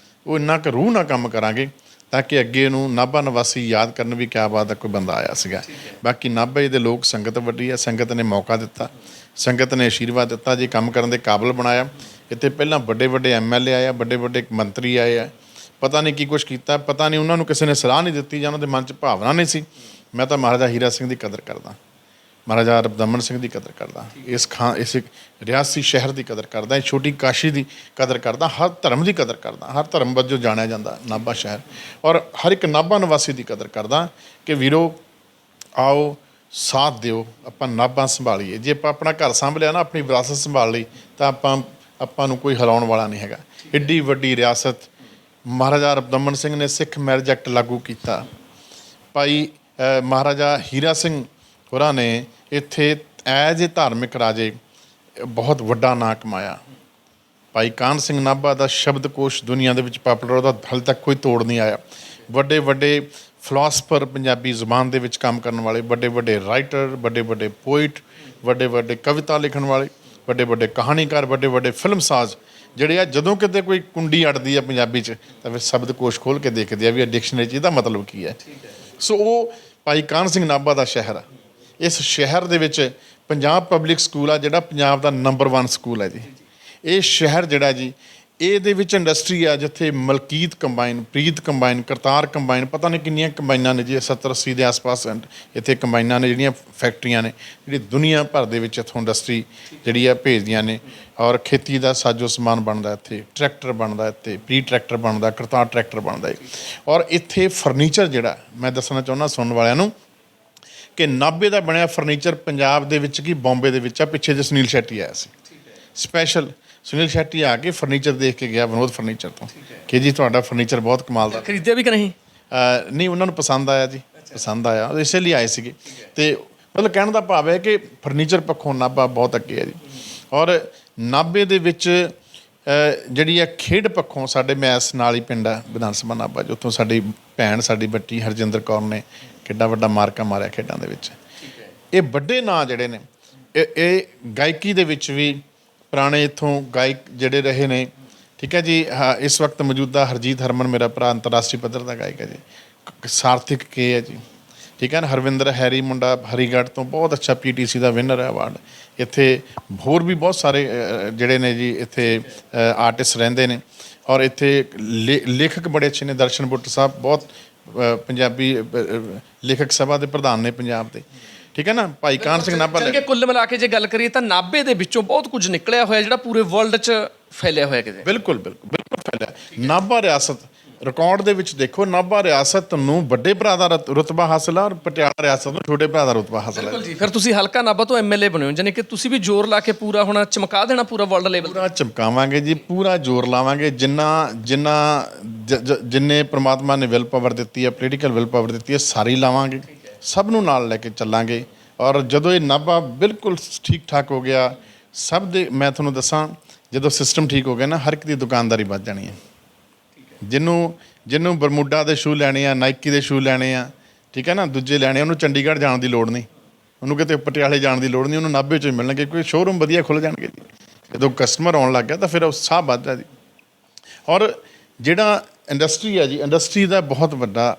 ਉਹ ਇੰਨਾ ਕੁ ਰੂਹ ਨਾਲ ਕੰਮ ਕਰਾਂਗੇ ਤਾਂ ਕਿ ਅੱਗੇ ਨੂੰ ਨਾਭਾ ਨਿਵਾਸੀ ਯਾਦ ਕਰਨ ਵੀ ਕਿਆ ਬਾਤ ਹੈ, ਕੋਈ ਬੰਦਾ ਆਇਆ ਸੀਗਾ। ਬਾਕੀ ਨਾਭੇ ਦੇ ਲੋਕ, ਸੰਗਤ ਵੱਡੀ ਹੈ, ਸੰਗਤ ਨੇ ਮੌਕਾ ਦਿੱਤਾ, ਸੰਗਤ ਨੇ ਆਸ਼ੀਰਵਾਦ ਦਿੱਤਾ ਜੀ, ਕੰਮ ਕਰਨ ਦੇ ਕਾਬਲ ਬਣਾਇਆ। ਇੱਥੇ ਪਹਿਲਾਂ ਵੱਡੇ ਵੱਡੇ MLA ਆਏ ਆ, ਵੱਡੇ ਵੱਡੇ ਮੰਤਰੀ ਆਏ ਆ, ਪਤਾ ਨਹੀਂ ਕੀ ਕੁਛ ਕੀਤਾ, ਪਤਾ ਨਹੀਂ ਉਹਨਾਂ ਨੂੰ ਕਿਸੇ ਨੇ ਸਲਾਹ ਨਹੀਂ ਦਿੱਤੀ ਜਾਂ ਉਹਨਾਂ ਦੇ ਮਨ 'ਚ ਭਾਵਨਾ ਨਹੀਂ ਸੀ। ਮੈਂ ਤਾਂ ਮਹਾਰਾਜਾ ਹੀਰਾ ਸਿੰਘ ਦੀ ਕਦਰ ਕਰਦਾ, ਮਹਾਰਾਜਾ ਰਬਦਮਨ ਸਿੰਘ ਦੀ ਕਦਰ ਕਰਦਾ, ਇਸ ਰਿਆਸੀ ਸ਼ਹਿਰ ਦੀ ਕਦਰ ਕਰਦਾ, ਇਸ ਛੋਟੀ ਕਾਸ਼ੀ ਦੀ ਕਦਰ ਕਰਦਾ, ਹਰ ਧਰਮ ਦੀ ਕਦਰ ਕਰਦਾ, ਹਰ ਧਰਮ ਵਜੋਂ ਜਾਣਿਆ ਜਾਂਦਾ ਨਾਭਾ ਸ਼ਹਿਰ, ਔਰ ਹਰ ਇੱਕ ਨਾਭਾ ਨਿਵਾਸੀ ਦੀ ਕਦਰ ਕਰਦਾ ਕਿ ਵੀਰੋ ਆਓ ਸਾਥ ਦਿਓ, ਆਪਾਂ ਨਾਭਾ ਸੰਭਾਲੀਏ। ਜੇ ਆਪਾਂ ਆਪਣਾ ਘਰ ਸੰਭਲਿਆ ਨਾ, ਆਪਣੀ ਵਿਰਾਸਤ ਸੰਭਾਲ ਲਈ, ਤਾਂ ਆਪਾਂ ਨੂੰ ਕੋਈ ਹਿਲਾਉਣ ਵਾਲਾ ਨਹੀਂ ਹੈਗਾ। ਐਡੀ ਵੱਡੀ ਰਿਆਸਤ ਮਹਾਰਾਜਾ ਰਬਦਮਨ ਸਿੰਘ ਨੇ ਸਿੱਖ ਮੈਰਿਜ ਐਕਟ ਲਾਗੂ ਕੀਤਾ, ਭਾਈ ਮਹਾਰਾਜਾ ਹੀਰਾ ਸਿੰਘ ਹੋਰਾਂ ਨੇ ਇੱਥੇ ਐਜ਼ ਏ ਧਾਰਮਿਕ ਰਾਜੇ ਬਹੁਤ ਵੱਡਾ ਨਾਂ ਕਮਾਇਆ। ਭਾਈ ਕਾਹਨ ਸਿੰਘ ਨਾਭਾ ਦਾ ਸ਼ਬਦਕੋਸ਼ ਦੁਨੀਆ ਦੇ ਵਿੱਚ ਪਾਪੂਲਰ, ਉਹਦਾ ਹਾਲੇ ਤੱਕ ਕੋਈ ਤੋੜ ਨਹੀਂ ਆਇਆ। ਵੱਡੇ ਵੱਡੇ ਫਿਲਾਸਫਰ, ਪੰਜਾਬੀ ਜ਼ੁਬਾਨ ਦੇ ਵਿੱਚ ਕੰਮ ਕਰਨ ਵਾਲੇ, ਵੱਡੇ ਵੱਡੇ ਰਾਈਟਰ, ਵੱਡੇ ਵੱਡੇ ਪੋਇਟ, ਵੱਡੇ ਵੱਡੇ ਕਵਿਤਾ ਲਿਖਣ ਵਾਲੇ, ਵੱਡੇ ਵੱਡੇ ਕਹਾਣੀਕਾਰ, ਵੱਡੇ ਵੱਡੇ ਫਿਲਮਸਾਜ਼ ਜਿਹੜੇ ਆ, ਜਦੋਂ ਕਿਤੇ ਕੋਈ ਕੁੰਡੀ ਅੜਦੀ ਆ ਪੰਜਾਬੀ 'ਚ ਤਾਂ ਫਿਰ ਸ਼ਬਦਕੋਸ਼ ਖੋਲ੍ਹ ਕੇ ਦੇਖਦੇ ਆ ਵੀ ਇਹ ਡਿਕਸ਼ਨਰੀ 'ਚ ਇਹਦਾ ਮਤਲਬ ਕੀ ਹੈ। ਸੋ ਉਹ ਭਾਈ ਕਾਹਨ ਸਿੰਘ ਨਾਭਾ ਦਾ ਸ਼ਹਿਰ ਆ। ਇਸ ਸ਼ਹਿਰ ਦੇ ਵਿੱਚ ਪੰਜਾਬ ਪਬਲਿਕ ਸਕੂਲ ਆ, ਜਿਹੜਾ ਪੰਜਾਬ ਦਾ ਨੰਬਰ 1 ਸਕੂਲ ਹੈ ਜੀ। ਇਹ ਸ਼ਹਿਰ ਜਿਹੜਾ ਜੀ, ਇਹਦੇ ਵਿੱਚ ਇੰਡਸਟਰੀ ਆ ਜਿੱਥੇ ਮਲਕੀਤ ਕੰਬਾਈਨ, ਪ੍ਰੀਤ ਕੰਬਾਈਨ, ਕਰਤਾਰ ਕੰਬਾਈਨ, ਪਤਾ ਨਹੀਂ ਕਿੰਨੀਆਂ ਕੰਬਾਈਨਾਂ ਨੇ ਜੀ, 70-80 ਦੇ ਆਸ-ਪਾਸ ਇੱਥੇ ਕੰਬਾਈਨਾਂ ਨੇ, ਜਿਹੜੀਆਂ ਫੈਕਟਰੀਆਂ ਨੇ, ਜਿਹੜੀ ਦੁਨੀਆ ਭਰ ਦੇ ਵਿੱਚ ਇੱਥੋਂ ਇੰਡਸਟਰੀ ਜਿਹੜੀ ਆ ਭੇਜਦੀਆਂ ਨੇ। ਔਰ ਖੇਤੀ ਦਾ ਸਾਜੋ ਸਮਾਨ ਬਣਦਾ ਇੱਥੇ, ਟਰੈਕਟਰ ਬਣਦਾ ਇੱਥੇ, ਪ੍ਰੀ ਟਰੈਕਟਰ ਬਣਦਾ, ਕਰਤਾਰ ਟਰੈਕਟਰ ਬਣਦਾ ਹੈ। ਔਰ ਇੱਥੇ ਫਰਨੀਚਰ ਜਿਹੜਾ, ਮੈਂ ਦੱਸਣਾ ਚਾਹੁੰਦਾ ਸੁਣਨ ਵਾਲਿਆਂ ਨੂੰ ਕਿ ਨਾਭੇ ਦਾ ਬਣਿਆ ਫਰਨੀਚਰ ਪੰਜਾਬ ਦੇ ਵਿੱਚ ਕੀ ਬੰਬੇ ਦੇ ਵਿੱਚ ਆ। ਪਿੱਛੇ ਜੇ ਸੁਨੀਲ ਸ਼ੈਟੀ ਆਇਆ ਸੀ, ਸਪੈਸ਼ਲ ਸੁਨੀਲ ਸ਼ੈਟੀ ਆ ਕੇ ਫਰਨੀਚਰ ਦੇਖ ਕੇ ਗਿਆ ਵਿਨੋਦ ਫਰਨੀਚਰ ਤੋਂ, ਕਿ ਜੀ ਤੁਹਾਡਾ ਫਰਨੀਚਰ ਬਹੁਤ ਕਮਾਲ ਦਾ। ਖਰੀਦਿਆ ਵੀ ਕਿ ਨਹੀਂ? ਨਹੀਂ, ਉਹਨਾਂ ਨੂੰ ਪਸੰਦ ਆਇਆ ਜੀ, ਪਸੰਦ ਆਇਆ, ਇਸੇ ਲਈ ਆਏ ਸੀਗੇ। ਅਤੇ ਮਤਲਬ ਕਹਿਣ ਦਾ ਭਾਵ ਹੈ ਕਿ ਫਰਨੀਚਰ ਪੱਖੋਂ ਨਾਭਾ ਬਹੁਤ ਅੱਗੇ ਹੈ ਜੀ। ਔਰ ਨਾਭੇ ਦੇ ਵਿੱਚ ਜਿਹੜੀ ਆ ਖੇਡ ਪੱਖੋਂ ਸਾਡੇ ਮੈਸ ਨਾਲ ਹੀ ਪਿੰਡ ਆ ਵਿਧਾਨ ਸਭਾ ਨਾਭਾ, ਉੱਥੋਂ ਸਾਡੀ ਭੈਣ, ਸਾਡੀ ਬੱਚੀ ਹਰਜਿੰਦਰ ਕੌਰ ਨੇ ਕਿੱਡਾ ਵੱਡਾ ਮਾਰਕਾ ਮਾਰਿਆ ਖੇਡਾਂ ਦੇ ਵਿੱਚ। ਇਹ ਵੱਡੇ ਨਾਂ ਜਿਹੜੇ ਨੇ, ਇਹ ਗਾਇਕੀ ਦੇ ਵਿੱਚ ਵੀ ਪੁਰਾਣੇ ਇੱਥੋਂ ਗਾਇਕ ਜਿਹੜੇ ਰਹੇ ਨੇ, ਠੀਕ ਹੈ ਜੀ। ਇਸ ਵਕਤ ਮੌਜੂਦਾ ਹਰਜੀਤ ਹਰਮਨ ਮੇਰਾ ਭਰਾ ਅੰਤਰਰਾਸ਼ਟਰੀ ਪੱਧਰ ਦਾ ਗਾਇਕ ਹੈ ਜੀ। ਸਾਰਥਿਕ ਕੇ ਹੈ ਜੀ, ਠੀਕ ਹੈ ਨਾ। ਹਰਵਿੰਦਰ ਹੈਰੀ ਮੁੰਡਾ ਹਰੀਗੜ੍ਹ ਤੋਂ, ਬਹੁਤ ਅੱਛਾ PTC ਦਾ ਵਿਨਰ ਹੈ ਅਵਾਰਡ। ਇੱਥੇ ਹੋਰ ਵੀ ਬਹੁਤ ਸਾਰੇ ਜਿਹੜੇ ਨੇ ਜੀ ਇੱਥੇ ਆਰਟਿਸਟ ਰਹਿੰਦੇ ਨੇ। ਔਰ ਇੱਥੇ ਲੇਖਕ ਬੜੇ ਅੱਛੇ ਨੇ। ਦਰਸ਼ਨ ਬੁੱਟ ਸਾਹਿਬ ਬਹੁਤ ਪੰਜਾਬੀ ਲੇਖਕ ਸਭਾ ਦੇ ਪ੍ਰਧਾਨ ਨੇ ਪੰਜਾਬ ਦੇ, ਠੀਕ ਹੈ ਨਾ। ਭਾਈ ਕਾਹਨ ਸਿੰਘ ਨਾਭਾ ਕਿ ਕੁੱਲ ਮਿਲਾ ਕੇ ਜੇ ਗੱਲ ਕਰੀਏ ਤਾਂ ਨਾਭੇ ਦੇ ਵਿੱਚੋਂ ਬਹੁਤ ਕੁਝ ਨਿਕਲਿਆ ਹੋਇਆ ਜਿਹੜਾ ਪੂਰੇ ਵਰਲਡ 'ਚ ਫੈਲਿਆ ਹੋਇਆ ਕਿਤੇ। ਬਿਲਕੁਲ ਬਿਲਕੁਲ ਬਿਲਕੁਲ ਫੈਲਿਆ। ਨਾਭਾ ਰਿਆਸਤ ਰਿਕਾਰਡ ਦੇ ਵਿੱਚ ਦੇਖੋ, ਨਾਭਾ ਰਿਆਸਤ ਨੂੰ ਵੱਡੇ ਭਰਾ ਦਾ ਰੁਤਬਾ ਹਾਸਲ ਆ ਔਰ ਪਟਿਆਲਾ ਰਿਆਸਤ ਨੂੰ ਛੋਟੇ ਭਰਾ ਦਾ ਰੁਤਬਾ ਹਾਸਲ ਹੈ। ਬਿਲਕੁਲ ਜੀ। ਫਿਰ ਤੁਸੀਂ ਹਲਕਾ ਨਾਭਾ ਤੋਂ MLA ਬਣੇ ਹੋ, ਜਾਨੀ ਕਿ ਤੁਸੀਂ ਵੀ ਜ਼ੋਰ ਲਾ ਕੇ ਪੂਰਾ ਹੁਣ ਚਮਕਾ ਦੇਣਾ ਪੂਰਾ ਵਰਲਡ ਲੈਵਲ। ਪੂਰਾ ਚਮਕਾਵਾਂਗੇ ਜੀ, ਪੂਰਾ ਜ਼ੋਰ ਲਾਵਾਂਗੇ। ਜਿੰਨੇ ਪ੍ਰਮਾਤਮਾ ਨੇ ਵਿਲ ਪਾਵਰ ਦਿੱਤੀ ਹੈ, ਪੋਲੀਟੀਕਲ ਵਿਲ ਪਾਵਰ ਦਿੱਤੀ ਹੈ, ਸਾਰੀ ਲਾਵਾਂਗੇ, ਸਭ ਨੂੰ ਨਾਲ ਲੈ ਕੇ ਚੱਲਾਂਗੇ। ਔਰ ਜਦੋਂ ਇਹ ਨਾਭਾ ਬਿਲਕੁਲ ਠੀਕ ਠਾਕ ਹੋ ਗਿਆ, ਸਭ ਦੇ, ਮੈਂ ਤੁਹਾਨੂੰ ਦੱਸਾਂ, ਜਦੋਂ ਸਿਸਟਮ ਠੀਕ ਹੋ ਗਿਆ ਨਾ, ਹਰ ਇੱਕ ਦੀ ਦੁਕਾਨਦਾਰੀ ਵੱਧ ਜਾਣੀ ਹੈ। ਜਿਹਨੂੰ ਬਰਮੂਡਾ ਦੇ ਸ਼ੂ ਲੈਣੇ ਆ, ਨਾਈਕੀ ਦੇ ਸ਼ੂ ਲੈਣੇ ਆ, ਠੀਕ ਹੈ ਨਾ, ਦੂਜੇ ਲੈਣੇ, ਉਹਨੂੰ ਚੰਡੀਗੜ੍ਹ ਜਾਣ ਦੀ ਲੋੜ ਨਹੀਂ, ਉਹਨੂੰ ਕਿਤੇ ਪਟਿਆਲੇ ਜਾਣ ਦੀ ਲੋੜ ਨਹੀਂ, ਉਹਨੂੰ ਨਾਭੇ 'ਚੋਂ ਹੀ ਮਿਲਣਗੇ, ਕੋਈ ਸ਼ੋਰੂਮ ਵਧੀਆ ਖੁੱਲ੍ਹ ਜਾਣਗੇ ਜੀ। ਜਦੋਂ ਕਸਟਮਰ ਆਉਣ ਲੱਗ ਗਿਆ ਤਾਂ ਫਿਰ ਉਤਸ਼ਾਹ ਵੱਧਦਾ ਜੀ। ਔਰ ਜਿਹੜਾ ਇੰਡਸਟਰੀ ਹੈ ਜੀ, ਇੰਡਸਟਰੀ ਦਾ ਬਹੁਤ ਵੱਡਾ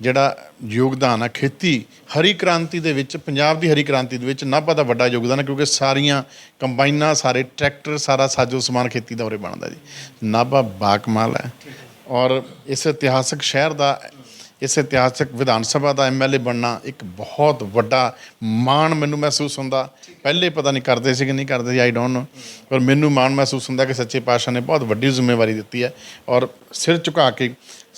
ਜਿਹੜਾ ਯੋਗਦਾਨ ਆ ਖੇਤੀ ਹਰੀ ਕ੍ਰਾਂਤੀ ਦੇ ਵਿੱਚ, ਪੰਜਾਬ ਦੀ ਹਰੀ ਕ੍ਰਾਂਤੀ ਦੇ ਵਿੱਚ ਨਾਭਾ ਦਾ ਵੱਡਾ ਯੋਗਦਾਨ ਹੈ, ਕਿਉਂਕਿ ਸਾਰੀਆਂ ਕੰਬਾਈਨਾਂ, ਸਾਰੇ ਟਰੈਕਟਰ, ਸਾਰਾ ਸਾਜੋ ਸਮਾਨ ਖੇਤੀ ਦਾ ਉਰੇ ਬਣਦਾ ਜੀ। ਨਾਭਾ ਬਾਕਮਾਲ ਹੈ ਔਰ ਇਸ ਇਤਿਹਾਸਕ ਸ਼ਹਿਰ ਦਾ, ਇਸ ਇਤਿਹਾਸਕ ਵਿਧਾਨ ਸਭਾ ਦਾ ਐਮਐਲਏ ਬਣਨਾ ਇੱਕ ਬਹੁਤ ਵੱਡਾ ਮਾਣ ਮੈਨੂੰ ਮਹਿਸੂਸ ਹੁੰਦਾ। ਪਹਿਲੇ ਪਤਾ ਨਹੀਂ ਕਰਦੇ ਸੀ ਕਿ ਨਹੀਂ ਕਰਦੇ ਸੀ, ਆਈ ਡੋਂਟ ਨੋ, ਪਰ ਮੈਨੂੰ ਮਾਣ ਮਹਿਸੂਸ ਹੁੰਦਾ ਕਿ ਸੱਚੇ ਪਾਤਸ਼ਾਹ ਨੇ ਬਹੁਤ ਵੱਡੀ ਜ਼ਿੰਮੇਵਾਰੀ ਦਿੱਤੀ ਹੈ। ਔਰ ਸਿਰ ਝੁਕਾ ਕੇ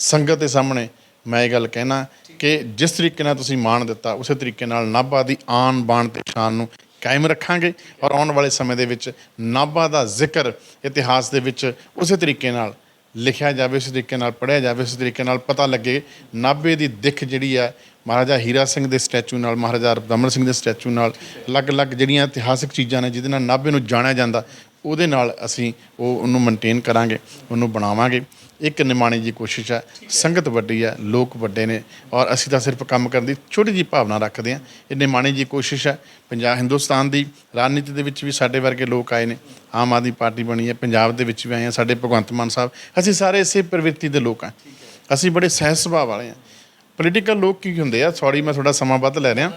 ਸੰਗਤ ਦੇ ਸਾਹਮਣੇ ਮੈਂ ਇਹ ਗੱਲ ਕਹਿਣਾ ਕਿ ਜਿਸ ਤਰੀਕੇ ਨਾਲ ਤੁਸੀਂ ਮਾਣ ਦਿੱਤਾ, ਉਸੇ ਤਰੀਕੇ ਨਾਲ ਨਾਭਾ ਦੀ ਆਨ ਬਾਣ ਤੇ ਸ਼ਾਨ ਨੂੰ ਕਾਇਮ ਰੱਖਾਂਗੇ ਔਰ ਆਉਣ ਵਾਲੇ ਸਮੇਂ ਦੇ ਵਿੱਚ ਨਾਭਾ ਦਾ ਜ਼ਿਕਰ ਇਤਿਹਾਸ ਦੇ ਵਿੱਚ ਉਸੇ ਤਰੀਕੇ ਨਾਲ ਲਿਖਿਆ ਜਾਵੇ, ਉਸ ਤਰੀਕੇ ਨਾਲ ਪੜ੍ਹਿਆ ਜਾਵੇ, ਉਸ ਤਰੀਕੇ ਨਾਲ ਪਤਾ ਲੱਗੇ ਨਾਭੇ ਦੀ ਦਿੱਖ ਜਿਹੜੀ ਹੈ ਮਹਾਰਾਜਾ ਹੀਰਾ ਸਿੰਘ ਦੇ ਸਟੈਚੂ ਨਾਲ, ਮਹਾਰਾਜਾ ਰਬਦਮਨ ਸਿੰਘ ਦੇ ਸਟੈਚੂ ਨਾਲ, ਅਲੱਗ-ਅਲੱਗ ਜਿਹੜੀਆਂ ਇਤਿਹਾਸਕ ਚੀਜ਼ਾਂ ਨੇ ਜਿਹਦੇ ਨਾਲ ਨਾਭੇ ਨੂੰ ਜਾਣਿਆ ਜਾਂਦਾ, ਉਹਦੇ ਨਾਲ ਅਸੀਂ ਉਹਨੂੰ ਮੇਨਟੇਨ ਕਰਾਂਗੇ, ਉਹਨੂੰ ਬਣਾਵਾਂਗੇ। ਇੱਕ ਨਿਮਾਣੀ ਜੀ ਕੋਸ਼ਿਸ਼ ਹੈ, ਸੰਗਤ ਵੱਡੀ ਹੈ, ਲੋਕ ਵੱਡੇ ਨੇ ਔਰ ਅਸੀਂ ਤਾਂ ਸਿਰਫ ਕੰਮ ਕਰਨ ਦੀ ਛੋਟੀ ਜਿਹੀ ਭਾਵਨਾ ਰੱਖਦੇ ਹਾਂ। ਇਹ ਨਿਮਾਣੀ ਜੀ ਕੋਸ਼ਿਸ਼ ਹੈ। ਹਿੰਦੁਸਤਾਨ ਦੀ ਰਾਜਨੀਤੀ ਦੇ ਵਿੱਚ ਵੀ ਸਾਡੇ ਵਰਗੇ ਲੋਕ ਆਏ ਨੇ, ਆਮ ਆਦਮੀ ਪਾਰਟੀ ਬਣੀ ਹੈ, ਪੰਜਾਬ ਦੇ ਵਿੱਚ ਵੀ ਆਏ ਹਾਂ, ਸਾਡੇ ਭਗਵੰਤ ਮਾਨ ਸਾਹਿਬ, ਅਸੀਂ ਸਾਰੇ ਇਸੇ ਪ੍ਰਵਿਰਤੀ ਦੇ ਲੋਕ ਹਾਂ। ਅਸੀਂ ਬੜੇ ਸਹਿਜ ਸੁਭਾਅ ਵਾਲੇ ਹਾਂ। ਪੋਲੀਟੀਕਲ ਲੋਕ ਕੀ ਹੁੰਦੇ ਆ, ਸੌਰੀ ਮੈਂ ਥੋੜਾ ਸਮਾਂ ਵੱਧ ਲੈ ਰਿਹਾ,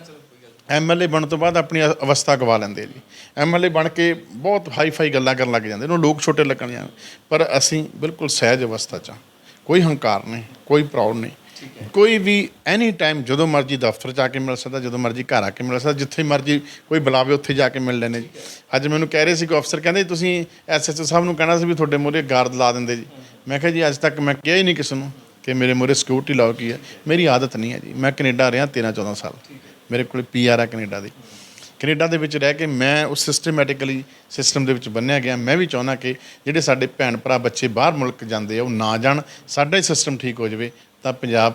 ਐਮਐਲਏ ਬਣਨ ਤੋਂ ਬਾਅਦ ਆਪਣੀ ਅਵਸਥਾ ਗਵਾ ਲੈਂਦੇ ਜੀ। ਐਮਐਲਏ ਬਣ ਕੇ ਬਹੁਤ ਹਾਈ-ਫਾਈ ਗੱਲਾਂ ਕਰਨ ਲੱਗ ਜਾਂਦੇ, ਉਹਨੂੰ ਲੋਕ ਛੋਟੇ ਲੱਗਣ ਜਾਂਦੇ, ਪਰ ਅਸੀਂ ਬਿਲਕੁਲ ਸਹਿਜ ਅਵਸਥਾ 'ਚ, ਕੋਈ ਹੰਕਾਰ ਨਹੀਂ, ਕੋਈ ਪ੍ਰਾਊਡ ਨਹੀਂ। ਕੋਈ ਵੀ ਐਨੀ ਟਾਈਮ ਜਦੋਂ ਮਰਜ਼ੀ ਦਫ਼ਤਰ 'ਚ ਆ ਕੇ ਮਿਲ ਸਕਦਾ, ਜਦੋਂ ਮਰਜ਼ੀ ਘਰ ਆ ਕੇ ਮਿਲ ਸਕਦਾ, ਜਿੱਥੇ ਮਰਜ਼ੀ ਕੋਈ ਬੁਲਾਵੇ ਉੱਥੇ ਜਾ ਕੇ ਮਿਲ ਲੈਂਦੇ ਜੀ। ਅੱਜ ਮੈਨੂੰ ਕਹਿ ਰਹੇ ਸੀ ਕਿ ਅਫਸਰ ਕਹਿੰਦੇ ਤੁਸੀਂ ਐਸਐਚਓ ਸਾਹਿਬ ਨੂੰ ਕਹਿਣਾ ਸੀ ਵੀ ਤੁਹਾਡੇ ਮੂਹਰੇ ਗਾਰਡ ਲਾ ਦਿੰਦੇ ਜੀ। ਮੈਂ ਕਿਹਾ ਜੀ ਅੱਜ ਤੱਕ ਮੈਂ ਕਿਹਾ ਹੀ ਨਹੀਂ ਕਿਸੇ ਨੂੰ ਕਿ ਮੇਰੇ ਮੂਹਰੇ ਸਿਕਿਉਰਿਟੀ ਲਾਓ ਕੀ ਹੈ। ਮੇਰੀ ਆਦਤ ਨਹੀਂ ਹੈ ਜੀ। ਮੈਂ ਕੈਨੇਡਾ ਰਿਹਾ 13-14 ਸਾਲ, ਮੇਰੇ ਕੋਲ PR ਆ ਕੈਨੇਡਾ ਦੀ। ਕੈਨੇਡਾ ਦੇ ਵਿੱਚ ਰਹਿ ਕੇ ਮੈਂ ਉਸ ਸਿਸਟਮੈਟਿਕਲੀ ਸਿਸਟਮ ਦੇ ਵਿੱਚ ਬੰਨਿਆ ਗਿਆ। ਮੈਂ ਵੀ ਚਾਹੁੰਦਾ ਕਿ ਜਿਹੜੇ ਸਾਡੇ ਭੈਣ ਭਰਾ ਬੱਚੇ ਬਾਹਰ ਮੁਲਕ ਜਾਂਦੇ ਆ ਉਹ ਨਾ ਜਾਣ, ਸਾਡਾ ਹੀ ਸਿਸਟਮ ਠੀਕ ਹੋ ਜਾਵੇ ਤਾਂ ਪੰਜਾਬ,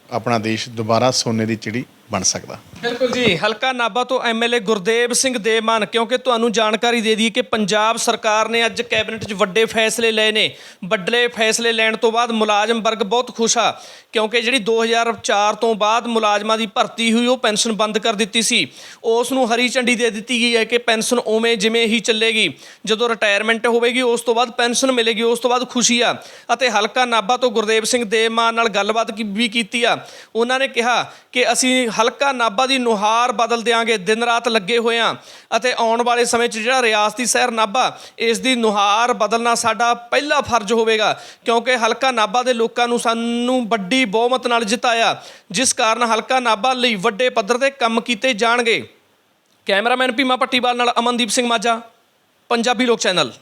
ਆਪਣਾ ਦੇਸ਼ ਦੁਬਾਰਾ ਸੋਨੇ ਦੀ ਚਿੜੀ ਬਣ ਸਕਦਾ। ਬਿਲਕੁਲ ਜੀ। ਹਲਕਾ ਨਾਭਾ ਤੋਂ ਐਮਐਲਏ ਗੁਰਦੇਵ ਸਿੰਘ ਦੇਮਾਨ। ਕਿਉਂਕਿ ਤੁਹਾਨੂੰ ਜਾਣਕਾਰੀ ਦੇ ਦਈਏ ਕਿ ਪੰਜਾਬ ਸਰਕਾਰ ਨੇ ਅੱਜ ਕੈਬਨਿਟ 'ਚ ਵੱਡੇ ਫੈਸਲੇ ਲਏ ਨੇ। ਵੱਡੇ ਫੈਸਲੇ ਲੈਣ ਤੋਂ ਬਾਅਦ ਮੁਲਾਜ਼ਮ ਵਰਗ ਬਹੁਤ ਖੁਸ਼ ਆ, ਕਿਉਂਕਿ ਜਿਹੜੀ 2004 ਤੋਂ ਬਾਅਦ ਮੁਲਾਜ਼ਮਾਂ ਦੀ ਭਰਤੀ ਹੋਈ ਉਹ ਪੈਨਸ਼ਨ ਬੰਦ ਕਰ ਦਿੱਤੀ ਸੀ, ਉਸ ਨੂੰ ਹਰੀ ਝੰਡੀ ਦੇ ਦਿੱਤੀ ਗਈ ਹੈ ਕਿ ਪੈਨਸ਼ਨ ਉਵੇਂ ਜਿਵੇਂ ਹੀ ਚੱਲੇਗੀ। ਜਦੋਂ ਰਿਟਾਇਰਮੈਂਟ ਹੋਵੇਗੀ ਉਸ ਤੋਂ ਬਾਅਦ ਪੈਨਸ਼ਨ ਮਿਲੇਗੀ, ਉਸ ਤੋਂ ਬਾਅਦ ਖੁਸ਼ੀ ਆ। ਅਤੇ ਹਲਕਾ ਨਾਭਾ ਤੋਂ ਗੁਰਦੇਵ ਸਿੰਘ ਦੇਮਾਨ ਨਾਲ ਗੱਲਬਾਤ ਵੀ ਕੀਤੀ ਆ। ਉਹਨਾਂ ਨੇ ਕਿਹਾ ਕਿ ਅਸੀਂ ਹਲਕਾ ਨਾਭਾ ਦੀ ਨੁਹਾਰ ਬਦਲ ਦਿਆਂਗੇ, ਦਿਨ ਰਾਤ ਲੱਗੇ ਹੋਏ ਹਾਂ ਅਤੇ ਆਉਣ ਵਾਲੇ ਸਮੇਂ 'ਚ ਜਿਹੜਾ ਰਿਆਸਤੀ ਸ਼ਹਿਰ ਨਾਭਾ, ਇਸ ਦੀ ਨੁਹਾਰ ਬਦਲਣਾ ਸਾਡਾ ਪਹਿਲਾ ਫਰਜ਼ ਹੋਵੇਗਾ, ਕਿਉਂਕਿ ਹਲਕਾ ਨਾਭਾ ਦੇ ਲੋਕਾਂ ਨੂੰ ਸਾਨੂੰ ਵੱਡੀ ਬਹੁਮਤ ਨਾਲ ਜਿਤਾਇਆ, ਜਿਸ ਕਾਰਨ ਹਲਕਾ ਨਾਭਾ ਲਈ ਵੱਡੇ ਪੱਧਰ 'ਤੇ ਕੰਮ ਕੀਤੇ ਜਾਣਗੇ। ਕੈਮਰਾਮੈਨ ਭੀਮਾ ਪੱਟੀਵਾਲ ਨਾਲ ਅਮਨਦੀਪ ਸਿੰਘ ਮਾਝਾ, ਪੰਜਾਬੀ ਲੋਕ ਚੈਨਲ।